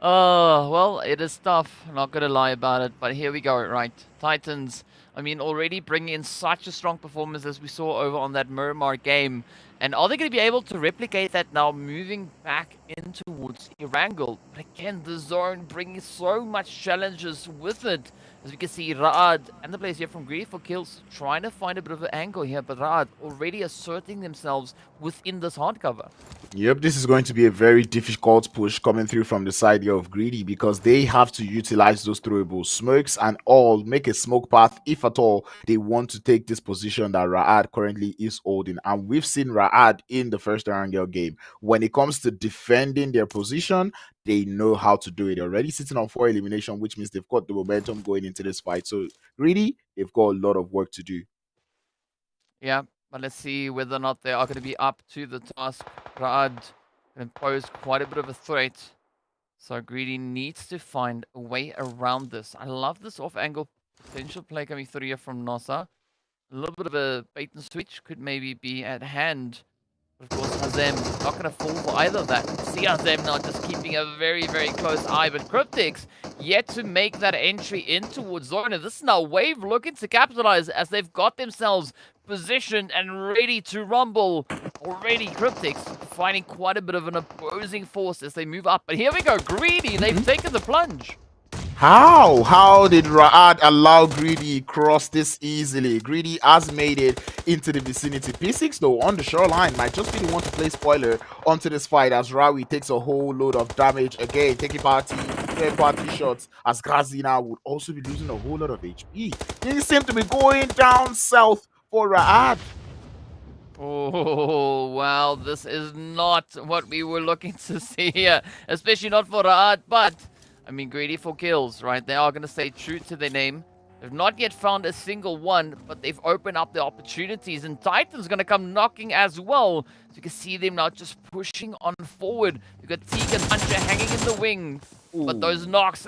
Well, it is tough. I'm not gonna lie about it, but here we go, right? Titans, I mean, already bringing in such a strong performance as we saw over on that Miramar game. And are they going to be able to replicate that now, moving back in towards Erangel? But again, the zone bringing so much challenges with it. As we can see, Raad and the players here from GREEDYFORKILLS trying to find a bit of an angle here, but Raad already asserting themselves within this hard cover. Yep, this is going to be a very difficult push coming through from the side here of Greedy because they have to utilize those throwable smokes and all, make a smoke path if at all they want to take this position that Raad currently is holding. And we've seen Raad in the first Erangel game. When it comes to defending their position, they know how to do it. They're already sitting on 4 elimination, which means they've got the momentum going into this fight. So Greedy, they've got a lot of work to do. Yeah. But let's see whether or not they are going to be up to the task. Raad can pose quite a bit of a threat. So Greedy needs to find a way around this. I love this off-angle potential play coming through here from Nossa. A little bit of a bait and switch could maybe be at hand. But of course, Hazem not going to fall for either of that. See Hazem now just keeping a very, very close eye. But CRYPTICS yet to make that entry in towards zone. And this is now Wave looking to capitalize as they've got themselves positioned and ready to rumble. Already CRYPTICS finding quite a bit of an opposing force as they move up. But here we go, Greedy. They've taken the plunge. How did Raad allow Greedy cross this easily? Greedy has made it into the vicinity. P6 though on the shoreline might just be the one to play spoiler onto this fight as Rawi takes a whole load of damage again, taking third party shots as Grazina would also be losing a whole lot of HP. Things seem to be going down south for Raad. Oh, wow, this is not what we were looking to see here, especially not for Raad, but I mean, GREEDYFORKILLS, right? They are going to stay true to their name. They've not yet found a single one, but they've opened up the opportunities. And Titan's going to come knocking as well. So you can see them now just pushing on forward. You've got Tegan Hunter hanging in the wing. Ooh. But those knocks,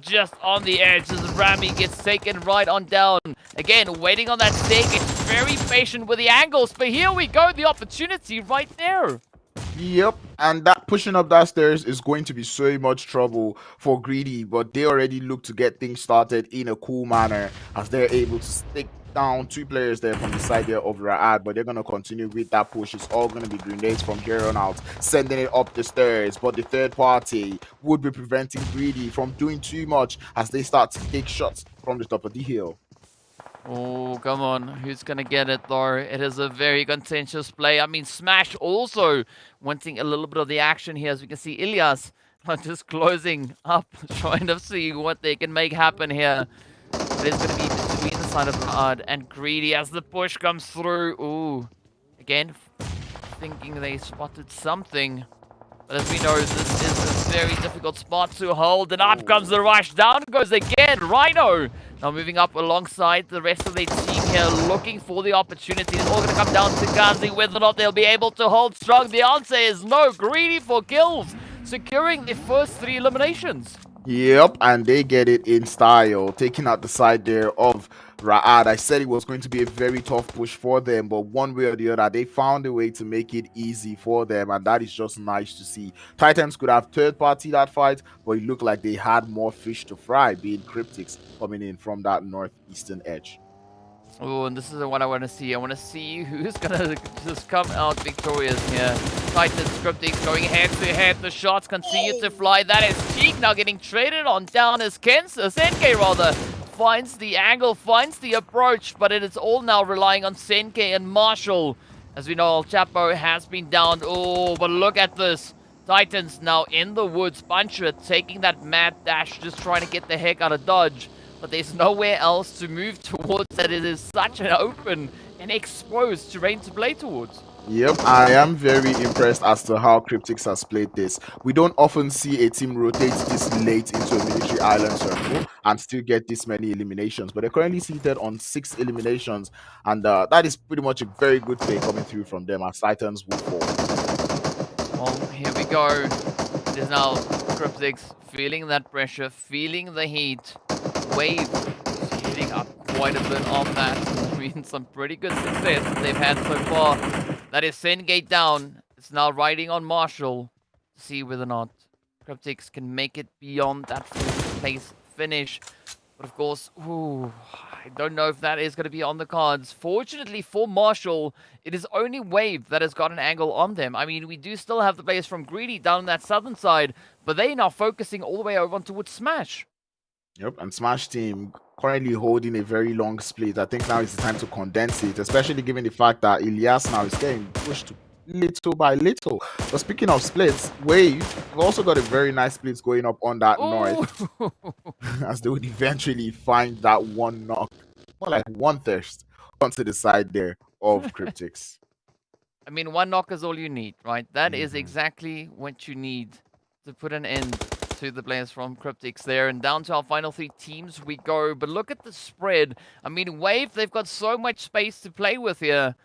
just on the edge as Rami gets taken right on down. Again, waiting on that staircase. Very patient with the angles. But here we go, the opportunity right there. Yep, and that pushing up that stairs is going to be so much trouble for Greedy, but they already look to get things started in a cool manner as they're able to stick down 2 players there from the side there of Raad, but they're going to continue with that push. It's all going to be grenades from here on out, sending it up the stairs, but the third party would be preventing Greedy from doing too much as they start to take shots from the top of the hill. Oh, come on. Who's going to get it, though? It is a very contentious play. I mean, Smash also wanting a little bit of the action here. As we can see, Ilyas just closing up, trying to see what they can make happen here. It is going to be between the side of Raad and Greedy as the push comes through. Ooh. Again, thinking they spotted something. But as we know, this is a very difficult spot to hold. And up comes the rush. Down goes again. Rhino now moving up alongside the rest of their team here, looking for the opportunity. It's all going to come down to Gazi, whether or not they'll be able to hold strong. The answer is no. GREEDYFORKILLS securing their first 3 eliminations. Yep, and they get it in style, taking out the side there of Raad. I said it was going to be a very tough push for them, but one way or the other, they found a way to make it easy for them, and that is just nice to see. Titans could have third party that fight, but it looked like they had more fish to fry, being CRYPTICS coming in from that northeastern edge. Oh, and this is what I want to see. I want to see who's going to just come out victorious here. Titans, CRYPTICS going head to head. The shots continue to fly. That is Cheek now getting traded on down as Senke rather finds the angle, finds the approach, but it is all now relying on Senke and Marshall As we know, El Chapo has been down. Oh, but look at this. Titans now in the woods. Puncher taking that mad dash, just trying to get the heck out of Dodge. But there's nowhere else to move towards that. It is such an open and exposed terrain to play towards. Yep, I am very impressed as to how CRYPTICS has played this. We don't often see a team rotate this late into a military island circle and still get this many eliminations, but they're currently seated on 6 eliminations, and that is pretty much a very good play coming through from them as Titans will fall. Well, here we go. It is now CRYPTICS feeling that pressure, feeling the heat. Wave is hitting up quite a bit of that. I mean, some pretty good success that they've had so far. That is Sengate down. It's now riding on Marshall to see whether or not CRYPTICS can make it beyond that fourth place finish. But of course, I don't know if that is going to be on the cards. Fortunately for Marshall, it is only Wave that has got an angle on them. I mean, we do still have the players from Greedy down on that southern side, but they're now focusing all the way over towards Smash. Yep, and Smash team currently holding a very long split. I think now is the time to condense it, especially given the fact that Elias now is getting pushed little by little. But speaking of splits, Wave have also got a very nice split going up on that north, as they would eventually find that one knock, more like one thirst, onto the side there of CRYPTICS. I mean, one knock is all you need, right? That is exactly what you need to put an end to the players from CRYPTICS there. And down to our final 3 teams we go. But look at the spread. I mean, Wave, they've got so much space to play with here.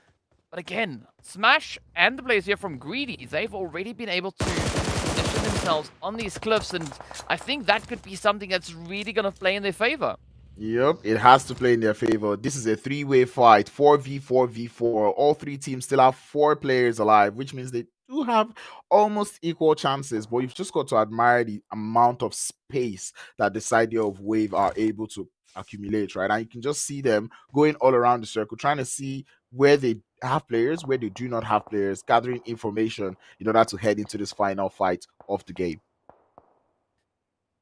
But again, Smash and the players here from Greedy, they've already been able to position themselves on these cliffs. And I think that could be something that's really going to play in their favor. Yep, it has to play in their favor. This is a 3-way fight, 4v4v4. All 3 teams still have 4 players alive, which means they do have almost equal chances. But you've just got to admire the amount of space that the side here of Wave are able to accumulate, right? And you can just see them going all around the circle, trying to see where they have players, where they do not have players, gathering information in order to head into this final fight of the game.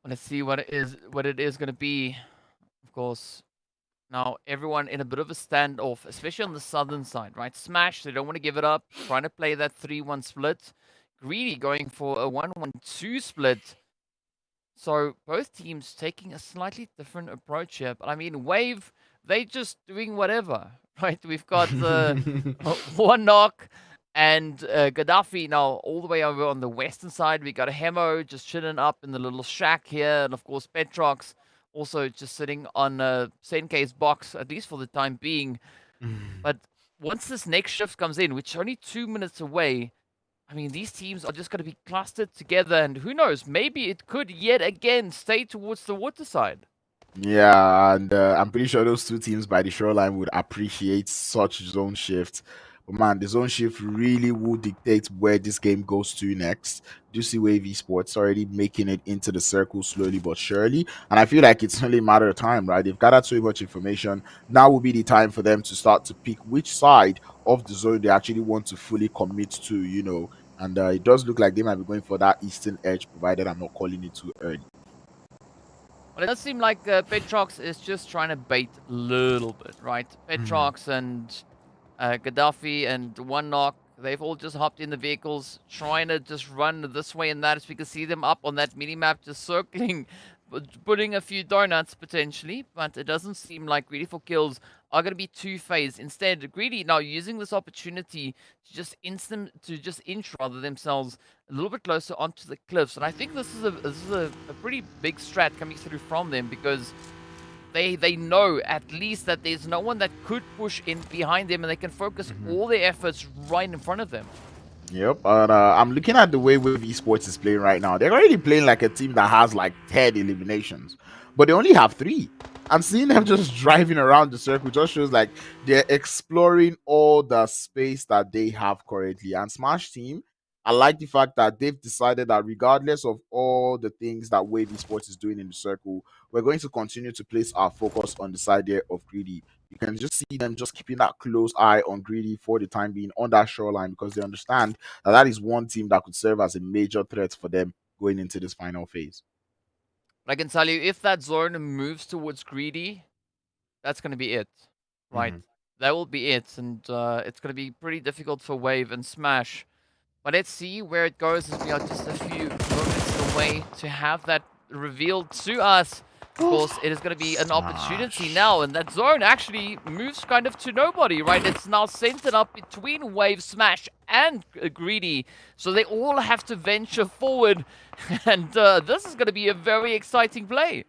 Let's see what it is going to be. Of course, now everyone in a bit of a standoff, especially on the southern side, right? Smash, they don't want to give it up, trying to play that 3-1 split. Greedy going for a 1-1-2 split. So both teams taking a slightly different approach here. But I mean, Wave, they just doing whatever, right? We've got the one knock and Gaddafi now all the way over on the western side. We got a Hemo just chilling up in the little shack here. And of course, Petrox also just sitting on Senkei's box, at least for the time being. But once this next shift comes in, which is only 2 minutes away, I mean, these teams are just going to be clustered together. And who knows, maybe it could yet again stay towards the water side. Yeah, and I'm pretty sure those 2 teams by the shoreline would appreciate such zone shifts. But man, the zone shift really will dictate where this game goes to next. Do you see Wave Esports already making it into the circle slowly but surely? And I feel like it's only a matter of time, right? They've gathered so much information. Now will be the time for them to start to pick which side of the zone they actually want to fully commit to, you know. And it does look like they might be going for that eastern edge, provided I'm not calling it too early. Well, it does seem like Petrox is just trying to bait a little bit, right? Petrox and Gaddafi and one knock, they've all just hopped in the vehicles, trying to just run this way and that, as we can see them up on that mini-map, just circling, putting a few donuts potentially, but it doesn't seem like GREEDYFORKILLS are going to be two-phased. Instead, Greedy now using this opportunity to just inch rather themselves a little bit closer onto the cliffs. And I think this is a pretty big strat coming through from them, because they know at least that there's no one that could push in behind them, and they can focus all their efforts right in front of them. Yep, and I'm looking at the way Wave Esports is playing right now. They're already playing like a team that has like 10 eliminations, but they only have 3. And seeing them just driving around the circle just shows like they're exploring all the space that they have currently. And Smash Team, I like the fact that they've decided that regardless of all the things that Wave Esports is doing in the circle, we're going to continue to place our focus on the side there of Greedy. You can just see them just keeping that close eye on Greedy for the time being on that shoreline, because they understand that that is one team that could serve as a major threat for them going into this final phase. But I can tell you, if that zone moves towards Greedy, that's going to be it, right? That will be it, and it's going to be pretty difficult for Wave and Smash. But let's see where it goes as we are just a few moments away to have that revealed to us. Of course, it is going to be an opportunity Smash. now, and that zone actually moves kind of to nobody, right? It's now centered up between Wave, Smash, and Greedy, so they all have to venture forward, and this is going to be a very exciting play.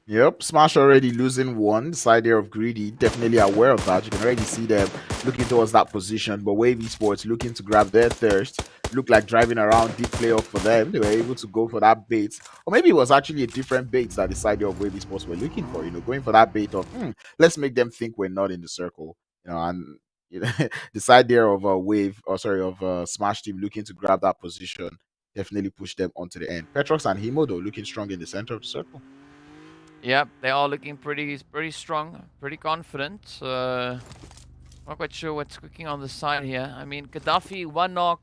Yep, Smash already losing one. The side there of Greedy, definitely aware of that. You can already see them looking towards that position. But Wave Esports looking to grab their thirst. Looked like driving around deep playoff for them. They were able to go for that bait. Or maybe it was actually a different bait that the side there of Wave Esports were looking for. You know, going for that bait of, let's make them think we're not in the circle. You know, and the side there of Smash Team looking to grab that position. Definitely push them onto the end. Petrox and Himo, though, looking strong in the center of the circle. Yeah, they are looking pretty strong, pretty confident. Not quite sure what's cooking on the side here. I mean, Gaddafi, one knock.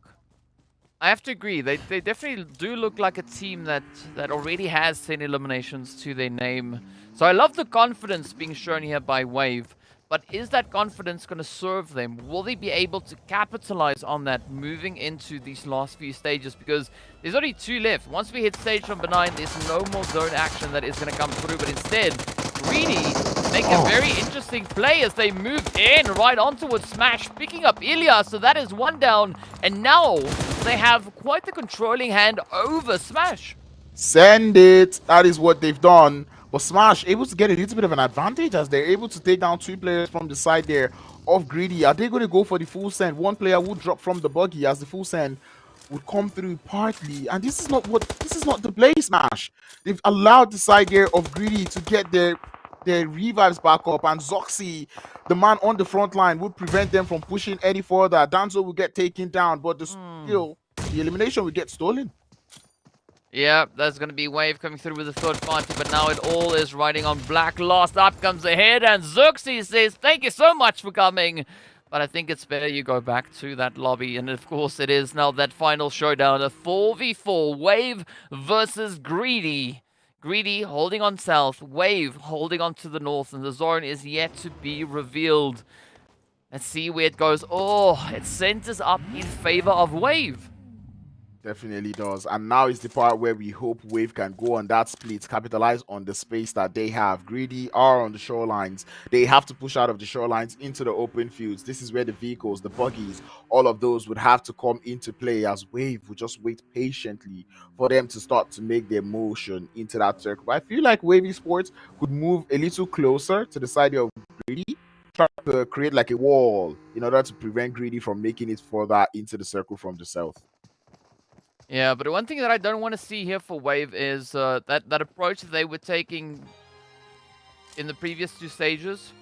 I have to agree. They definitely do look like a team that already has 10 eliminations to their name. So I love the confidence being shown here by Wave. But is that confidence going to serve them? Will they be able to capitalize on that moving into these last few stages? Because there's only 2 left. Once we hit stage number 9, there's no more zone action that is going to come through. But instead, Greedy make a very interesting play as they move in right onto Smash, picking up Ilya. So that is 1 down. And now they have quite the controlling hand over Smash. Send it. That is what they've done. But Smash able to get a little bit of an advantage as they're able to take down 2 players from the side there of Greedy. Are they going to go for the full send? One player would drop from the buggy as the full send would come through partly. And this is not the play, Smash. They've allowed the side there of Greedy to get their revives back up, and Zoxy, the man on the front line, would prevent them from pushing any further. Danzo will get taken down, but the elimination will get stolen. Yeah, that's going to be Wave coming through with the third party, but now it all is riding on Black. Last up comes ahead, and Zuxi says, thank you so much for coming. But I think it's better you go back to that lobby, and of course it is now that final showdown, a 4v4, Wave versus Greedy. Greedy holding on south, Wave holding on to the north, and the zone is yet to be revealed. Let's see where it goes. Oh, it centers up in favor of Wave. Definitely does. And now is the part where we hope Wave can go on that split, capitalize on the space that they have. Greedy are on the shorelines. They have to push out of the shorelines into the open fields. This is where the vehicles, the buggies, all of those would have to come into play, as Wave would just wait patiently for them to start to make their motion into that circle. But I feel like Wave Esports could move a little closer to the side of Greedy, try to create like a wall in order to prevent Greedy from making it further into the circle from the south. Yeah, but one thing that I don't want to see here for Wave is that approach that they were taking in the previous 2 stages.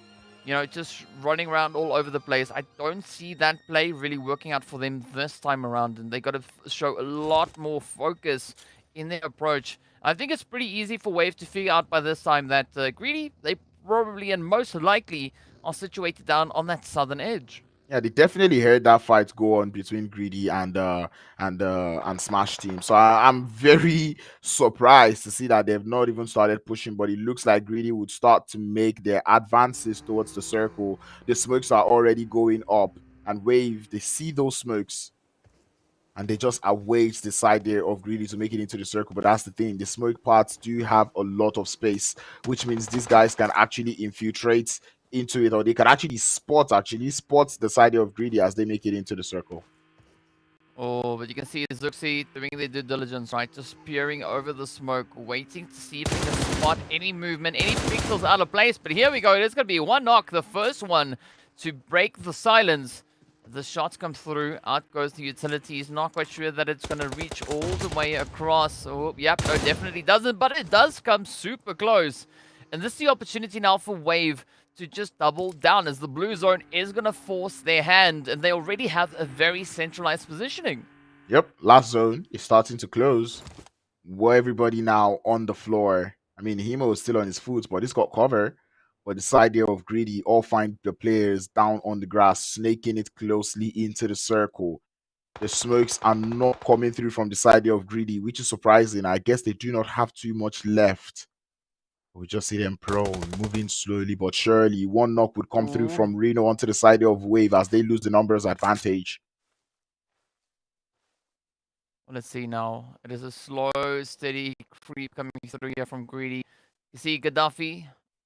You know, just running around all over the place. I don't see that play really working out for them this time around, and they got to show a lot more focus in their approach. I think it's pretty easy for Wave to figure out by this time that Greedy, they probably and most likely are situated down on that southern edge. Yeah, they definitely heard that fight go on between Greedy and Smash Team. So I'm very surprised to see that they've not even started pushing, but it looks like Greedy would start to make their advances towards the circle. The smokes are already going up, and Wave, they see those smokes, and they just await the side there of Greedy to make it into the circle. But that's the thing, the smoke parts do have a lot of space, which means these guys can actually infiltrate into it, or they can actually spot the side of Greedy as they make it into the circle. Oh, but you can see Zuxi doing their due diligence, right? Just peering over the smoke, waiting to see if they can spot any movement, any pixels out of place. But here we go. It's going to be 1 knock, the first one to break the silence. The shots come through. Out goes the utilities. Not quite sure that it's going to reach all the way across. Oh, yep, no, definitely doesn't. But it does come super close. And this is the opportunity now for Wave to just double down, as the blue zone is going to force their hand, and they already have a very centralized positioning. Yep, last zone is starting to close. Where everybody now on the floor. I mean, Himo is still on his foot, but he's got cover. But the side there of Greedy all find the players down on the grass, snaking it closely into the circle. The smokes are not coming through from the side there of Greedy, which is surprising. I guess they do not have too much left. We just see them prone, moving slowly but surely. One knock would come through Ooh. from Reno onto the side of Wave as they lose the numbers advantage. Let's see now. It is a slow, steady creep coming through here from Greedy. You see Gaddafi.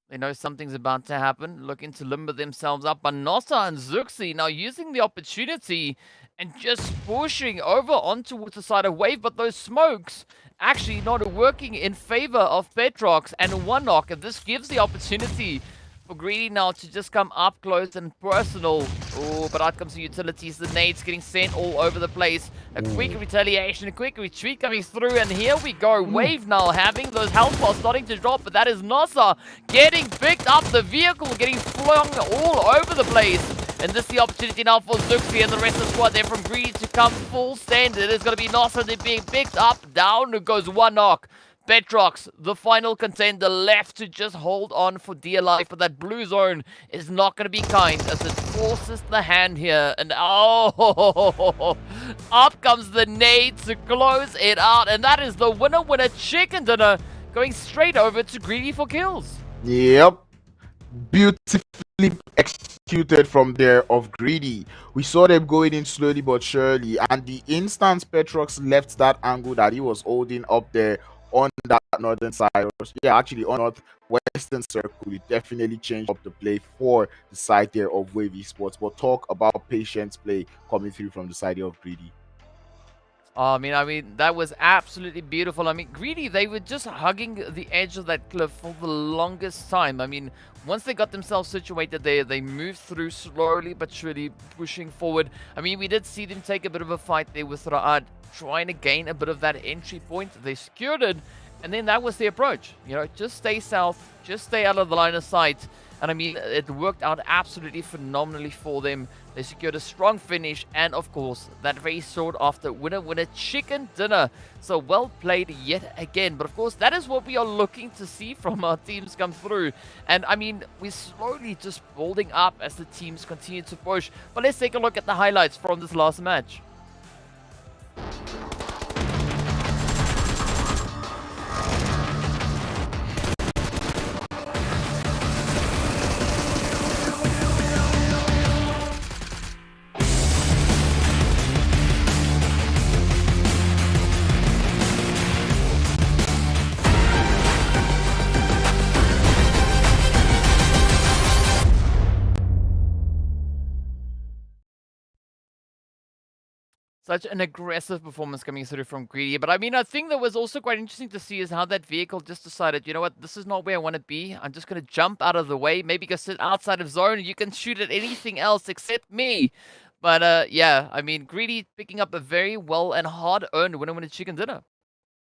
They know something's about to happen. Looking to limber themselves up. But Nossa and Zuxi now using the opportunity and just pushing over onto the side of Wave. But those smokes actually not working in favor of Petrox and one knock. And this gives the opportunity for Greedy now to just come up close and personal. Oh, but out comes the utilities. The nades getting sent all over the place. A quick retaliation, a quick retreat coming through. And here we go. Wave now having those health bars starting to drop. But that is Nossa getting picked up. The vehicle getting flung all over the place. And this is the opportunity now for Zuxi and the rest of the squad there from Greedy to come full send. It is going to be Nossa. They're being picked up. Down goes one knock. Petrox, the final contender, left to just hold on for dear life, but that blue zone is not going to be kind as it forces the hand here. And oh, up comes the nade to close it out, and that is the winner chicken dinner going straight over to Greedy for kills. Yep. Beautifully executed from there of Greedy. We saw them going in slowly but surely, and the instant Petrox left that angle that he was holding up there on that northern side, actually on northwestern circle, it definitely changed up the play for the side there of Wave Esports. But talk about patience play coming through from the side of Greedy. I mean, that was absolutely beautiful. I mean, Greedy, they were just hugging the edge of that cliff for the longest time. I mean, once they got themselves situated there, they moved through slowly but surely, pushing forward. I mean, we did see them take a bit of a fight there with Ra'ad, trying to gain a bit of that entry point. They secured it, and then that was the approach. You know, just stay south, just stay out of the line of sight. And I mean, it worked out absolutely phenomenally for them. They secured a strong finish and, of course, that very sought after winner chicken dinner. So well played yet again. But, of course, that is what we are looking to see from our teams come through. And, I mean, we're slowly just building up as the teams continue to push. But let's take a look at the highlights from this last match. Such an aggressive performance coming through from Greedy. But I mean, I think that was also quite interesting to see is how that vehicle just decided, you know what, this is not where I want to be. I'm just going to jump out of the way, maybe go sit outside of zone. You can shoot at anything else except me. But yeah, I mean, Greedy picking up a very well and hard-earned winner chicken dinner.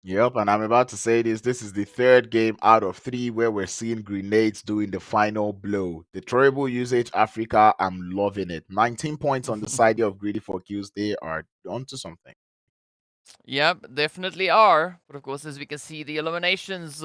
Yep, and I'm about to say this. This is the third game out of 3 where we're seeing grenades doing the final blow. The terrible usage, Africa, I'm loving it. 19 points on the side of Greedy for kills. They are onto something. Yep, definitely are. But of course, as we can see, the eliminations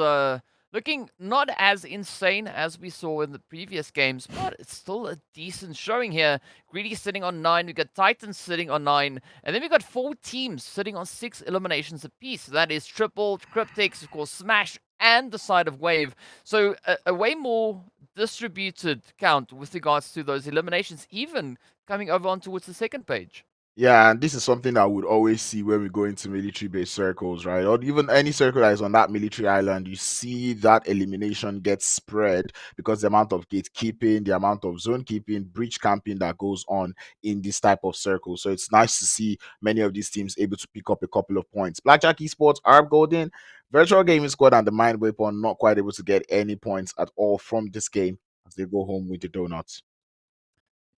looking not as insane as we saw in the previous games, but it's still a decent showing here. Greedy sitting on 9, we got Titans sitting on 9, and then we got 4 teams sitting on 6 eliminations apiece. So that is Triple, CRYPTICS, of course, Smash, and the side of Wave. So a way more distributed count with regards to those eliminations, even coming over on towards the second page. Yeah, and this is something I would always see when we go into military-based circles, right? Or even any circle that is on that military island, you see that elimination gets spread because the amount of gatekeeping, the amount of zone keeping, breach camping that goes on in this type of circle. So it's nice to see many of these teams able to pick up a couple of points. Blackjack Esports, Arab Golden, Virtual Gaming Squad, and the Mind Weapon not quite able to get any points at all from this game as they go home with the donuts.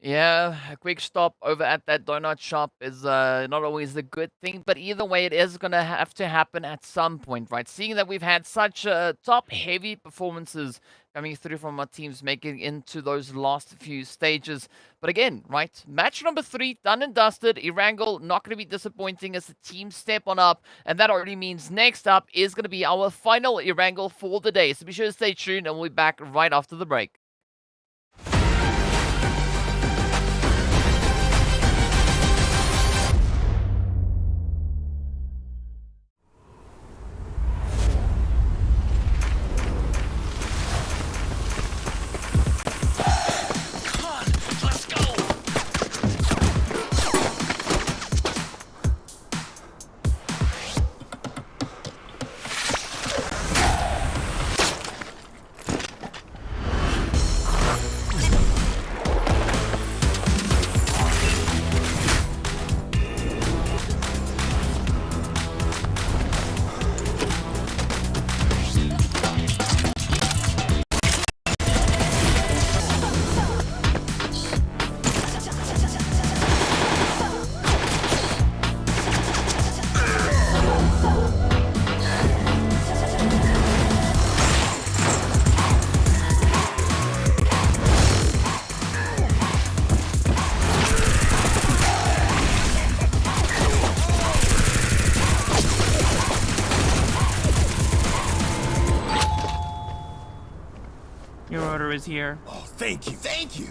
Yeah, a quick stop over at that donut shop is not always a good thing, but either way, it is going to have to happen at some point, right? Seeing that we've had such top-heavy performances coming through from our teams making into those last few stages. But again, right, match number 3, done and dusted. Erangel not going to be disappointing as the team step on up, and that already means next up is going to be our final Erangel for the day. So be sure to stay tuned, and we'll be back right after the break. Your order is here. Oh, thank you. Thank you.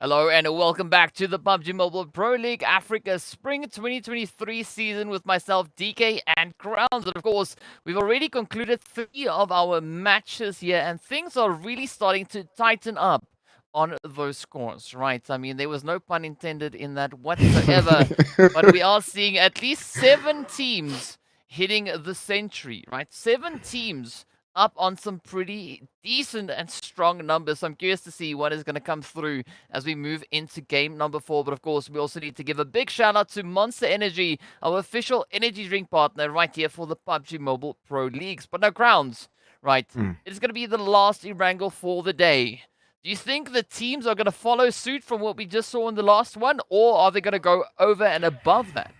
Hello and welcome back to the PUBG Mobile Pro League Africa Spring 2023 season with myself, DK, and Crowns. And of course, we've already concluded 3 of our matches here, and things are really starting to tighten up on those scores, right? I mean, there was no pun intended in that whatsoever, but we are seeing at least 7 teams hitting the century, right? 7 teams up on some pretty decent and strong numbers. So I'm curious to see what is going to come through as we move into game number 4. But of course, we also need to give a big shout out to Monster Energy, our official energy drink partner right here for the PUBG Mobile Pro Leagues. But no crowns, right? It's going to be the last Erangel for the day. Do you think the teams are going to follow suit from what we just saw in the last one, or are they going to go over and above that?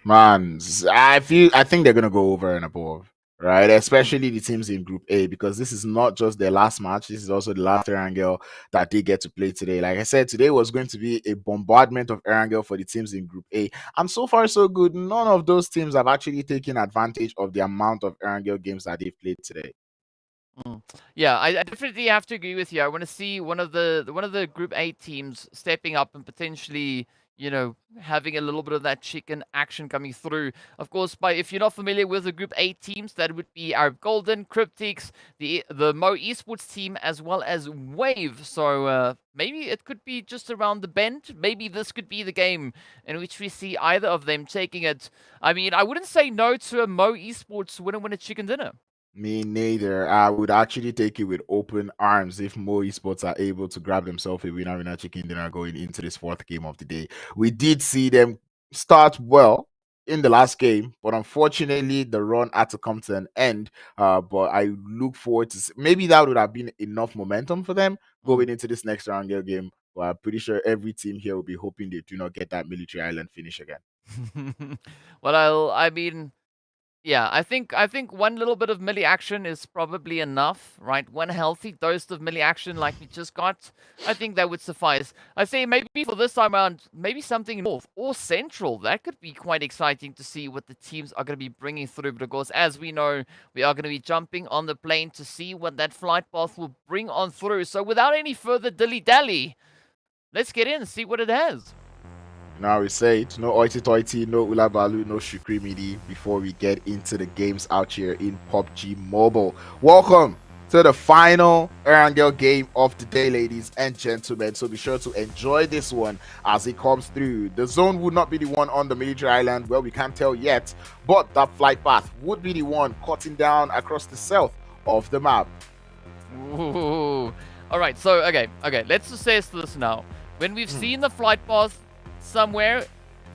Man, I think they're gonna go over and above, right? Especially the teams in Group A, because this is not just their last match. This is also the last Erangel that they get to play today. Like I said, today was going to be a bombardment of Erangel for the teams in Group A, and so far so good. None of those teams have actually taken advantage of the amount of Erangel games that they've played today. Yeah, I definitely have to agree with you. I want to see one of the Group A teams stepping up and potentially, you know, having a little bit of that chicken action coming through. Of course, if you're not familiar with the Group A teams, that would be our Golden, CRYPTICS, the Mo Esports team, as well as Wave. So maybe it could be just around the bend. Maybe this could be the game in which we see either of them taking it. I mean, I wouldn't say no to a Mo Esports win a chicken dinner. Me neither. I would actually take it with open arms if Mo Esports are able to grab themselves a winner chicken dinner going into this 4th game of the day. We did see them start well in the last game, but unfortunately the run had to come to an end. But I look forward to maybe that would have been enough momentum for them going into this next Erangel game. But I'm pretty sure every team here will be hoping they do not get that military island finish again. Well, I mean, yeah, I think one little bit of melee action is probably enough, right? One healthy dose of melee action like we just got, I think that would suffice. I say maybe for this time around, maybe something north or central. That could be quite exciting to see what the teams are going to be bringing through. But of course, as we know, we are going to be jumping on the plane to see what that flight path will bring on through. So without any further dilly-dally, let's get in and see what it has. Now we say it, no oity toity, no ulabalu, no shukrimidi before we get into the games out here in PUBG Mobile. Welcome to the final Erangel game of the day, ladies and gentlemen. So be sure to enjoy this one as it comes through. The zone would not be the one on the military island, well, we can't tell yet, but that flight path would be the one cutting down across the south of the map. Ooh. All right, so okay, let's assess this now. When we've seen the flight path somewhere,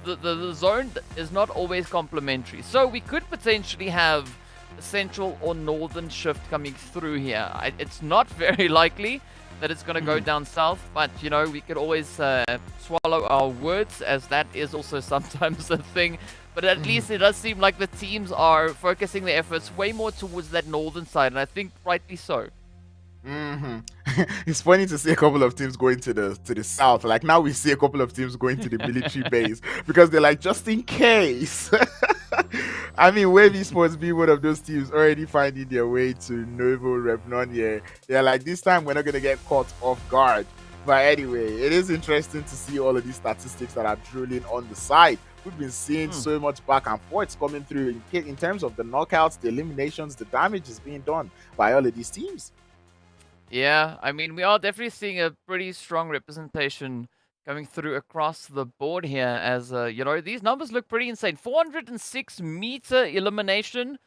the zone is not always complementary. So we could potentially have a central or northern shift coming through here. It's not very likely that it's going to go down south, but you know, we could always swallow our words, as that is also sometimes a thing. But at least it does seem like the teams are focusing their efforts way more towards that northern side, and I think rightly so. It's funny to see a couple of teams going to the south. Like now we see a couple of teams going to the military base because they're like, just in case. I mean, Wave Esports being one of those teams already finding their way to Novo Repnon here. They're like, this time we're not going to get caught off guard. But anyway, it is interesting to see all of these statistics that are drooling on the side. We've been seeing so much back and forth coming through in terms of the knockouts, the eliminations, the damage is being done by all of these teams. Yeah, I mean, we are definitely seeing a pretty strong representation coming through across the board here as, you know, these numbers look pretty insane. 406-meter elimination.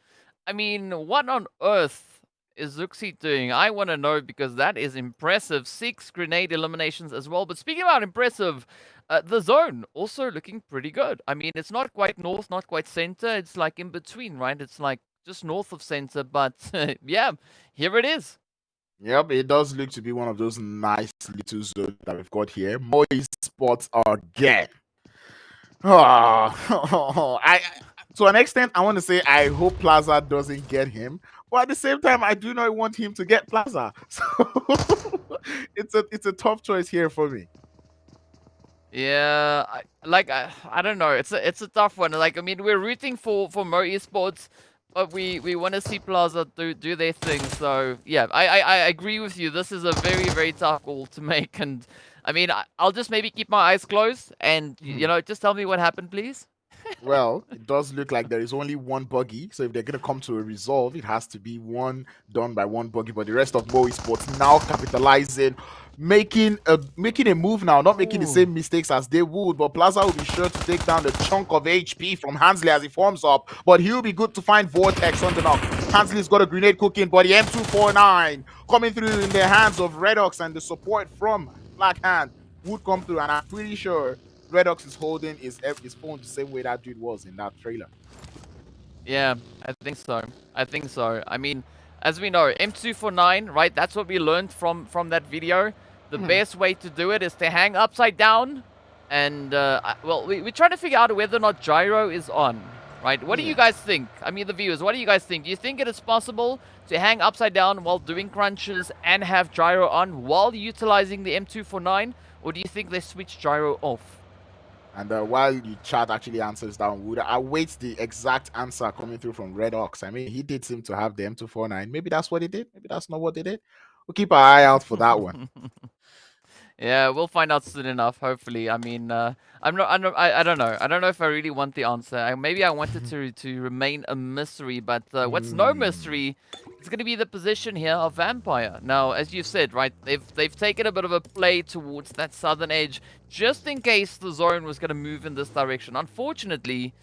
I mean, what on earth is Zuxi doing? I want to know because that is impressive. 6 grenade eliminations as well. But speaking about impressive, the zone also looking pretty good. I mean, it's not quite north, not quite center. It's like in between, right? It's like just north of center. But yeah, here it is. Yep, it does look to be one of those nice little zones that we've got here. More spots again. I to an extent, I want to say I hope Plaza doesn't get him, but at the same time, I do not want him to get Plaza. So it's a tough choice here for me. Yeah, I don't know. It's a tough one. Like, I mean, we're rooting for MEA Esports, but we want to see Plaza do their thing. So yeah, I agree with you. This is a very tough call to make. And I mean, I'll just maybe keep my eyes closed and you know, just tell me what happened, please. Well, it does look like there is only one buggy, so if they're going to come to a resolve, it has to be one done by one buggy. But the rest of Moe Sports now capitalizing, making a move now, not making the same mistakes as they would. But Plaza will be sure to take down the chunk of HP from Hansley as he forms up. But he'll be good to find Vortex on the knock. Hansley's got a grenade cooking, but the M249 coming through in the hands of RUKH and the support from Black Hand would come through, and I'm pretty sure RUKH is holding his phone the same way that dude was in that trailer. Yeah, I think so. I think so. I mean, as we know, M249, right? That's what we learned from that video. The best way to do it is to hang upside down. And, well, we're trying to figure out whether or not gyro is on, right? What do you guys think? I mean, the viewers, what do you guys think? Do you think it is possible to hang upside down while doing crunches and have gyro on while utilizing the M249? Or do you think they switch gyro off? And while the chat actually answers down, would I wait the exact answer coming through from RUKH? I mean, he did seem to have the M249. Maybe that's what he did. Maybe that's not what they did. We'll keep our eye out for that one. Yeah, we'll find out soon enough. Hopefully. I mean, I don't know. I don't know if I really want the answer. Maybe I want it to remain a mystery. But what's no mystery is going to be the position here of Vampire. Now, as you said, right, they've taken a bit of a play towards that southern edge, just in case the zone was going to move in this direction. Unfortunately,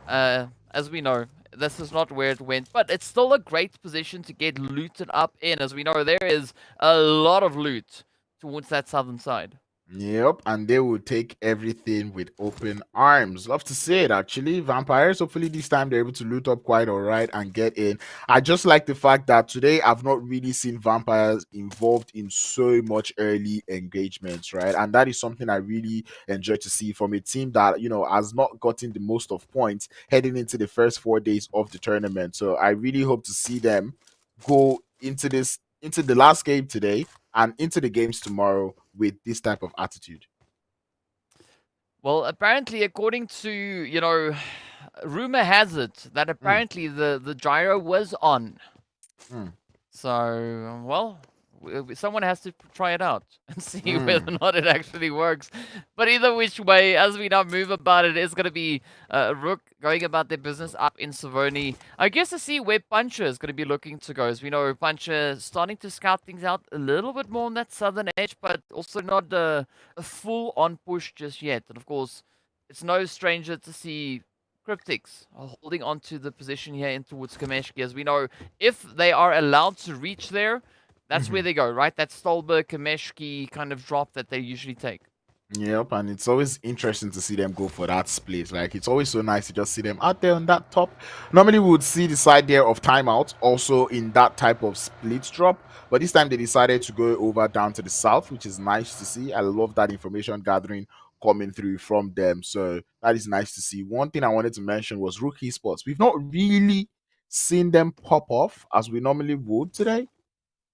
as we know, this is not where it went, but it's still a great position to get looted up in. As we know, there is a lot of loot towards that southern side. Yep, and they will take everything with open arms. Love to see it, actually. Vampires, hopefully this time they're able to loot up quite all right and get in. I just like the fact that today I've not really seen Vampires involved in so much early engagements, right? And that is something I really enjoy to see from a team that, you know, has not gotten the most of points heading into the first 4 days of the tournament. So I really hope to see them go into the last game today and into the games tomorrow with this type of attitude. Well, apparently, according to, you know, rumor has it that apparently the gyro was on. So, well, someone has to try it out and see whether or not it actually works. But either which way, as we now move about it, is going to be RUKH going about their business up in Savoni. I guess to see where Puncher is going to be looking to go. As we know, Puncher starting to scout things out a little bit more on that southern edge, but also not a full-on push just yet. And of course, it's no stranger to see CRYPTICS holding on to the position here in towards Kameshki. As we know, if they are allowed to reach there, that's where they go, right? That Stolberg, Kameshki kind of drop that they usually take. Yep, and it's always interesting to see them go for that split. Like, it's always so nice to just see them out there on that top. Normally, we would see the side there of timeout also in that type of split drop. But this time, they decided to go over down to the south, which is nice to see. I love that information gathering coming through from them. So that is nice to see. One thing I wanted to mention was RUKH Esports. We've not really seen them pop off as we normally would today.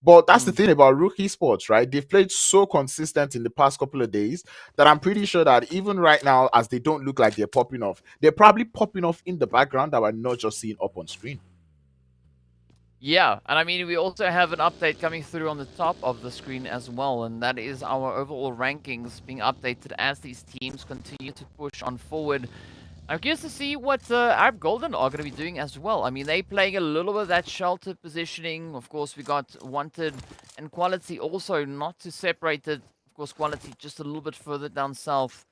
But that's the thing about RUKH Esports, right? They've played so consistent in the past couple of days that I'm pretty sure that even right now, as they don't look like they're popping off, they're probably popping off in the background that we're not just seeing up on screen. Yeah, and I mean, we also have an update coming through on the top of the screen as well, and that is our overall rankings being updated as these teams continue to push on forward. I'm curious to see what Arab Golden are going to be doing as well. I mean, they playing a little bit of that sheltered positioning. Of course, we got Wanted and Quality also, not too separated. Of course, Quality just a little bit further down south.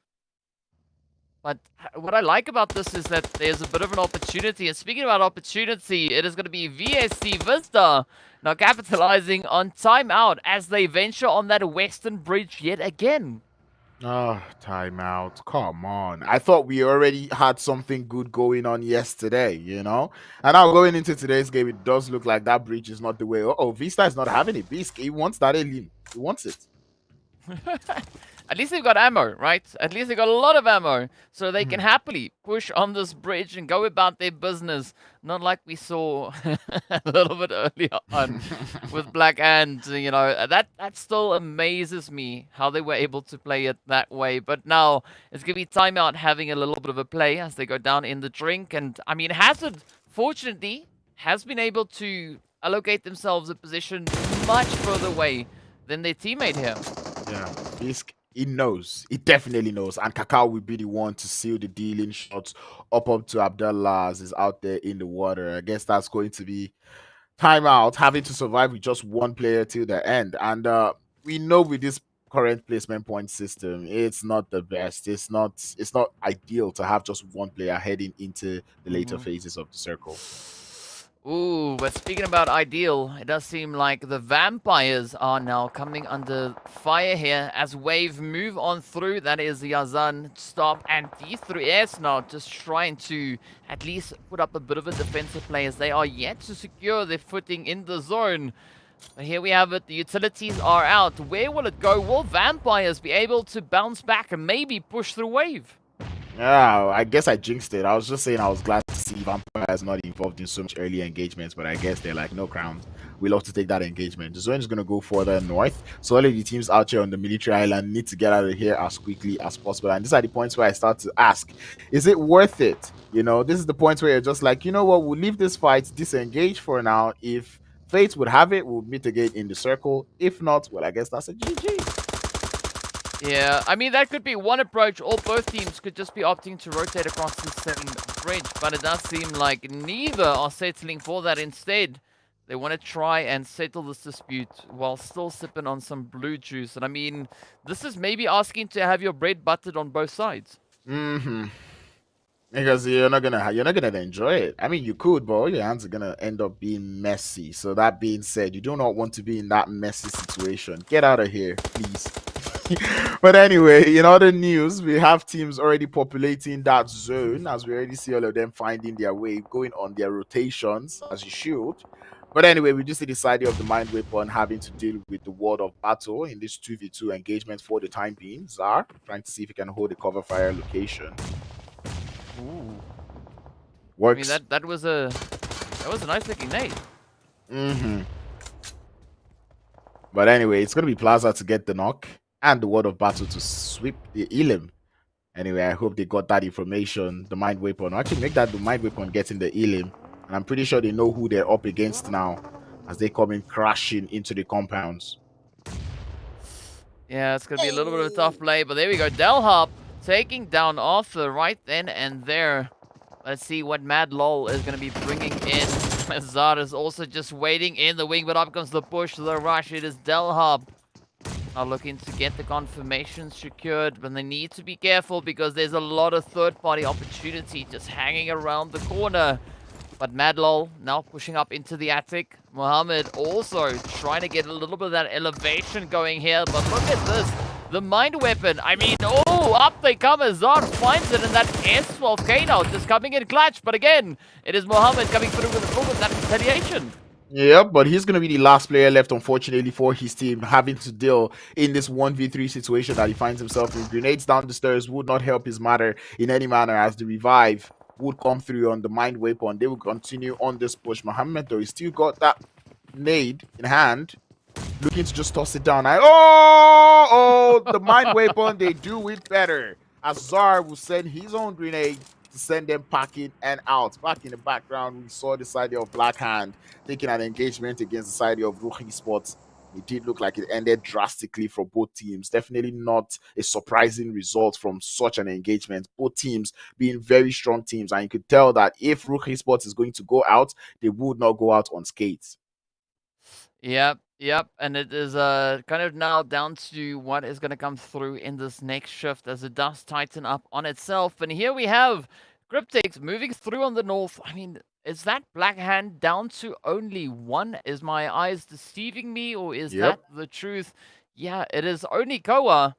But what I like about this is that there's a bit of an opportunity. And speaking about opportunity, it is going to be VSC VISTA now capitalizing on timeout as they venture on that western bridge yet again. Oh, timeout. Come on. I thought we already had something good going on yesterday, you know? And now going into today's game, it does look like that bridge is not the way. Oh, Vista is not having it. Beast, he wants that alien. He wants it. At least they've got ammo, right? At least they've got a lot of ammo. So they can happily push on this bridge and go about their business. Not like we saw a little bit earlier on with Black Ant. You know, that still amazes me how they were able to play it that way. But now it's going to be timeout having a little bit of a play as they go down in the drink. And I mean, Hazard, fortunately, has been able to allocate themselves a position much further away than their teammate here. Yeah, he knows. He definitely knows. And Kakao will be the one to seal the dealing shots up to Abdullah as is out there in the water. I guess that's going to be timeout, having to survive with just one player till the end. And we know with this current placement point system, it's not the best. It's not ideal to have just one player heading into the later phases of the circle. Ooh, but speaking about ideal, it does seem like the vampires are now coming under fire here as Wave move on through. That is Yazan, Stop, and D3S now just trying to at least put up a bit of a defensive play as they are yet to secure their footing in the zone. But here we have it, the utilities are out. Where will it go? Will vampires be able to bounce back and maybe push through Wave? Yeah, I guess I jinxed it. I was just saying I was glad to see Vampires not involved in so much early engagements, but I guess they're like, no crowns. We love to take that engagement. The zone is going to go further north. So all of the teams out here on the military island need to get out of here as quickly as possible. And these are the points where I start to ask, is it worth it? You know, this is the points where you're just like, you know what, we'll leave this fight, disengage for now. If fate would have it, we'll mitigate in the circle. If not, well, I guess that's a GG. Yeah, I mean, that could be one approach, or both teams could just be opting to rotate across the same bridge, but it does seem like neither are settling for that. Instead, they want to try and settle this dispute while still sipping on some blue juice. And I mean, this is maybe asking to have your bread buttered on both sides. Because you're not gonna enjoy it. I mean, you could, but all your hands are gonna end up being messy. So that being said, you do not want to be in that messy situation. Get out of here, please. But anyway, in other news, we have teams already populating that zone, as we already see all of them finding their way, going on their rotations, as you should. But anyway, we just see the side of the mind weapon having to deal with the word of battle in this 2v2 engagement for the time being. Zar trying to see if he can hold the cover fire location. Ooh. Works. I mean, that was a nice looking nade. But anyway, it's gonna be Plaza to get the knock and the word of battle to sweep the Elim. Anyway, I hope they got that information. The mind weapon. Actually, make that the mind weapon getting the Elim. And I'm pretty sure they know who they're up against now as they come in crashing into the compounds. Yeah, it's going to be a little bit of a tough play, but there we go. Delhop taking down Arthur right then and there. Let's see what Mad Lol is going to be bringing in. Zard is also just waiting in the wing, but up comes the push, the rush. It is Delhop are looking to get the confirmation secured, but they need to be careful because there's a lot of third-party opportunity just hanging around the corner. But Madlol now pushing up into the attic. Mohammed also trying to get a little bit of that elevation going here. But look at this. The mind weapon. I mean, oh, up they come. Azar finds it, and that S12K now just coming in clutch. But again, it is Mohammed coming through with a little bit of that retaliation. Yeah, but he's going to be the last player left, unfortunately, for his team, having to deal in this 1v3 situation that he finds himself in. Grenades down the stairs would not help his matter in any manner, as the revive would come through on the mind weapon. They will continue on this push. Mohammed, though, he still got that nade in hand. looking to just toss it down. Oh, the mind weapon, they do it better. Azar will send his own grenade to send them packing and out. Back in the background, we saw the side of Black Hand taking an engagement against the side of RUKH Esports. It did look like it ended drastically for both teams. Definitely not a surprising result from such an engagement. Both teams being very strong teams, and you could tell that if RUKH Esports is going to go out, they would not go out unscathed. Yep, and it is kind of now down to what is going to come through in this next shift as it does tighten up on itself. And here we have CRYPTICS moving through on the north. I mean, is that Black Hand down to only one? Is my eyes deceiving me, or is that the truth? Yeah, it is only Koa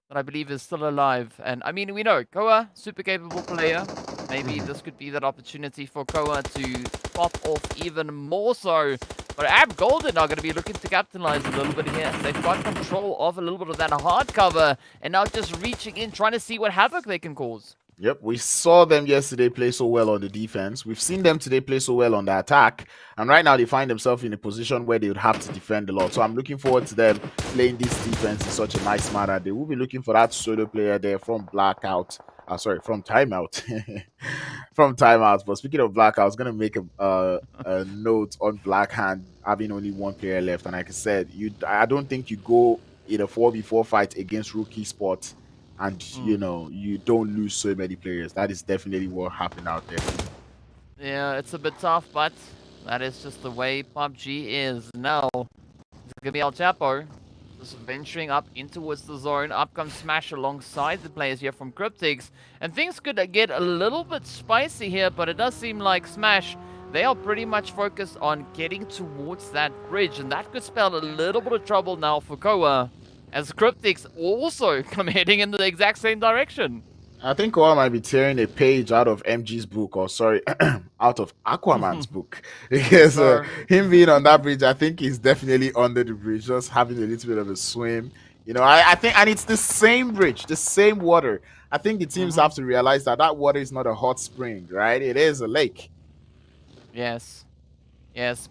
that I believe is still alive. And I mean, we know Koa, super capable player. Maybe this could be that opportunity for Koa to pop off even more so. But Ab Golden are going to be looking to capitalize a little bit here. They've got control of a little bit of that hard cover and now just reaching in, trying to see what havoc they can cause. Yep, we saw them yesterday play so well on the defense. We've seen them today play so well on the attack. And right now they find themselves in a position where they would have to defend a lot. So I'm looking forward to them playing this defense in such a nice manner. They will be looking for that solo player there from Blackout. From Timeout. From Timeout. But speaking of Blackout, I was going to make a note on Black Hand having only one player left. And like I said, I don't think you go in a 4v4 fight against RUKH Esports and you know you don't lose so many players. That is definitely what happened out there. Yeah, it's a bit tough, but that is just the way PUBG is. Now it's gonna be El Chapo just venturing up in towards the zone. Up comes Smash alongside the players here from CRYPTICS, and things could get a little bit spicy here, but it does seem like Smash, they are pretty much focused on getting towards that bridge, and that could spell a little bit of trouble now for Koa, as CRYPTICS also come heading in the exact same direction. I think Koa might be tearing a page out of MG's book, or sorry, out of Aquaman's book. Because him being on that bridge, I think he's definitely under the bridge, just having a little bit of a swim. You know, I think, and it's the same bridge, the same water. I think the teams have to realize that that water is not a hot spring, right? It is a lake. Yes,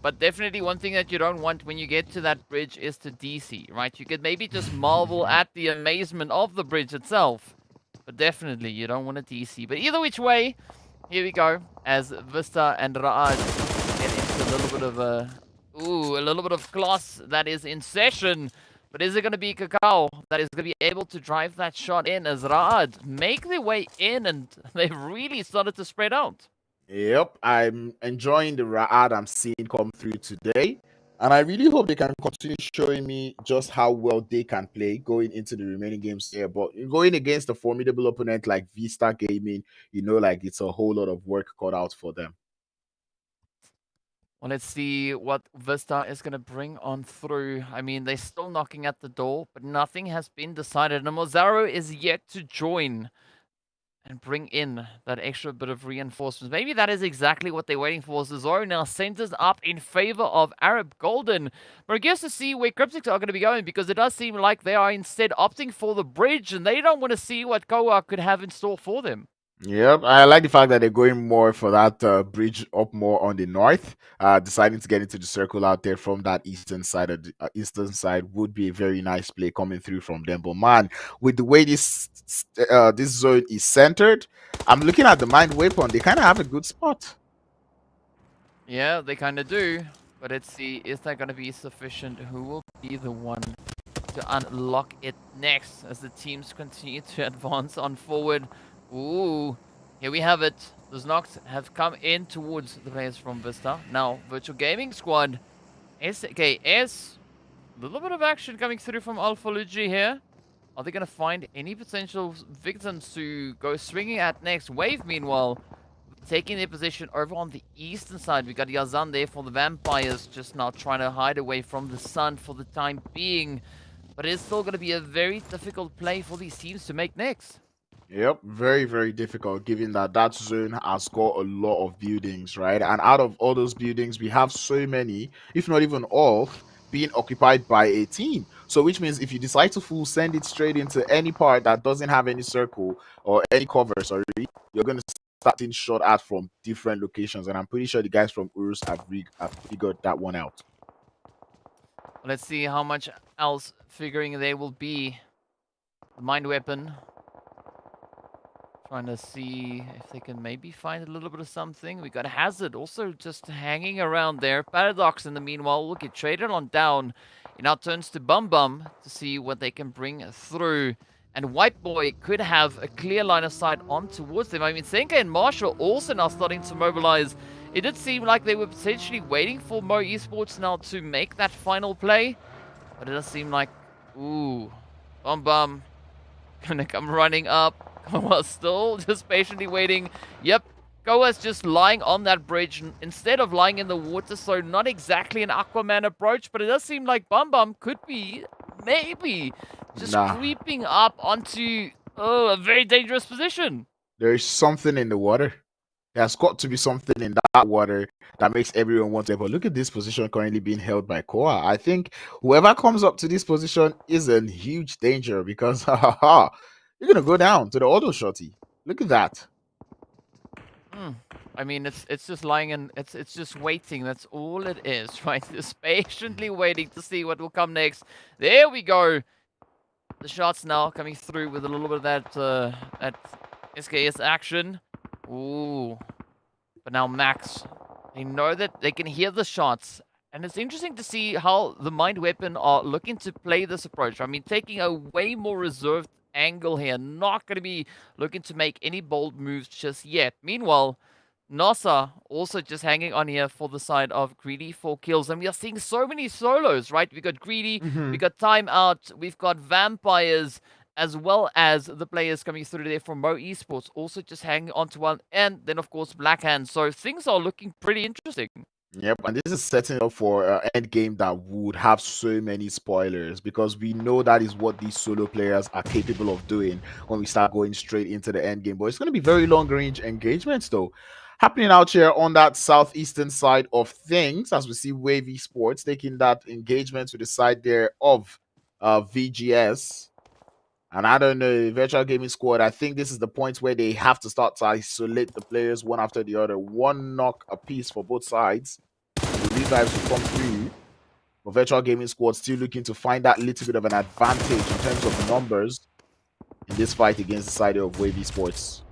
but definitely one thing that you don't want when you get to that bridge is to DC, right? You could maybe just marvel at the amazement of the bridge itself, but definitely you don't want to DC. But either which way, here we go, as Vista and RUKH get into a little bit of a little bit of class that is in session. But is it going to be Kakao that is going to be able to drive that shot in, as RUKH make their way in and they've really started to spread out? Yep, I'm enjoying the RUKH I'm seeing come through today. And I really hope they can continue showing me just how well they can play going into the remaining games here. But going against a formidable opponent like VISTA Gaming, you know, like it's a whole lot of work cut out for them. Well, let's see what Vista is going to bring on through. I mean, they're still knocking at the door, but nothing has been decided. And Mozaro is yet to join and bring in that extra bit of reinforcements. Maybe that is exactly what they're waiting for. Zoro now centers up in favor of Arab Golden. But I guess to see where CRYPTICS are going to be going, because it does seem like they are instead opting for the bridge, and they don't want to see what Koa could have in store for them. Yep, I like the fact that they're going more for that bridge up more on the north, deciding to get into the circle out there from that eastern side. Of the eastern side would be a very nice play coming through from them. But man, with the way this zone is centered, I'm looking at the mind weapon. They kind of have a good spot. Yeah, they kind of do. But let's see, is that going to be sufficient? Who will be the one to unlock it next as the teams continue to advance on forward? Ooh, here we have it. Those knocks have come in towards the players from Vista. Now, Virtual Gaming Squad, SKS. A little bit of action coming through from Alpha Luigi here. Are they going to find any potential victims to go swinging at next? Wave, meanwhile, taking their position over on the eastern side. We got Yazan there for the Vampires, just now trying to hide away from the sun for the time being. But it's still going to be a very difficult play for these teams to make next. Yep, very, very difficult given that that zone has got a lot of buildings, right? And out of all those buildings, we have so many, if not even all, being occupied by a team. So which means if you decide to full send it straight into any part that doesn't have any circle or any cover, sorry, you're going to start in shot at from different locations. And I'm pretty sure the guys from URUS have figured that one out. Let's see how much else figuring there will be. The mind weapon. Trying to see if they can maybe find a little bit of something. We got Hazard also just hanging around there. Paradox in the meanwhile will get traded on down. It now turns to Bum Bum to see what they can bring through. And White Boy could have a clear line of sight on towards them. I mean, Senka and Marshall also now starting to mobilize. It did seem like they were potentially waiting for Mo Esports now to make that final play. But it does seem like, ooh, Bum Bum gonna come running up. Koa's still just patiently waiting. Yep, Koa's just lying on that bridge instead of lying in the water, so not exactly an Aquaman approach, but it does seem like Bum Bum could be, maybe, just creeping up onto a very dangerous position. There is something in the water. There's got to be something in that water that makes everyone want to. But look at this position currently being held by Koa. I think whoever comes up to this position is in huge danger because you're gonna go down to the auto shotty. Look at that. I mean, it's just lying and it's just waiting. That's all it is, right? Just patiently waiting to see what will come next. There we go. The shots now coming through with a little bit of that SKS action. Ooh. But now Max, they know that they can hear the shots. And it's interesting to see how the Mind Weapon are looking to play this approach. I mean, taking a way more reserved angle here. Not going to be looking to make any bold moves just yet. Meanwhile, NASA also just hanging on here for the side of Greedy for kills. And we are seeing so many solos, right? We got Greedy, we got Timeout, we've got Vampires, as well as the players coming through there from Mo Esports, also just hanging on to one. And then, of course, Blackhand. So things are looking pretty interesting. Yep, and this is setting up for an end game that would have so many spoilers because we know that is what these solo players are capable of doing when we start going straight into the end game. But it's going to be very long range engagements though. Happening out here on that southeastern side of things, as we see Wavy Sports taking that engagement to the side there of VGS. And I don't know, Virtual Gaming Squad, I think this is the point where they have to start to isolate the players one after the other. One knock apiece for both sides. And the revives will come through. But Virtual Gaming Squad still looking to find that little bit of an advantage in terms of numbers in this fight against the side of Wavy Sports.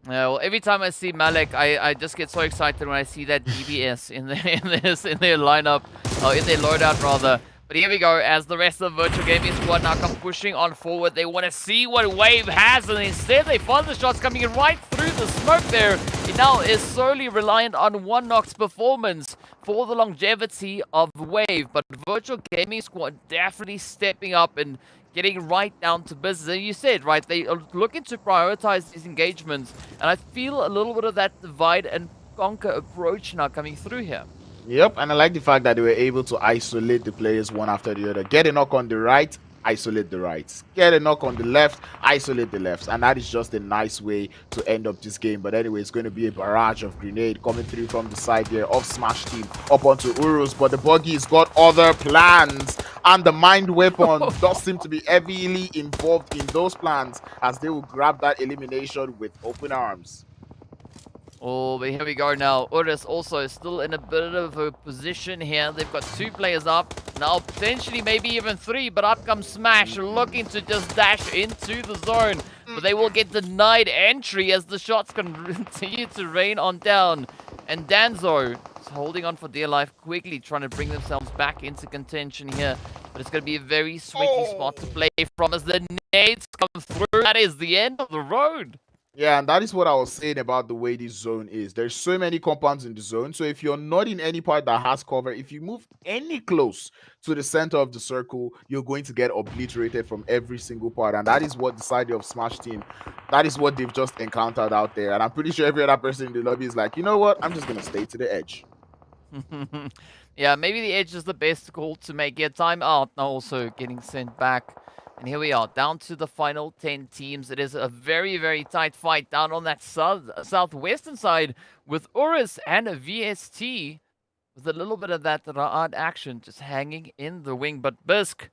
Yeah, well, every time I see Malek, I just get so excited when I see that DBS in their lineup, or in their loadout rather. But here we go, as the rest of the Virtual Gaming Squad now come pushing on forward. They want to see what Wave has, and instead they find the shots coming in right through the smoke there. It now is solely reliant on One Knock's performance for the longevity of Wave. But Virtual Gaming Squad definitely stepping up and getting right down to business. And you said, right, they are looking to prioritize these engagements. And I feel a little bit of that divide and conquer approach now coming through here. Yep, and I like the fact that they were able to isolate the players one after the other. Get a knock on the right, isolate the rights. Get a knock on the left, isolate the lefts. And that is just a nice way to end up this game. But anyway, it's going to be a barrage of grenade coming through from the side there of Smash Team up onto URUS. But the Buggy's got other plans. And the Mind Weapon does seem to be heavily involved in those plans as they will grab that elimination with open arms. Oh, but here we go now. URUS also still in a bit of a position here. They've got two players up. Now potentially maybe even three, but up comes Smash looking to just dash into the zone. But they will get denied entry as the shots continue to rain on down. And Danzo is holding on for dear life, quickly trying to bring themselves back into contention here. But it's going to be a very sweaty spot to play from as the nades come through. That is the end of the road. Yeah, and that is what I was saying about the way this zone is. There's so many compounds in the zone. So if you're not in any part that has cover, if you move any close to the center of the circle, you're going to get obliterated from every single part. And that is what the side of Smash Team, that is what they've just encountered out there. And I'm pretty sure every other person in the lobby is like, you know what? I'm just going to stay to the edge. Yeah, maybe the edge is the best call to make. Yeah, Timeout now also getting sent back. And here we are, down to the final 10 teams. It is a very, very tight fight down on that southwestern side with URUS and a VST with a little bit of that Ra'ad action just hanging in the wing. But Bisk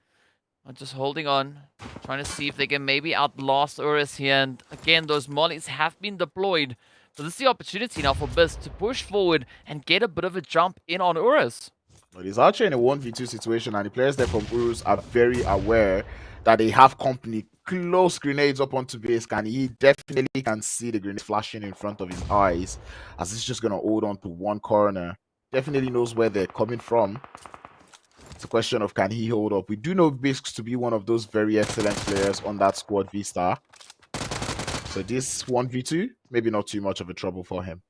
are just holding on, trying to see if they can maybe outlast URUS here. And again, those mollies have been deployed. So this is the opportunity now for Bisk to push forward and get a bit of a jump in on URUS. But he's actually in a 1v2 situation, and the players there from URUS are very aware that they have company. Close grenades up onto base, and he definitely can see the grenades flashing in front of his eyes as he's just going to hold on to one corner. Definitely knows where they're coming from. It's a question of can he hold up. We do know Bisks to be one of those very excellent players on that squad VISTA. So this 1v2, maybe not too much of a trouble for him.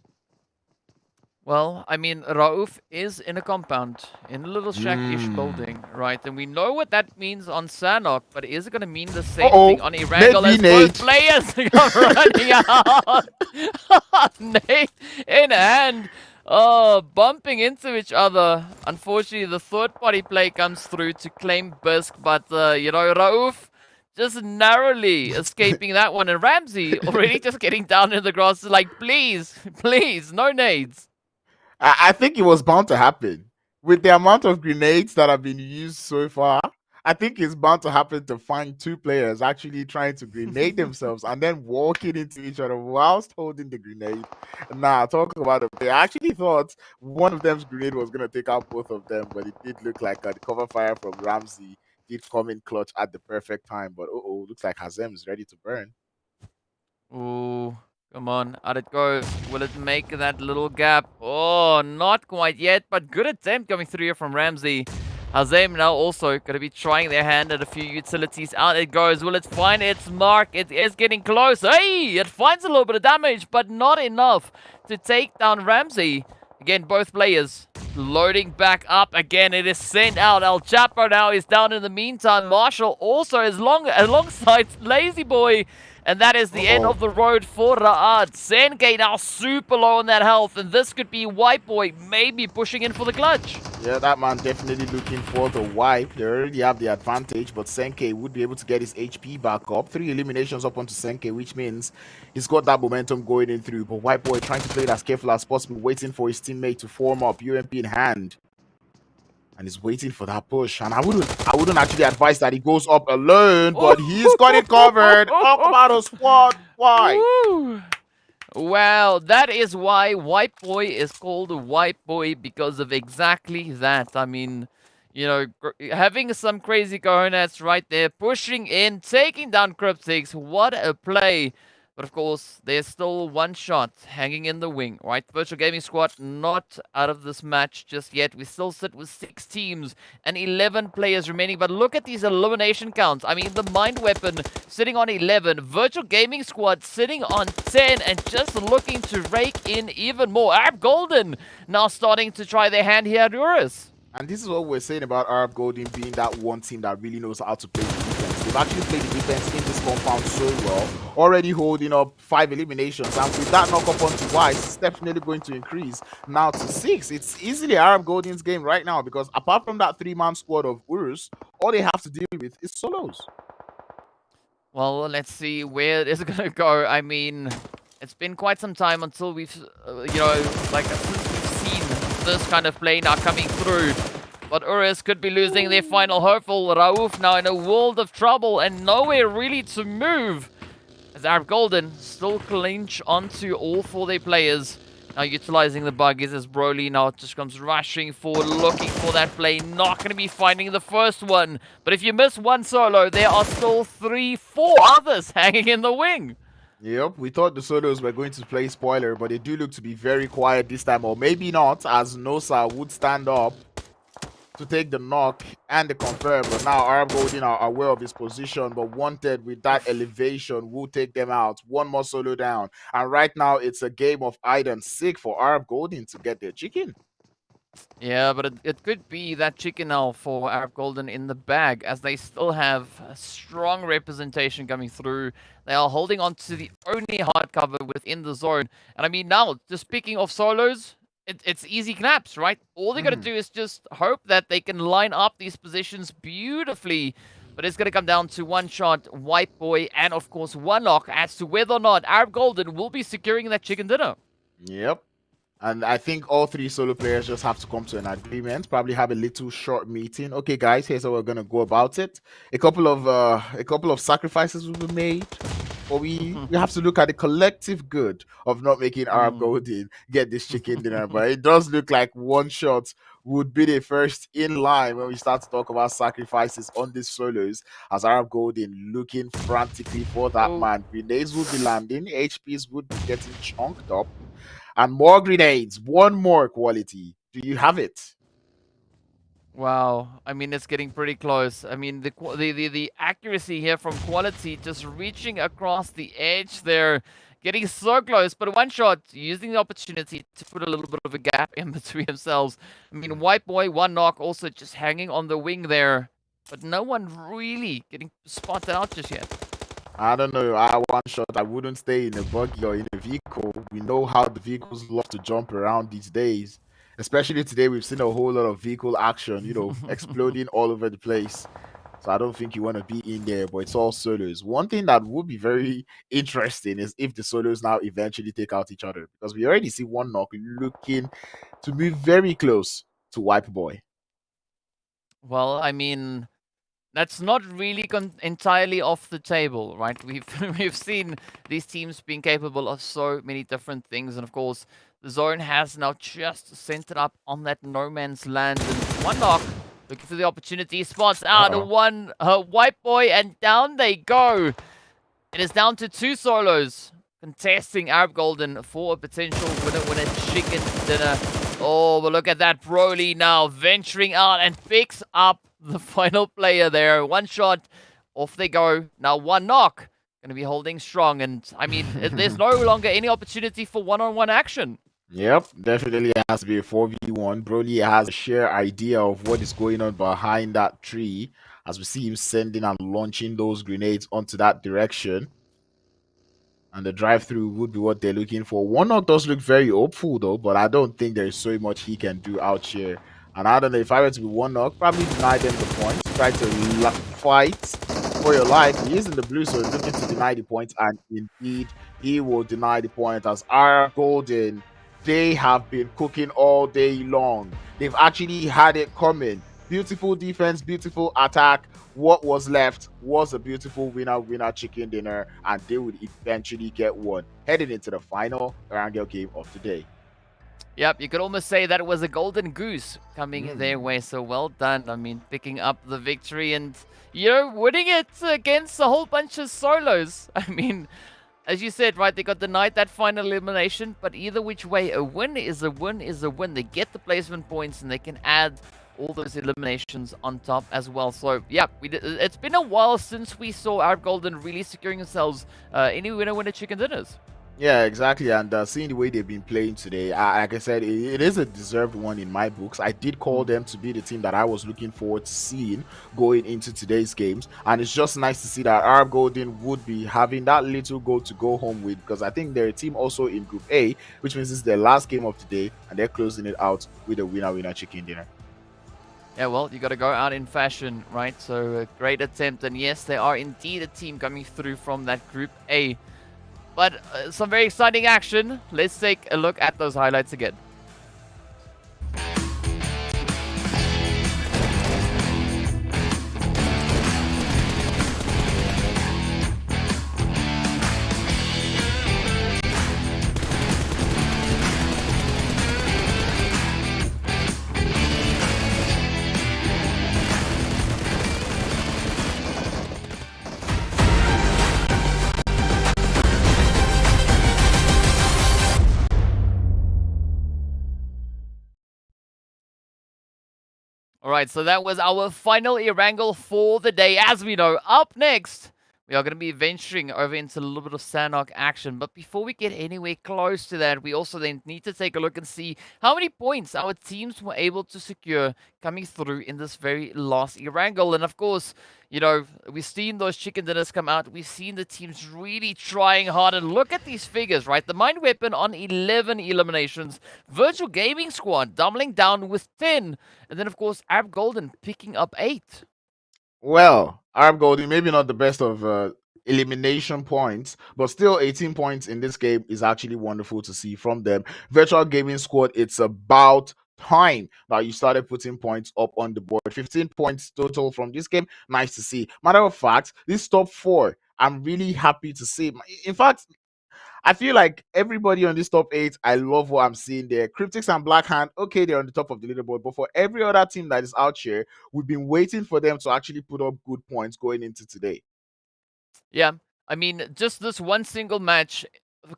Well, I mean, Rauf is in a compound, in a little shack-ish building, right? And we know what that means on Sanhok, but is it going to mean the same thing on Erangel as both players are running out? Nate in hand, bumping into each other. Unfortunately, the third-party play comes through to claim Bisk, but, you know, Rauf just narrowly escaping that one. And Ramsey already just getting down in the grass, like, please, please, no nades. I think it was bound to happen. With the amount of grenades that have been used so far, I think it's bound to happen to find two players actually trying to grenade themselves and then walking into each other whilst holding the grenade. Nah, talk about it. I actually thought one of them's grenade was going to take out both of them, but it did look like the cover fire from Ramsey did come in clutch at the perfect time. But looks like Hazem is ready to burn. Ooh. Come on, out it goes. Will it make that little gap? Oh, not quite yet, but good attempt coming through here from Ramsey. Hazem now also going to be trying their hand at a few utilities. Out it goes. Will it find its mark? It is getting close. Hey, it finds a little bit of damage, but not enough to take down Ramsey. Again, both players loading back up. Again, it is sent out. El Chapo now is down in the meantime. Marshall also is alongside Lazy Boy. And that is the end of the road for Ra'ad. Senke now super low on that health. And this could be White Boy maybe pushing in for the clutch. Yeah, that man definitely looking for the wipe. They already have the advantage, but Senke would be able to get his HP back up. 3 eliminations up onto Senke, which means he's got that momentum going in through. But White Boy trying to play it as careful as possible, waiting for his teammate to form up, UMP in hand. And he's waiting for that push. And I wouldn't actually advise that he goes up alone, but he's got it covered. Talk about a squad. Why? Well, that is why White Boy is called White Boy, because of exactly that. I mean, you know, having some crazy cojones right there, pushing in, taking down CRYPTICS. What a play. But of course, there's still one shot hanging in the wing, right? Virtual Gaming Squad not out of this match just yet. We still sit with 6 teams and 11 players remaining. But look at these elimination counts. I mean, the Mind Weapon sitting on 11. Virtual Gaming Squad sitting on 10 and just looking to rake in even more. Arab Golden now starting to try their hand here at URUS. And this is what we're saying about Arab Golden being that one team that really knows how to play the defense. They've actually played the defense in this compound so well, already holding up 5 eliminations. And with that knock up onto Wise, it's definitely going to increase now to 6. It's easily Arab Golden's game right now because apart from that 3-man squad of URUS, all they have to deal with is solos. Well, let's see where it is going to go. I mean, it's been quite some time until we've, you know, like, since we've seen this kind of play now coming through. But URUS could be losing their final hopeful. Rauf now in a world of trouble and nowhere really to move. As Arab Golden still clinch onto all 4 their players. Now utilizing the buggies as Broly now just comes rushing forward, looking for that play. Not going to be finding the first one. But if you miss one solo, there are still 3, 4 others hanging in the wing. Yep, we thought the solos were going to play spoiler, but they do look to be very quiet this time. Or maybe not, as Nosa would stand up to take the knock and the confirm. But now Arab Golden are aware of his position, but wanted with that elevation will take them out. One more solo down. And right now it's a game of hide and seek for Arab Golden to get their chicken. Yeah, but it could be that chicken now for Arab Golden in the bag, as they still have a strong representation coming through. They are holding on to the only hard cover within the zone. And I mean, now, just speaking of solos, it's easy claps, right? All they got to do is just hope that they can line up these positions beautifully. But it's going to come down to one shot, White Boy, and of course one lock as to whether or not Arab Golden will be securing that chicken dinner. Yep. And I think all 3 solo players just have to come to an agreement, probably have a little short meeting. Okay, guys, here's how we're going to go about it. A couple of sacrifices will be made. but we have to look at the collective good of not making Arab Mm. Golden get this chicken dinner. But it does look like one shot would be the first in line when we start to talk about sacrifices on these solos, as Arab Golden looking frantically for that Oh, man. Grenades would be landing, HPs would be getting chunked up, and more grenades, one more quality. Do you have it? wow. I mean, it's getting pretty close. I mean, the accuracy here from quality just reaching across the edge there, getting so close. But one shot, using the opportunity to put a little bit of a gap in between themselves. I mean, White Boy, one knock, also just hanging on the wing there. But no one really getting spotted out just yet. I don't know. I one shot. I wouldn't stay in a buggy or in a vehicle. We know how the vehicles love to jump around these days. Especially today, we've seen a whole lot of vehicle action, exploding all over the place. So I don't think you want to be in there, but it's all solos. One thing that would be very interesting is if the solos now eventually take out each other, because we already see one knock looking to be very close to Wipe Boy. Well, I mean, that's not really entirely off the table, right? We've we've seen these teams being capable of so many different things, and of course, the zone has now just centered up on that no man's land. And one knock, looking for the opportunity, spots out Uh-oh. one White Boy, and down they go. It is down to two solos contesting Arab Golden for a potential winner chicken dinner. Oh, but look at that Broly now venturing out and picks up the final player there. One shot, off they go. Now one knock. Going to be holding strong. And I mean, there's no longer any opportunity for one-on-one action. Yep, definitely has to be a 4v1. Broly has a sheer idea of what is going on behind that tree, as we see him sending and launching those grenades onto that direction. And the drive-through would be what they're looking for. One knock does look very hopeful though, but I don't think there's so much he can do out here. And I don't know, if I were to be one knock, probably deny them the points. Try to fight for your life. He is in the blue, so he's looking to deny the points, and indeed he will deny the point, as our Golden, they have been cooking all day long. They've actually had it coming. Beautiful defense, beautiful attack. What was left was a beautiful winner chicken dinner, and they would eventually get one heading into the final Erangel game of the day. Yep, you could almost say that it was a golden goose coming their way. So well done. I mean, picking up the victory and, winning it against a whole bunch of solos. I mean, as you said, right, they got denied that final elimination, but either which way, a win is a win is a win. They get the placement points and they can add all those eliminations on top as well. So, yeah, it's been a while since we saw Arab Golden really securing themselves any winner chicken dinners. Yeah, exactly. And seeing the way they've been playing today, like I said, it is a deserved one in my books. I did call them to be the team that I was looking forward to seeing going into today's games. And it's just nice to see that Arab Golden would be having that little goal to go home with, because I think they're a team also in Group A, which means it's their last game of the day, and they're closing it out with a winner chicken dinner. Yeah, well, you got to go out in fashion, right? So a great attempt. And yes, they are indeed a team coming through from that Group A. But some very exciting action. Let's take a look at those highlights again. Alright, so that was our final Erangel for the day. As we know, up next, we are going to be venturing over into a little bit of Sanhok action. But before we get anywhere close to that, we also then need to take a look and see how many points our teams were able to secure coming through in this very last Erangel. And of course, we've seen those chicken dinners come out. We've seen the teams really trying hard. And look at these figures, right? The Mind Weapon on 11 eliminations. Virtual Gaming Squad doubling down with 10. And then, of course, Arab Golden picking up 8. Well, Arab Golden, maybe not the best of elimination points, but still 18 points in this game is actually wonderful to see from them. Virtual Gaming Squad, it's about time that you started putting points up on the board. 15 points total from this game. Nice to see. Matter of fact, this top 4 I'm really happy to see. In fact, I feel like everybody on this top 8, I love what I'm seeing there. CRYPTICS and Blackhand, okay, they're on the top of the leaderboard, but for every other team that is out here, we've been waiting for them to actually put up good points going into today. Yeah, I mean, just this one single match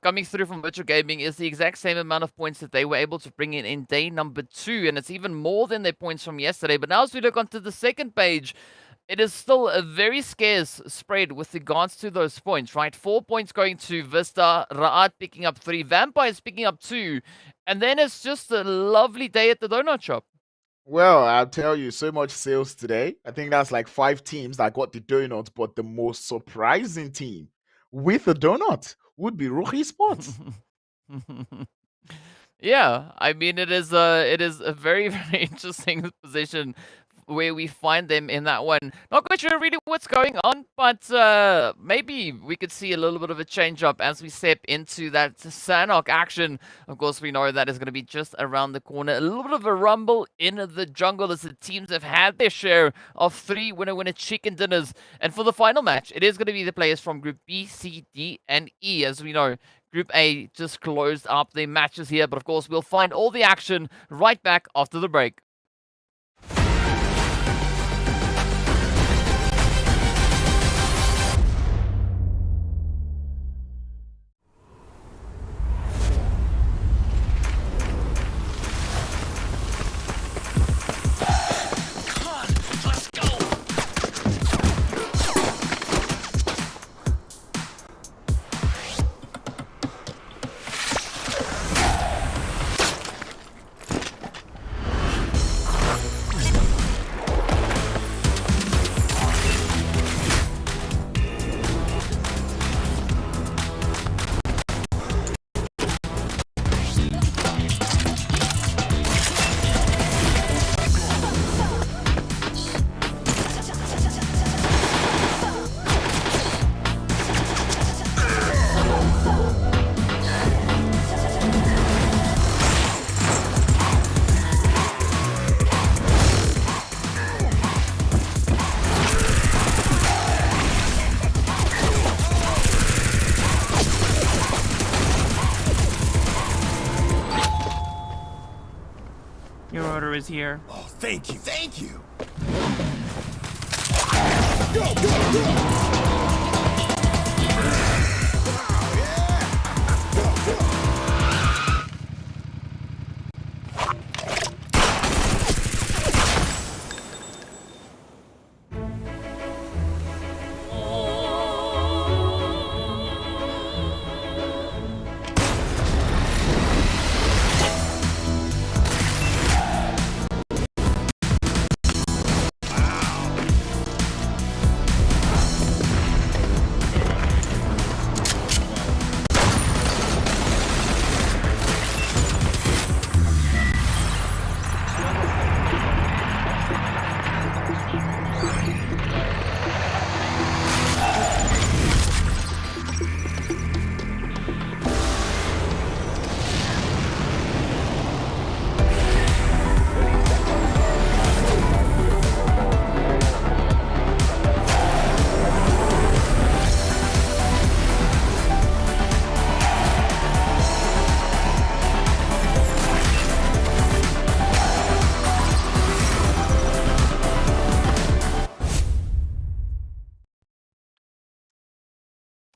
coming through from Virtual Gaming is the exact same amount of points that they were able to bring in day number 2, and it's even more than their points from yesterday. But now as we look onto the second page, it is still a very scarce spread with regards to those points, right? 4 points going to VISTA, RUKH picking up 3, Vampires picking up 2, and then it's just a lovely day at the donut shop. Well, I'll tell you, so much sales today. I think that's like 5 teams that got the donut, but the most surprising team with a donut would be RUKH Esports. Yeah, I mean it is a very very interesting position where we find them in that one. Not quite sure really what's going on, but maybe we could see a little bit of a change up as we step into that Sanhok action. Of course, we know that is going to be just around the corner. A little bit of a rumble in the jungle as the teams have had their share of 3 winner-winner chicken dinners. And for the final match, it is going to be the players from Group B, C, D, and E. As we know, Group A just closed up their matches here, but of course, we'll find all the action right back after the break. Your order is here. Oh, thank you. Thank you.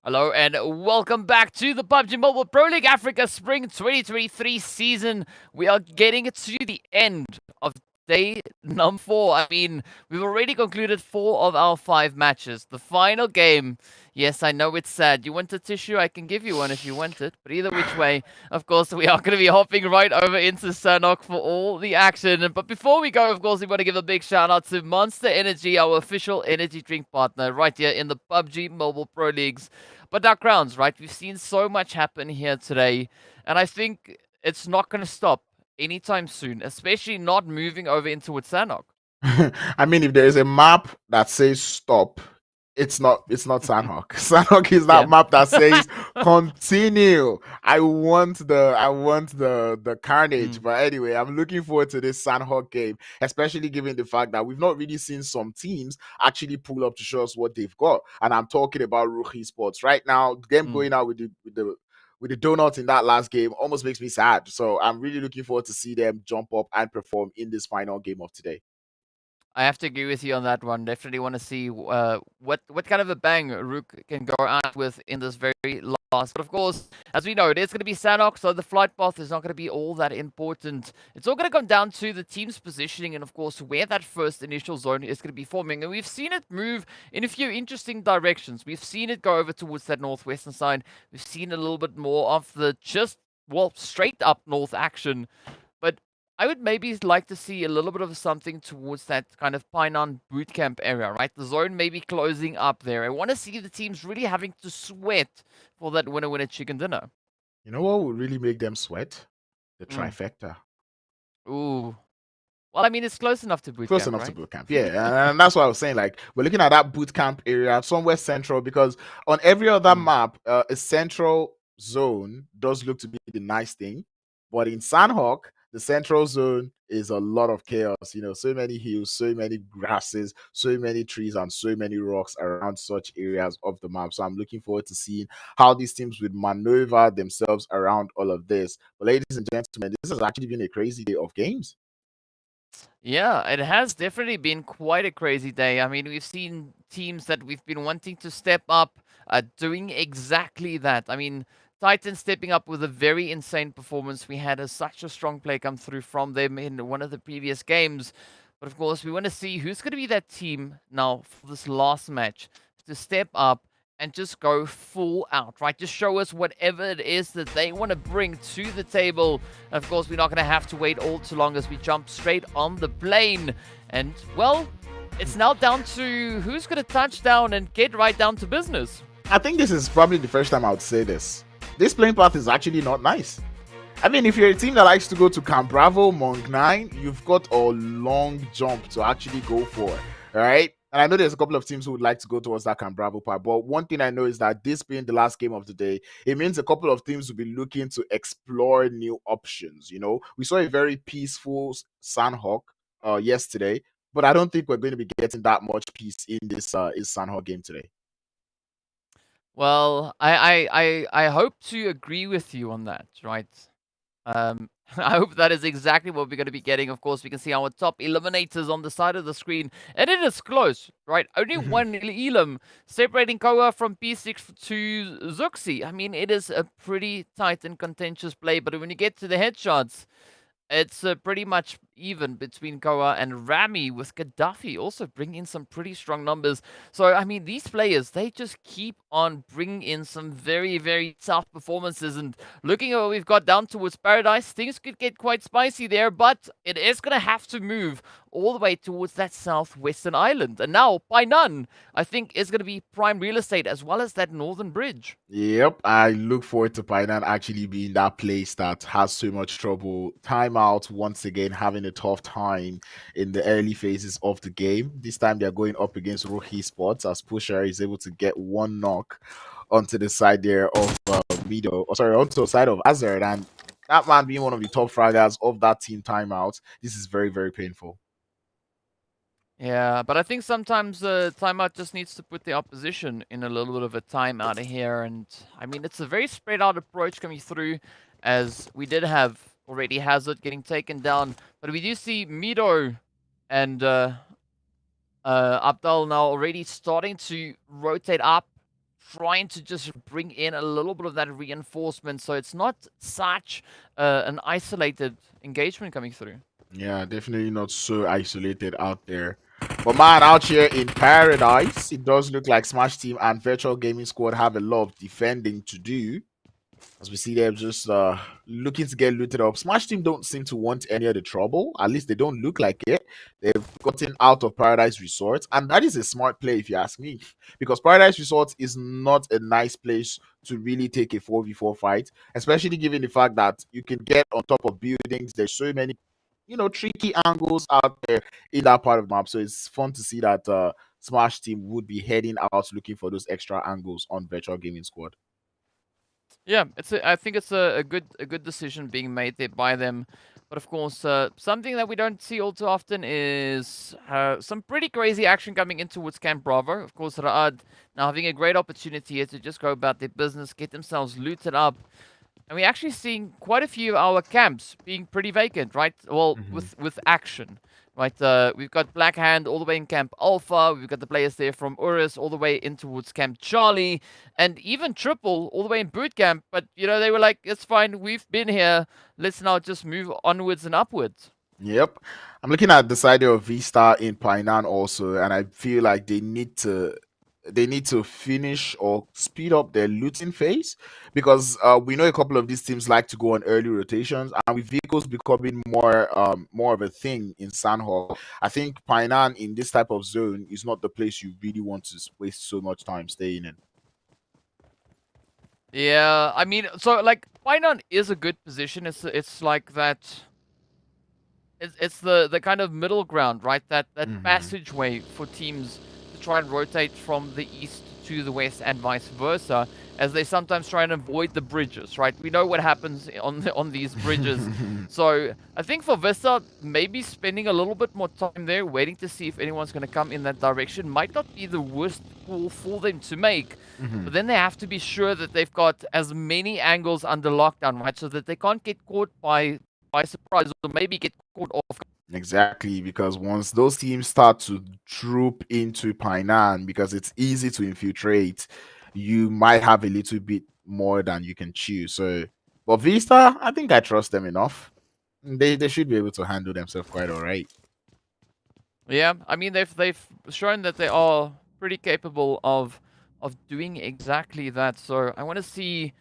Hello and welcome back to the PUBG Mobile Pro League Africa Spring 2023 season. We are getting to the end of day number 4. I mean, we've already concluded 4 of our 5 matches. The final game, yes, I know it's sad. You want a tissue? I can give you one if you want it. But either which way, of course, we are going to be hopping right over into Sanhok for all the action. But before we go, of course, we want to give a big shout out to Monster Energy, our official energy drink partner right here in the PUBG Mobile Pro Leagues. But our crowns, right? We've seen so much happen here today, and I think it's not going to stop anytime soon, especially not moving over into Sanhok. I mean, if there is a map that says stop, It's not Sanhok. Sanhok is Yeah. that map that says continue. I want the carnage. Mm. But anyway, I'm looking forward to this Sanhok game, especially given the fact that we've not really seen some teams actually pull up to show us what they've got. And I'm talking about RUKH Esports. Right now, them Mm. going out with the donut in that last game almost makes me sad. So I'm really looking forward to see them jump up and perform in this final game of today. I have to agree with you on that one. Definitely want to see what kind of a bang RUKH can go out with in this very last. But of course, as we know, it is going to be Sanhok, so the flight path is not going to be all that important. It's all going to come down to the team's positioning and, of course, where that first initial zone is going to be forming. And we've seen it move in a few interesting directions. We've seen it go over towards that northwestern side. We've seen a little bit more of the straight up north action. But I would maybe like to see a little bit of something towards that kind of Painan bootcamp area, right? The zone may be closing up there. I want to see the teams really having to sweat for that winner chicken dinner. You know what would really make them sweat? The Mm. trifecta. Ooh. Well, I mean, it's close enough to Close bootcamp, enough to right? boot camp. Yeah. And that's what I was saying. Like, we're looking at that boot camp area somewhere central because on every other Mm. map, a central zone does look to be the nice thing. But in Sanhok, the central zone is a lot of chaos. You know, so many hills, so many grasses, so many trees, and so many rocks around such areas of the map. So I'm looking forward to seeing how these teams would maneuver themselves around all of this. But ladies and gentlemen, this has actually been a crazy day of games. Yeah, it has definitely been quite a crazy day. I mean, we've seen teams that we've been wanting to step up, doing exactly that. I mean, Titan stepping up with a very insane performance. We had such a strong play come through from them in one of the previous games. But of course, we want to see who's going to be that team now for this last match to step up and just go full out, right? Just show us whatever it is that they want to bring to the table. Of course, we're not going to have to wait all too long as we jump straight on the plane. And, well, it's now down to who's going to touch down and get right down to business. I think this is probably the first time I would say this. This playing path is actually not nice. I mean, if you're a team that likes to go to Camp Bravo, Monk 9, you've got a long jump to actually go for, all right? And I know there's a couple of teams who would like to go towards that Camp Bravo part, but one thing I know is that this being the last game of the day, it means a couple of teams will be looking to explore new options. You know, we saw a very peaceful Sanhok yesterday, but I don't think we're going to be getting that much peace in this Sanhok game today. Well, I hope to agree with you on that, right? I hope that is exactly what we're going to be getting. Of course, we can see our top eliminators on the side of the screen, and it is close, right? Only one elim separating Koa from P6 to Zuxi. I mean, it is a pretty tight and contentious play, but when you get to the headshots, it's pretty much even between Koa and Rami, with Gaddafi also bringing in some pretty strong numbers. So, I mean, these players, they just keep on bringing in some very, very tough performances. And looking at what we've got down towards Paradise, things could get quite spicy there, but it is going to have to move all the way towards that southwestern island. And now, Painan, I think, is going to be prime real estate as well as that northern bridge. Yep, I look forward to Painan actually being that place that has so much trouble. Timeout once again having a tough time in the early phases of the game. This time they're going up against RUKH Esports as Pusher is able to get one knock onto the side there of onto the side of Azard, and that man being one of the top fraggers of that team timeout. This is very, very painful. Yeah, but I think sometimes timeout just needs to put the opposition in a little bit of a timeout here. And I mean, it's a very spread out approach coming through, as we did have already Hazard getting taken down. But we do see Mido and Abdal now already starting to rotate up, trying to just bring in a little bit of that reinforcement. So it's not such an isolated engagement coming through. Yeah, definitely not so isolated out there. But man, out here in Paradise, it does look like Smash Team and Virtual Gaming Squad have a lot of defending to do. As we see them just looking to get looted up. Smash Team don't seem to want any of the trouble. At least they don't look like it. They've gotten out of Paradise Resort. And that is a smart play if you ask me. Because Paradise Resort is not a nice place to really take a 4v4 fight. Especially given the fact that you can get on top of buildings. There's so many tricky angles out there in that part of the map. So it's fun to see that Smash team would be heading out looking for those extra angles on Virtual Gaming Squad. Yeah, I think it's a good decision being made there by them. But of course, something that we don't see all too often is some pretty crazy action coming in towards Camp Bravo. Of course, Raad now having a great opportunity here to just go about their business, get themselves looted up. And we're actually seeing quite a few of our camps being pretty vacant, right? Well, with action, right? We've got Black Hand all the way in Camp Alpha. We've got the players there from URUS all the way in towards Camp Charlie. And even Triple all the way in Boot Camp. But, you know, they were like, it's fine. We've been here. Let's now just move onwards and upwards. Yep. I'm looking at the side of VISTA in Painan also, and I feel like they need to finish or speed up their looting phase, because we know a couple of these teams like to go on early rotations, and with vehicles becoming more of a thing in Sanhok, I think Painan in this type of zone is not the place you really want to waste so much time staying in. Yeah, I mean, so like Painan is a good position. It's like that. It's the kind of middle ground, right? That passageway for teams to try and rotate from the east to the west and vice versa, as they sometimes try and avoid the bridges, right? We know what happens on these bridges. So I think for Vista, maybe spending a little bit more time there, waiting to see if anyone's going to come in that direction, might not be the worst call for them to make. But then they have to be sure that they've got as many angles under lockdown, right? So that they can't get caught by surprise, or maybe get caught off. Exactly, because once those teams start to troop into Painan, because it's easy to infiltrate, you might have a little bit more than you can chew. So, but Vista, I think I trust them enough. They should be able to handle themselves quite all right. Yeah, I mean they've shown that they are pretty capable of doing exactly that. So I want to see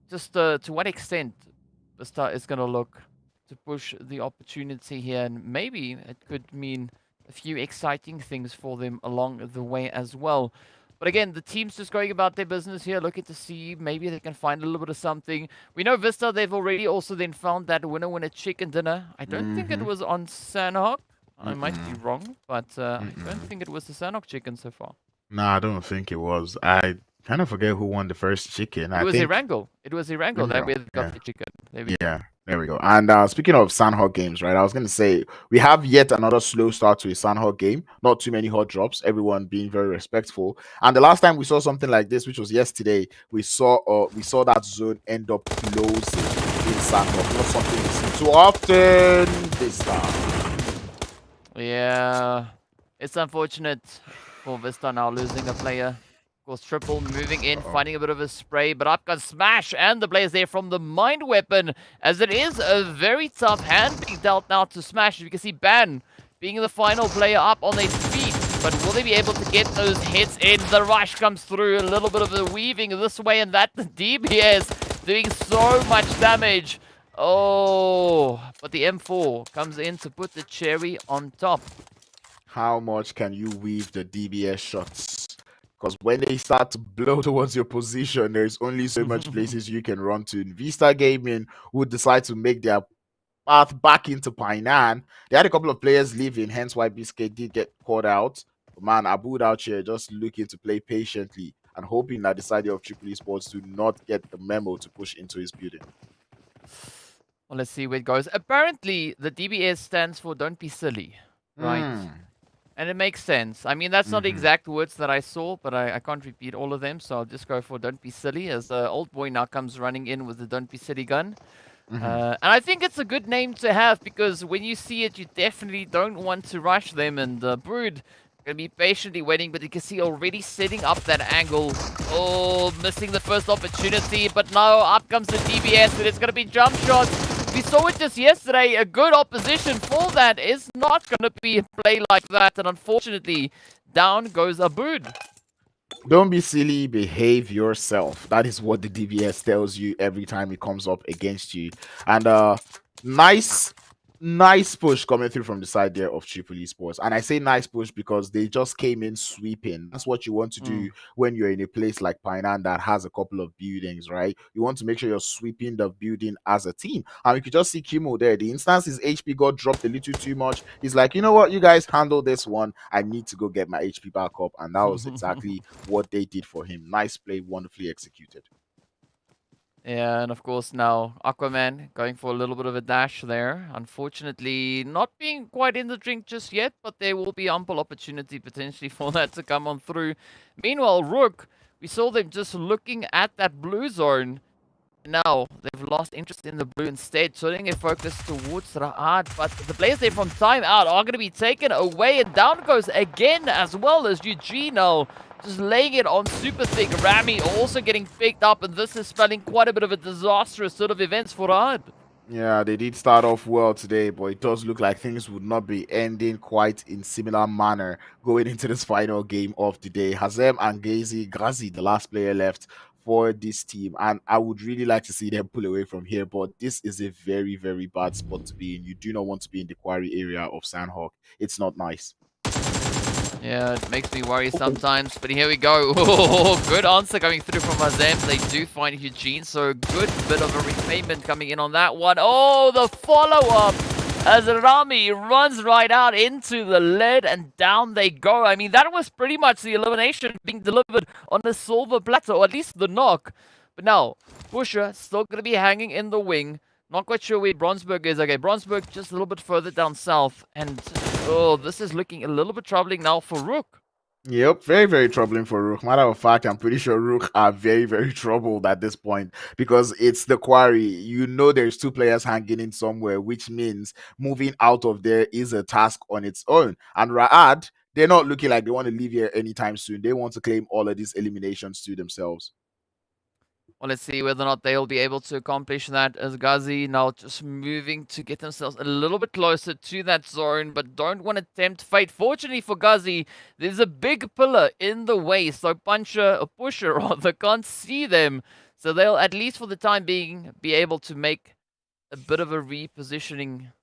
just to what extent Vista is going to look to push the opportunity here, and maybe it could mean a few exciting things for them along the way as well. But again, the team's just going about their business here, looking to see maybe they can find a little bit of something. We know Vista, they've already also then found that winner chicken dinner. I don't think it was on Sanhok. I might be wrong, but I don't think it was the Sanhok chicken so far. No, I don't think it was. I kind of forget who won the first chicken. It was Erangel. It was Erangel that we got the chicken. Yeah, there we go. And speaking of Sanhok games, right? I was going to say we have yet another slow start to a Sanhok game. Not too many hot drops. Everyone being very respectful. And the last time we saw something like this, which was yesterday, we saw that zone end up closing in Sanhok. Not something we see too often this time. Yeah, it's unfortunate for Vista now losing a player. Of course, Triple moving in, finding a bit of a spray, but up comes Smash, and the players there from the Mind Weapon, as it is a very tough hand being dealt now to Smash. You can see Ban being the final player up on their feet, but will they be able to get those hits in? The rush comes through, a little bit of the weaving this way and that. The DBS doing so much damage. Oh, but the M4 comes in to put the cherry on top. How much can you weave the DBS shots? Because when they start to blow towards your position, there's only so much places you can run to. Vista Gaming would decide to make their path back into Painan. They had a couple of players leaving, hence why Biscuit did get caught out. But man, Aboud out here just looking to play patiently and hoping that the side of Triple Esports do not get the memo to push into his building. Well, let's see where it goes. Apparently, the DBS stands for Don't Be Silly, right? And it makes sense. I mean, that's not the exact words that I saw, but I can't repeat all of them, so I'll just go for Don't Be Silly, as the old boy now comes running in with the Don't Be Silly gun. And I think it's a good name to have, because when you see it, you definitely don't want to rush them. And Brood going to be patiently waiting, but you can see already setting up that angle. Oh, missing the first opportunity, but now up comes the DBS, and it's going to be jump shots. We saw it just yesterday. A good opposition for that is not going to be a play like that. And unfortunately, down goes Aboud. Don't be silly, behave yourself. That is what the DBS tells you every time it comes up against you. And nice Nice push coming through from the side there of Triple Esports. And I say nice push because they just came in sweeping. That's what you want to do when you're in a place like Painan that has a couple of buildings, right? You want to make sure you're sweeping the building as a team. And you could just see Kimo there. The instance his HP got dropped a little too much. He's like, you know what, you guys handle this one. I need to go get my HP back up. And that was exactly what they did for him. Nice play, wonderfully executed. Yeah, and of course now Aquaman going for a little bit of a dash there. Unfortunately, not being quite in the drink just yet, but there will be ample opportunity potentially for that to come on through. Meanwhile, RUKH, we saw them just looking at that blue zone. Now they've lost interest in the blue instead, turning their focus towards RUKH. But the players there from timeout are going to be taken away, and down goes again as well as Eugene now. Just laying it on super thick. Rami also getting picked up, and this is spelling quite a bit of a disastrous sort of events for RUKH. Yeah, they did start off well today, but it does look like things would not be ending quite in similar manner going into this final game of the day. Hazem and Gazi, the last player left for this team, and I would really like to see them pull away from here, but this is a very, very bad spot to be in. You do not want to be in the quarry area of Sanhok. It's not nice. Yeah, it makes me worry sometimes, but here we go. Oh, good answer coming through from Hazem. They do find Eugene, so a good bit of a repayment coming in on that one. Oh, the follow-up as Rami runs right out into the lead, and down they go. I mean, that was pretty much the elimination being delivered on the silver platter, or at least the knock. But now, Pusher still going to be hanging in the wing. Not quite sure where Bronsberg is. Okay, Bronsberg just a little bit further down south. And, oh, this is looking a little bit troubling now for RUKH. Yep, very, very troubling for RUKH. Matter of fact, I'm pretty sure RUKH are very, very troubled at this point because it's the quarry. You know there's two players hanging in somewhere, which means moving out of there is a task on its own. And RUKH, they're not looking like they want to leave here anytime soon. They want to claim all of these eliminations to themselves. Well, let's see whether or not they'll be able to accomplish that, as Ghazi now just moving to get themselves a little bit closer to that zone, but don't want to tempt fate. Fortunately for Ghazi, there's a big pillar in the way, so Pusher rather, can't see them. So they'll, at least for the time being, be able to make a bit of a repositioning.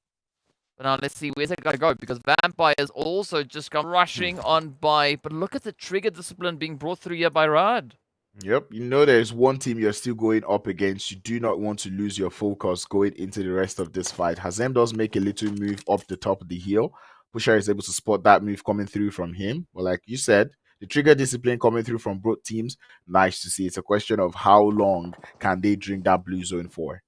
But now let's see, where's it going to go? Because Vampires also just come rushing on by. But look at the trigger discipline being brought through here by Rad. Yep, you know there's one team you're still going up against. You do not want to lose your focus going into the rest of this fight. Hazem does make a little move up the top of the hill. Pusher is able to spot that move coming through from him. But like you said, the trigger discipline coming through from both teams, nice to see. It's a question of how long can they drink that blue zone for.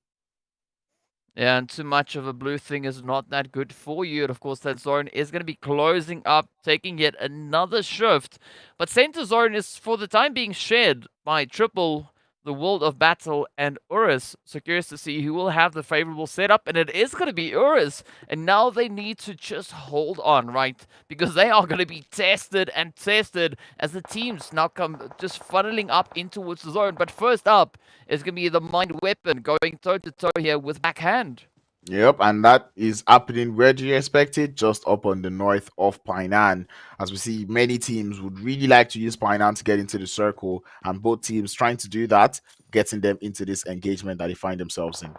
Yeah, and too much of a blue thing is not that good for you. And of course, that zone is going to be closing up, taking yet another shift. But center zone is, for the time being, shared by Triple, the World of Battle, and URUS. So curious to see who will have the favorable setup. And it is going to be URUS. And now they need to just hold on, right? Because they are going to be tested and tested as the teams now come just funneling up in towards the zone. But first up is going to be the Mind Weapon going toe-to-toe here with Backhand. Yep, and that is happening. Where do you expect it? Just up on the north of Painan. As we see, many teams would really like to use Painan to get into the circle, and both teams trying to do that, getting them into this engagement that they find themselves in.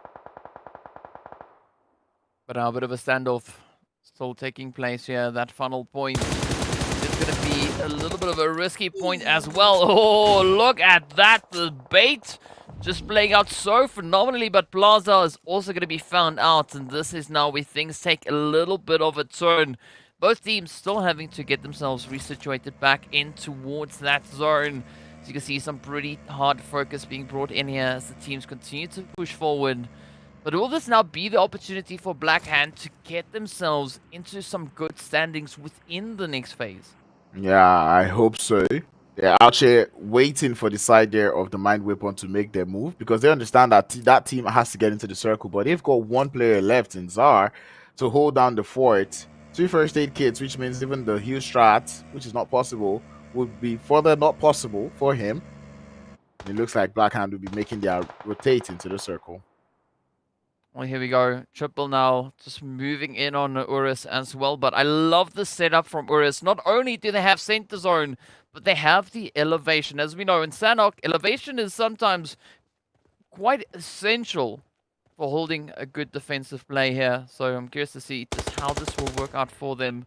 But now a bit of a standoff still taking place here. That funnel point is going to be a little bit of a risky point as well. Oh, look at that. The bait just playing out so phenomenally, but Plaza is also going to be found out, and this is now where things take a little bit of a turn. Both teams still having to get themselves resituated back in towards that zone. As you can see, some pretty hard focus being brought in here as the teams continue to push forward. But will this now be the opportunity for Blackhand to get themselves into some good standings within the next phase? Yeah, I hope so. They're actually waiting for the side there of the Mind Weapon to make their move because they understand that that team has to get into the circle. But they've got one player left in Zar to hold down the fort. 2 first aid kits, which means even the heal strat, which is not possible, would be further not possible for him. It looks like Blackhand will be making their rotate into the circle. Well, here we go. Triple now just moving in on URUS as well. But I love the setup from URUS. Not only do they have center zone, but they have the elevation. As we know, in Sanhok, elevation is sometimes quite essential for holding a good defensive play here. So I'm curious to see just how this will work out for them.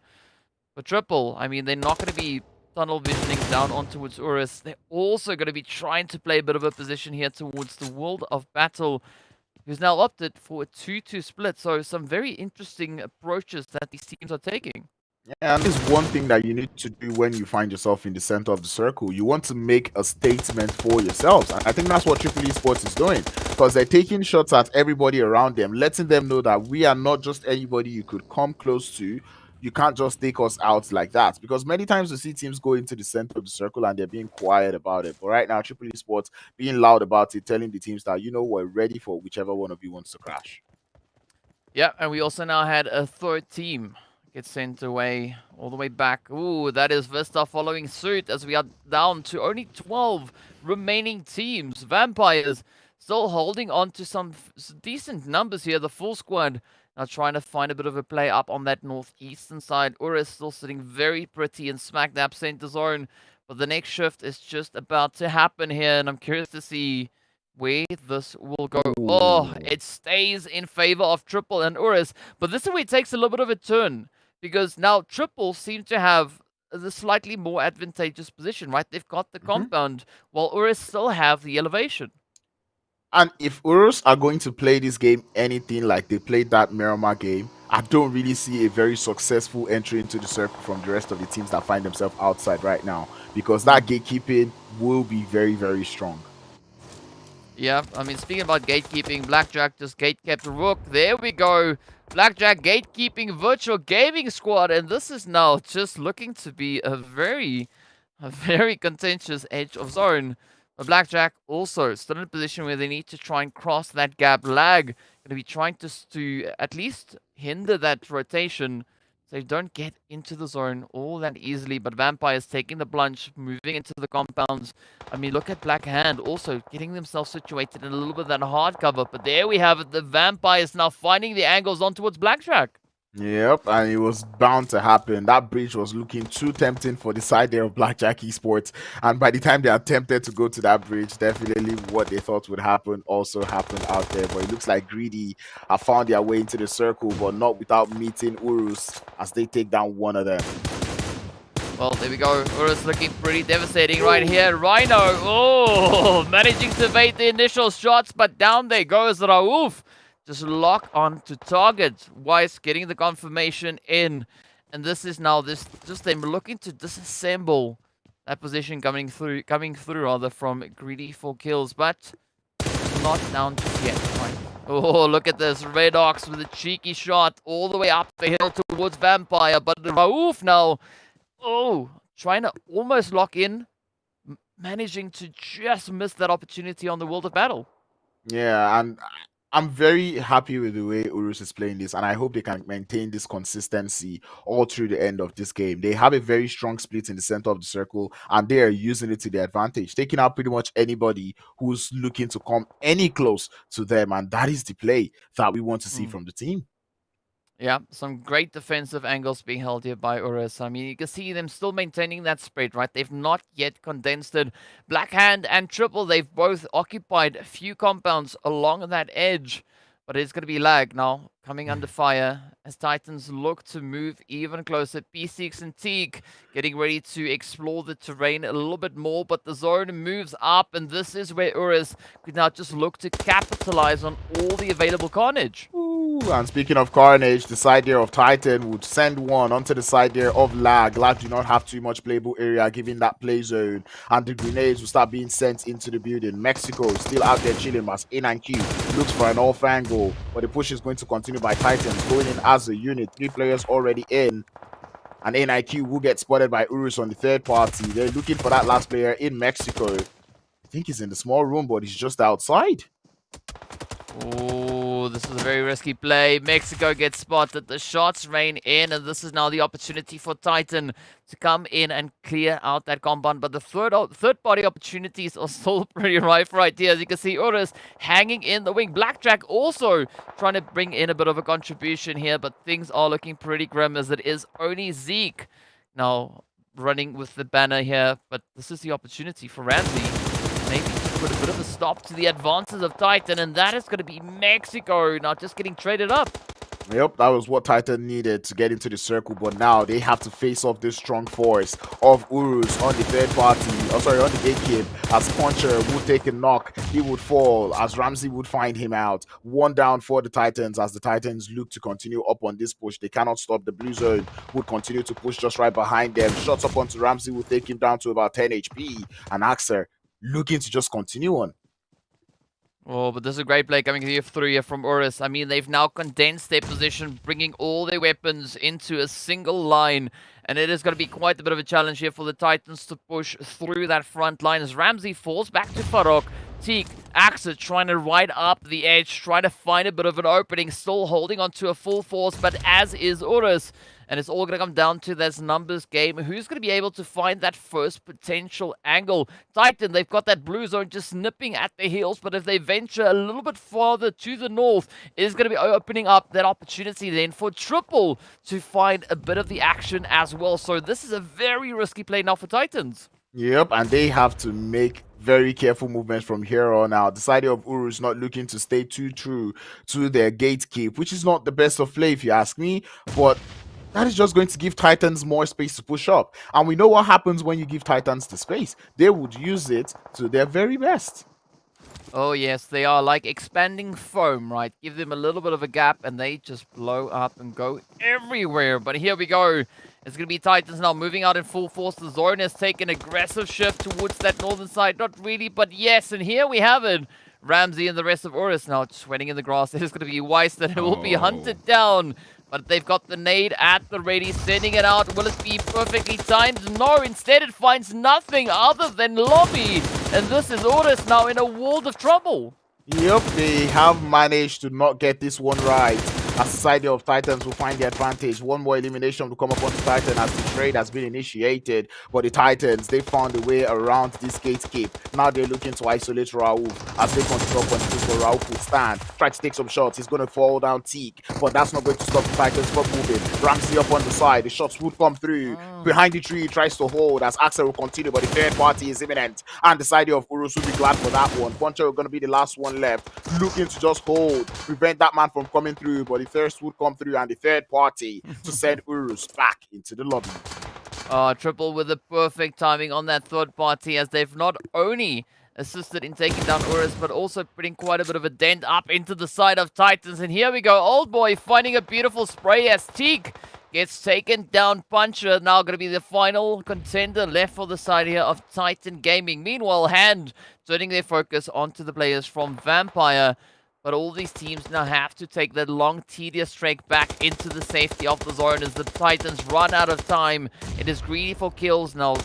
For Triple, I mean, they're not going to be tunnel visioning down on towards URUS. They're also going to be trying to play a bit of a position here towards the World of Battle, who's now opted for a 2-2 split. So some very interesting approaches that these teams are taking. And this is one thing that you need to do when you find yourself in the center of the circle. You want to make a statement for yourselves. And I think that's what Triple Esports is doing, because they're taking shots at everybody around them, letting them know that we are not just anybody you could come close to. You can't just take us out like that, because many times you see teams go into the center of the circle and they're being quiet about it. But right now, Triple Esports being loud about it, telling the teams that, you know, we're ready for whichever one of you wants to crash. Yeah, and we also now had a third team get sent away all the way back. Ooh, that is VISTA following suit as we are down to only 12 remaining teams. Vampires still holding on to some decent numbers here. The full squad now trying to find a bit of a play up on that northeastern side. URUS still sitting very pretty in smack dab center zone. But the next shift is just about to happen here, and I'm curious to see where this will go. Oh, it stays in favor of Triple and URUS. But this is where it takes a little bit of a turn, because now Triple seem to have the slightly more advantageous position, right? They've got the compound, while URUS still have the elevation. And if URUS are going to play this game anything like they played that Miramar game, I don't really see a very successful entry into the circle from the rest of the teams that find themselves outside right now, because that gatekeeping will be very, very strong. Yeah, I mean, speaking about gatekeeping, Blackjack just gatekept RUKH. There we go. Blackjack gatekeeping virtual gaming squad, and this is now just looking to be a very contentious edge of zone. But Blackjack also still in a position where they need to try and cross that gap. Lag going to be trying to at least hinder that rotation, so they don't get into the zone all that easily. But Vampires taking the plunge, moving into the compounds. I mean, look at Black Hand also getting themselves situated in a little bit of that hard cover. But there we have it. The Vampires now finding the angles on towards Blackjack. Yep, and it was bound to happen. That bridge was looking too tempting for the side there of Blackjack Esports. And by the time they attempted to go to that bridge, definitely what they thought would happen also happened out there. But it looks like Greedy have found their way into the circle, but not without meeting URUS as they take down one of them. Well, there we go. URUS looking pretty devastating right here. Rhino, oh, managing to evade the initial shots, but down there goes Raouf. Just lock on to target. Weiss getting the confirmation in. And this is now just them looking to disassemble that position coming through rather from Greedy4Kills, but not down just yet. Right. Oh, look at this. Red Ox with a cheeky shot all the way up the hill towards Vampire. But Raouf now, oh, trying to almost lock in, managing to just miss that opportunity on the World of Battle. Yeah, and I'm very happy with the way URUS is playing this, and I hope they can maintain this consistency all through the end of this game. They have a very strong split in the center of the circle, and they are using it to their advantage, taking out pretty much anybody who's looking to come any close to them, and that is the play that we want to see from the team. Yeah, some great defensive angles being held here by URUS. I mean, you can see them still maintaining that spread, right? They've not yet condensed it. Black Hand and Triple, they've both occupied a few compounds along that edge. But it's going to be Lag now, coming under fire as Titans look to move even closer. P6 and Teak getting ready to explore the terrain a little bit more, but the zone moves up, and this is where URUS could now just look to capitalize on all the available carnage. And speaking of carnage, the side there of Titan would send one onto the side there of Lag. Lag do not have too much playable area given that play zone, and the grenades will start being sent into the building. Mexico is still out there chilling as NQ looks for an off angle, but the push is going to continue by Titans going in as a unit. 3 players already in, and NIQ will get spotted by URUS on the third party. They're looking for that last player in Mexico. I think he's in the small room, but he's just outside. Oh, this is a very risky play. Mexico gets spotted. The shots rain in, and this is now the opportunity for Titan to come in and clear out that compound. But the third-party opportunities are still pretty rife right here. As you can see, URUS hanging in the wing. Blackjack also trying to bring in a bit of a contribution here, but things are looking pretty grim as it is only Zeke now running with the banner here. But this is the opportunity for Ramsey maybe to put a bit of a stop to the advances of Titan, and that is going to be Mexico now just getting traded up. Yep, that was what Titan needed to get into the circle, but now they have to face off this strong force of URUS on the third party, on the gatekeep, as Puncher would take a knock, he would fall, as Ramsey would find him out. One down for the Titans, as the Titans look to continue up on this push. They cannot stop. The blue zone would continue to push just right behind them. Shots up onto Ramsey would take him down to about 10 HP, and Axer looking to just continue on. Oh, but this is a great play coming through here from URUS. I mean, they've now condensed their position, bringing all their weapons into a single line. And it is going to be quite a bit of a challenge here for the Titans to push through that front line as Ramsey falls back to Farok. Teak, Axel trying to ride up the edge, trying to find a bit of an opening, still holding on to a full force, but as is URUS. And it's all going to come down to this numbers game. Who's going to be able to find that first potential angle? Titan, they've got that blue zone just nipping at their heels, but if they venture a little bit farther to the north, it is going to be opening up that opportunity then for Triple to find a bit of the action as well. So this is a very risky play now for Titans. Yep, and they have to make very careful movements from here on out. The side of URUS not looking to stay too true to their gatekeep, which is not the best of play if you ask me, but that is just going to give Titans more space to push up. And we know what happens when you give Titans the space. They would use it to their very best. Oh yes, they are like expanding foam, right? Give them a little bit of a gap and they just blow up and go everywhere. But here we go. It's going to be Titans now moving out in full force. The zone has taken aggressive shift towards that northern side. Not really, but yes. And here we have it. Ramsey and the rest of URUS now sweating in the grass. It is going to be Weiss that will be hunted down. But they've got the nade at the ready, sending it out. Will it be perfectly timed? No, instead it finds nothing other than lobby. And this is URUS now in a world of trouble. Yep, they have managed to not get this one right. As Society of Titans will find the advantage. One more elimination will come up on the Titan as the trade has been initiated. But the Titans, they found a way around this gatekeep. Now they're looking to isolate Raouf as they continue up on this for Raouf will stand. Try to take some shots. He's going to fall down Teak. But that's not going to stop the Titans from moving. Ramsey up on the side. The shots would come through. Behind the tree, he tries to hold as Axel will continue. But the third party is imminent. And the side of URUS will be glad for that one. Puncher are going to be the last one left. Looking to just hold. Prevent that man from coming through. But the first would come through and the third party to send URUS back into the lobby. Triple with the perfect timing on that third party as they've not only assisted in taking down URUS, but also putting quite a bit of a dent up into the side of Titans. And here we go, Old Boy finding a beautiful spray as Teak gets taken down. Puncher now going to be the final contender left for the side here of Titan Gaming. Meanwhile, Hand turning their focus onto the players from Vampire. But all these teams now have to take that long, tedious trek back into the safety of the zone as the Titans run out of time. It is GREEDYFORKILLS now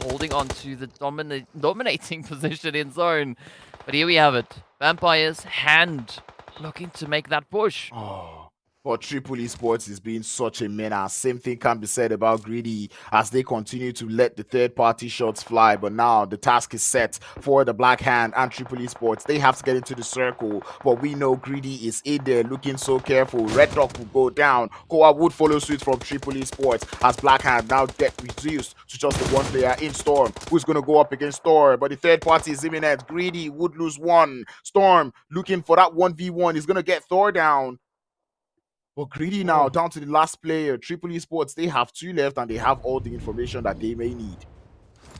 holding on to the dominating position in zone. But here we have it. Vampire's Hand looking to make that push. But Triple Esports is being such a menace. Same thing can be said about Greedy as they continue to let the third-party shots fly. But now the task is set for the Black Hand and Triple Esports. They have to get into the circle. But we know Greedy is in there looking so careful. Red Dog will go down. Koa would follow suit from Triple Esports as Black Hand now get reduced to just the one player in Storm, who's going to go up against Storm. But the third party is imminent. Greedy would lose one. Storm looking for that 1v1. He's going to get Thor down. But Greedy now down to the last player. Triple Esports, they have 2 left and they have all the information that they may need.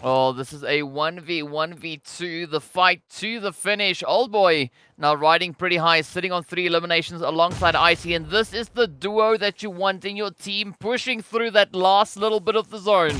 Oh, this is a 1v1v2, the fight to the finish. Old Boy now riding pretty high, sitting on 3 eliminations alongside Icy. And this is the duo that you want in your team, pushing through that last little bit of the zone.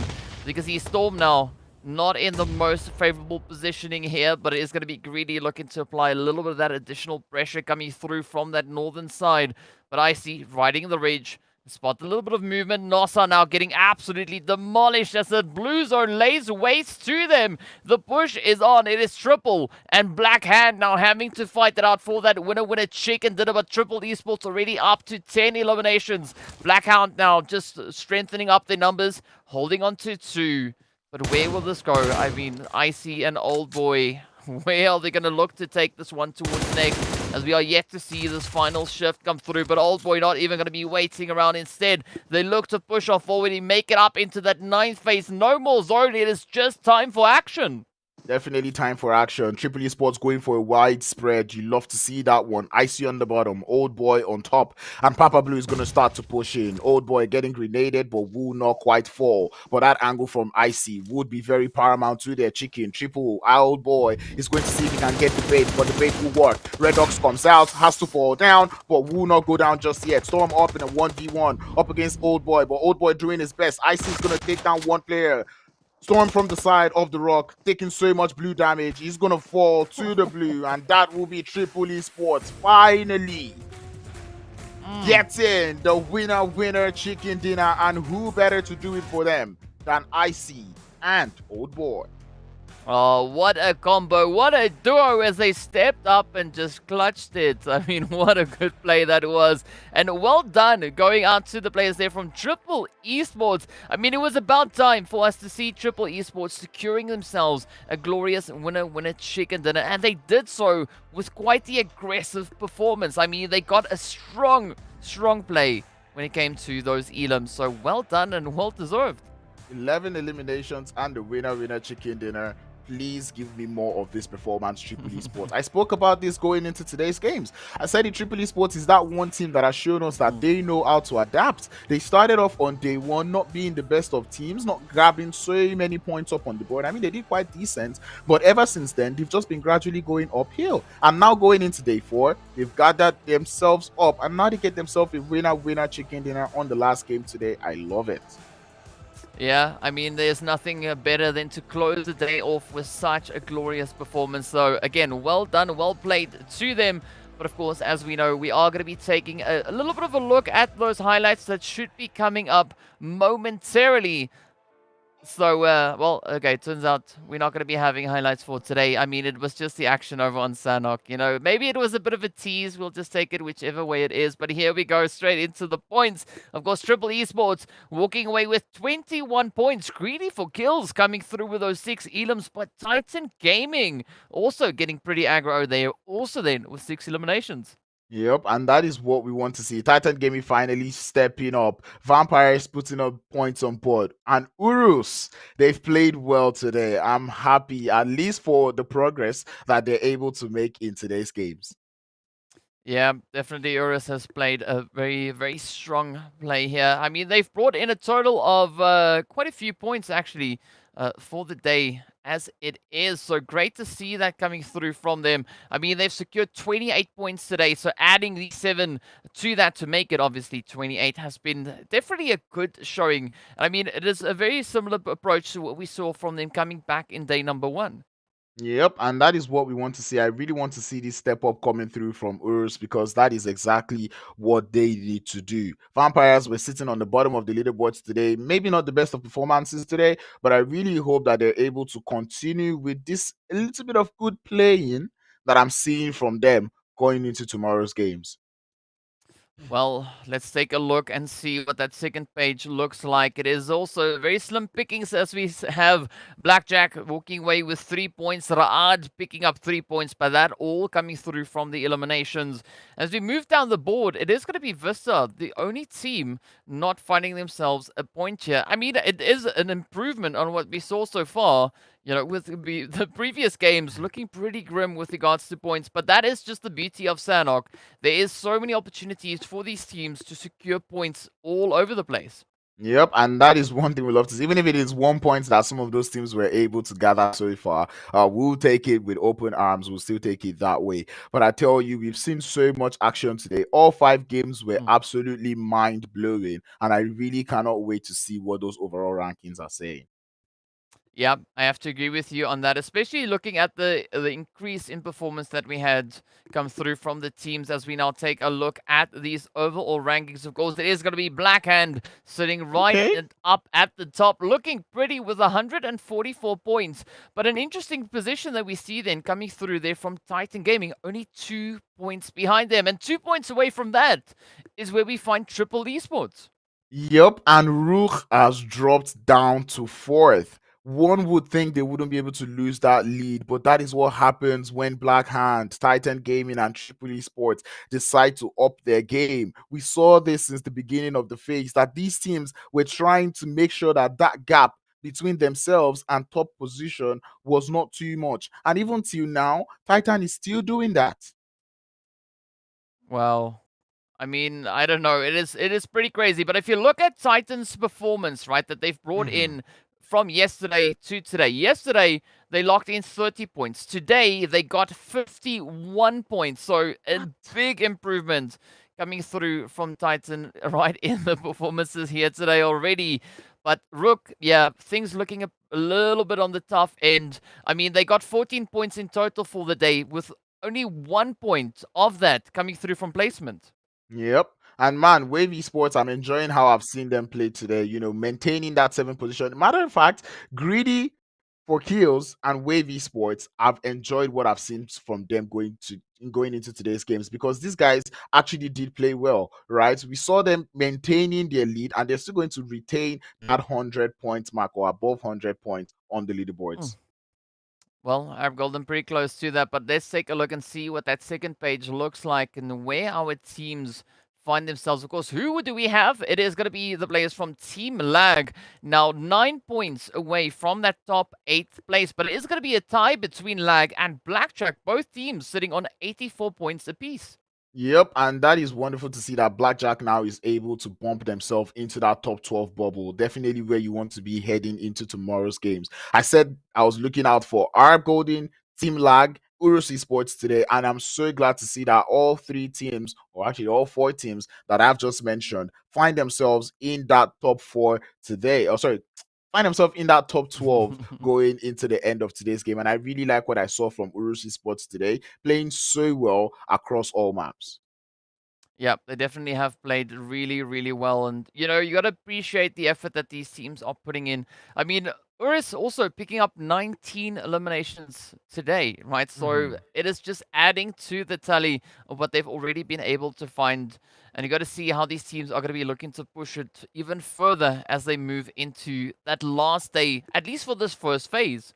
Because he's Storm now. Not in the most favorable positioning here, but it is going to be Greedy looking to apply a little bit of that additional pressure coming through from that northern side. But Icy riding the ridge. Spot a little bit of movement. Nossa now getting absolutely demolished as the blue zone lays waste to them. The push is on. It is Triple and Black Hand now having to fight it out for that winner chicken dinner. But Triple Esports already up to 10 eliminations. Black Hound now just strengthening up their numbers, holding on to 2. But where will this go? I mean, Icy and Old Boy, where are they going to look to take this one towards next? As we are yet to see this final shift come through. But Old Boy not even going to be waiting around. Instead, they look to push off forward and make it up into that 9th phase. No more zone. It is just time for action. Definitely time for action. Triple Esports going for a wide spread. You love to see that one. Icy on the bottom, Old Boy on top, and Papa Blue is going to start to push in. Old Boy getting grenaded, but will not quite fall. But that angle from Icy would be very paramount to their chicken. Triple Old Boy is going to see if he can get the bait, but the bait will work. Red Ox comes out, has to fall down, but will not go down just yet. Storm up in a 1v1 up against Old Boy, but Old Boy doing his best. Icy is going to take down one player. Storm from the side of the rock, taking so much blue damage. He's going to fall to the blue, and that will be Triple Esports finally getting the winner chicken dinner. And who better to do it for them than Icy and Old Boy? Oh, what a combo. What a duo as they stepped up and just clutched it. I mean, what a good play that was. And well done going out to the players there from Triple Esports. I mean, it was about time for us to see Triple Esports securing themselves a glorious winner chicken dinner. And they did so with quite the aggressive performance. I mean, they got a strong play when it came to those elims. So well done and well deserved. 11 eliminations and the winner chicken dinner. Please give me more of this performance, Triple Esports. I spoke about this going into today's games. I said the Triple Esports is that one team that has shown us that they know how to adapt. They started off on day one not being the best of teams, not grabbing so many points up on the board. I mean, they did quite decent, but ever since then, they've just been gradually going uphill. And now going into day four, they've gathered themselves up, and now they get themselves a winner chicken dinner on the last game today. I love it. Yeah, I mean, there's nothing better than to close the day off with such a glorious performance. So, again, well done, well played to them. But, of course, as we know, we are going to be taking a little bit of a look at those highlights that should be coming up momentarily. So, well, okay, turns out we're not going to be having highlights for today. I mean, it was just the action over on Sanhok, you know. Maybe it was a bit of a tease. We'll just take it whichever way it is. But here we go, straight into the points. Of course, Triple Esports walking away with 21 points. GREEDYFORKILLS coming through with those 6 elims. But Titan Gaming also getting pretty aggro there. Also then with 6 eliminations. Yep, and that is what we want to see. Titan Gaming finally stepping up. Vampires putting up points on board. And URUS, they've played well today. I'm happy, at least for the progress that they're able to make in today's games. Yeah, definitely URUS has played a very strong play here. I mean, they've brought in a total of quite a few points, actually, for the day as it is. So great to see that coming through from them. I mean, they've secured 28 points today, so adding the 7 to that to make it, obviously, 28 has been definitely a good showing. I mean, it is a very similar approach to what we saw from them coming back in day number 1. Yep, and that is what we want to see. I really want to see this step up coming through from URUS because that is exactly what they need to do. Vampires were sitting on the bottom of the leaderboards today. Maybe not the best of performances today, but I really hope that they're able to continue with this a little bit of good playing that I'm seeing from them going into tomorrow's games. Well, let's take a look and see what that second page looks like. It is also very slim pickings as we have Blackjack walking away with 3 points, Raad picking up 3 points, but that all coming through from the eliminations. As we move down the board, it is going to be VISTA, the only team not finding themselves a point here. I mean, it is an improvement on what we saw so far. You know, with the previous games looking pretty grim with regards to points, but that is just the beauty of Sanhok. There is so many opportunities for these teams to secure points all over the place. Yep, and that is one thing we love to see. Even if it is 1 point that some of those teams were able to gather so far, we'll take it with open arms. We'll still take it that way. But I tell you, we've seen so much action today. All 5 games were absolutely mind-blowing, and I really cannot wait to see what those overall rankings are saying. Yeah, I have to agree with you on that, especially looking at the increase in performance that we had come through from the teams as we now take a look at these overall rankings. Of course, it is going to be Blackhand sitting right and up at the top, looking pretty with 144 points. But an interesting position that we see then coming through there from Titan Gaming, only 2 points behind them. And 2 points away from that is where we find Triple Esports. Yep, and RUKH has dropped down to 4th. One would think they wouldn't be able to lose that lead, but that is what happens when Blackhand, Titan Gaming, and Triple Esports decide to up their game. We saw this since the beginning of the phase that these teams were trying to make sure that that gap between themselves and top position was not too much. And even till now, Titan is still doing that. Well, I mean, I don't know. It is pretty crazy. But if you look at Titan's performance, right, that they've brought in from yesterday to today. Yesterday they locked in 30 points. Today they got 51 points. So a big improvement coming through from Titan right in the performances here today already. But RUKH, yeah, things looking a little bit on the tough end. I mean, they got 14 points in total for the day, with only 1 point of that coming through from placement. Yep. And man, Wave Esports, I'm enjoying how I've seen them play today, maintaining that 7th position. Matter of fact, GREEDYFORKILLS and Wave Esports, I've enjoyed what I've seen from them going into today's games, because these guys actually did play well, right? We saw them maintaining their lead, and they're still going to retain that 100 points mark or above 100 points on the leaderboards. Well, I've got them pretty close to that, but let's take a look and see what that second page looks like and where our teams find themselves. Of course, who do we have? It is going to be the players from TEAMLAG. Now, 9 points away from that top 8th place, but it is going to be a tie between Lag and Blackjack. Both teams sitting on 84 points apiece. Yep, and that is wonderful to see that Blackjack now is able to bump themselves into that top 12 bubble. Definitely where you want to be heading into tomorrow's games. I said I was looking out for Arab Golden, TEAMLAG, URUS Esports today, and I'm so glad to see that all 3 teams, or actually all 4 teams that I've just mentioned, find themselves in that top 4 today. Oh, sorry, find themselves in that top 12 going into the end of today's game. And I really like what I saw from URUS Esports today, playing so well across all maps. Yeah, they definitely have played really, really well. And, you got to appreciate the effort that these teams are putting in. I mean, URUS also picking up 19 eliminations today, right? So it is just adding to the tally of what they've already been able to find. And you got to see how these teams are going to be looking to push it even further as they move into that last day, at least for this first phase.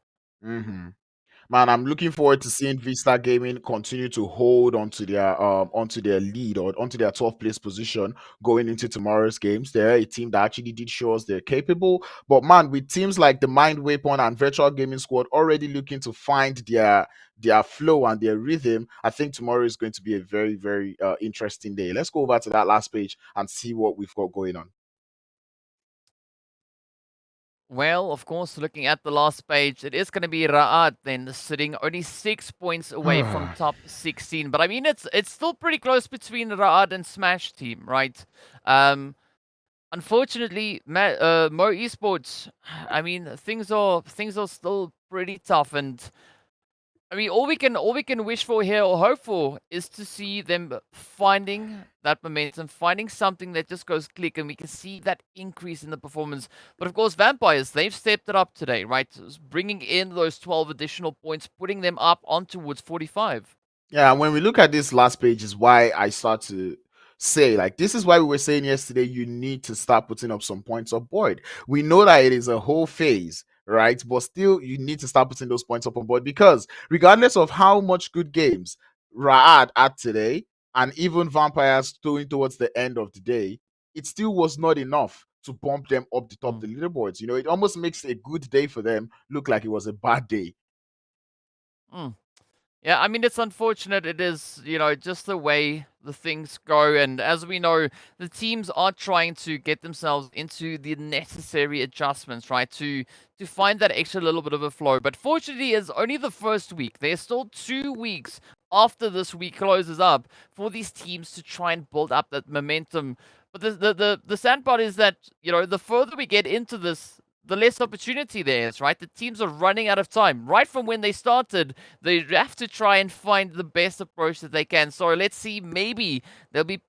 Man, I'm looking forward to seeing Vista Gaming continue to hold onto their lead or onto their 12th place position going into tomorrow's games. They're a team that actually did show us they're capable. But man, with teams like the Mind Weapon and Virtual Gaming Squad already looking to find their flow and their rhythm, I think tomorrow is going to be a very, very interesting day. Let's go over to that last page and see what we've got going on. Well, of course, looking at the last page, it is going to be RUKH then sitting only 6 points away from top 16. But I mean, it's still pretty close between RUKH and Smash Team, right? Unfortunately, Mo Esports, I mean, things are still pretty tough, and I mean, all we can wish for here or hope for is to see them finding that momentum, finding something that just goes click, and we can see that increase in the performance. But of course, Vampires, they've stepped it up today, right? Bringing in those 12 additional points, putting them up on towards 45. Yeah, when we look at this last page is why I start to say, like, this is why we were saying yesterday, you need to start putting up some points on board. We know that it is a whole phase, right? But still, you need to start putting those points up on board, because regardless of how much good games RUKH had today, and even Vampires going towards the end of the day, it still was not enough to bump them up the top of the leaderboards. It almost makes a good day for them look like it was a bad day. Yeah, I mean, it's unfortunate. It is, just the way the things go. And as we know, the teams are trying to get themselves into the necessary adjustments, right? To find that extra little bit of a flow. But fortunately, it's only the first week. There's still 2 weeks after this week closes up for these teams to try and build up that momentum. But the sad part is that, the further we get into this, the less opportunity there is, right? The teams are running out of time. Right from when they started, they have to try and find the best approach that they can. So let's see, maybe they'll be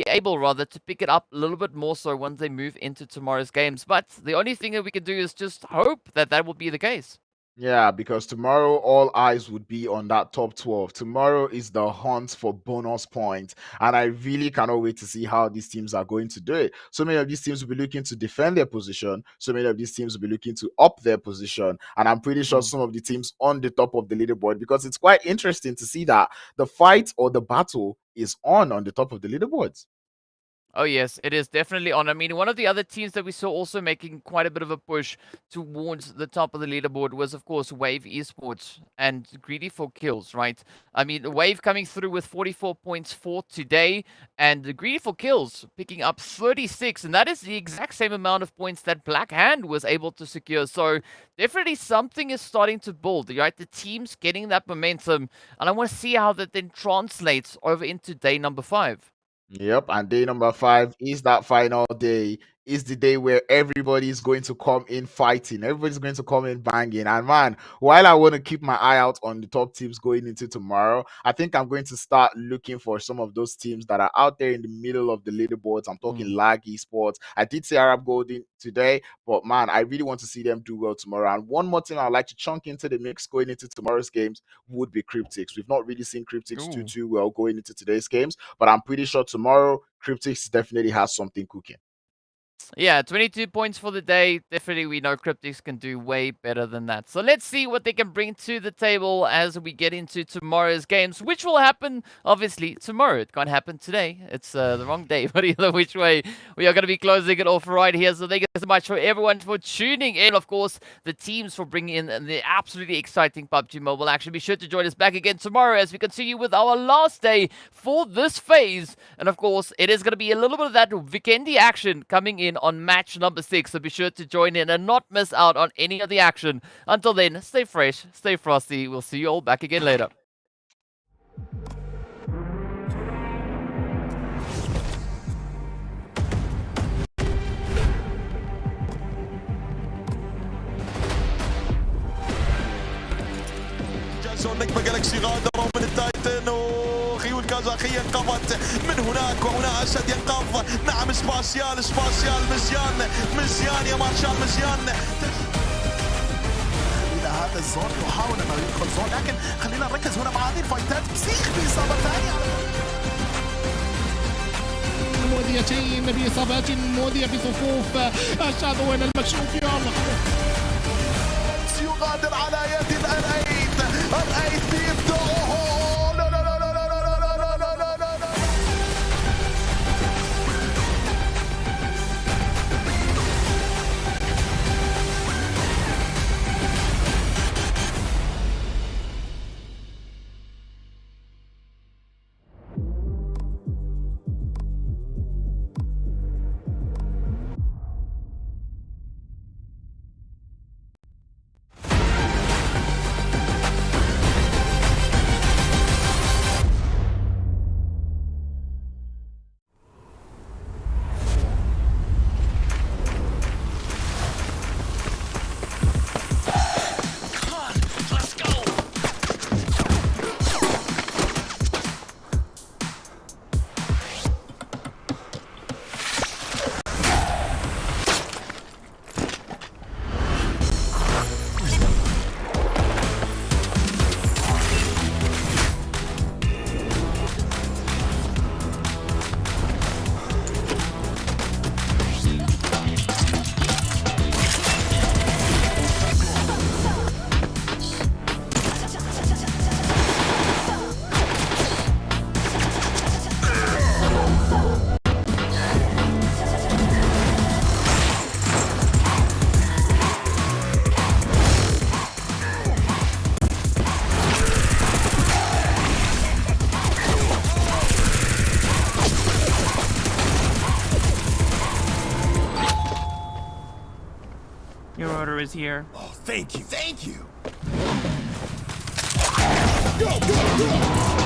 able rather to pick it up a little bit more so once they move into tomorrow's games. But the only thing that we can do is just hope that that will be the case. Yeah, because tomorrow all eyes would be on that top 12. Tomorrow is the hunt for bonus points. And I really cannot wait to see how these teams are going to do it. So many of these teams will be looking to defend their position. So many of these teams will be looking to up their position. And I'm pretty sure some of the teams on the top of the leaderboard, because it's quite interesting to see that the fight or the battle is on the top of the leaderboards. Oh yes, it is definitely on. I mean, one of the other teams that we saw also making quite a bit of a push towards the top of the leaderboard was, of course, Wave Esports and GREEDYFORKILLS, right? I mean, Wave coming through with 44 points for today, and the GREEDYFORKILLS picking up 36, and that is the exact same amount of points that Black Hand was able to secure. So definitely something is starting to build, right? The team's getting that momentum, and I want to see how that then translates over into day number 5. Yep, and day number 5 is that final day. Is the day where everybody's going to come in fighting. Everybody's going to come in banging. And man, while I want to keep my eye out on the top teams going into tomorrow, I think I'm going to start looking for some of those teams that are out there in the middle of the leaderboards. I'm talking Lag Esports. I did say Arab Golden today, but man, I really want to see them do well tomorrow. And one more team I'd like to chunk into the mix going into tomorrow's games would be CRYPTICS. We've not really seen CRYPTICS do too well going into today's games, but I'm pretty sure tomorrow CRYPTICS definitely has something cooking. Yeah, 22 points for the day. Definitely, we know CRYPTICS can do way better than that. So let's see what they can bring to the table as we get into tomorrow's games, which will happen, obviously, tomorrow. It can't happen today. It's the wrong day, but either which way, we are going to be closing it off right here. So thank you so much for everyone for tuning in. Of course, the teams for bringing in the absolutely exciting PUBG Mobile action. Be sure to join us back again tomorrow as we continue with our last day for this phase. And of course, it is going to be a little bit of that VISTA action coming in on match number 6, so be sure to join in and not miss out on any of the action. Until then, stay fresh, stay frosty. We'll see you all back again later. نجمة جالكسي غادروا من التايتن وخيول كازاخية انقضت من هناك وهنا أسد ينقض. نعم سباسيال مزيان يا مارشال مزيان إلى هذا الزون يحاول أنه يدخل زون، لكن خلينا نركز هنا مع هذه الفايتات. بسيخ بإصابة ثانية مؤذيتين بإصابات مؤذية في صفوف الشاذوين المكشوف. يا الله يغادر على يد الأيد بيبدأ. لا لا لا لا لا لا لا لا لا لا لا. Your order is here. Oh, thank you. go, go, go.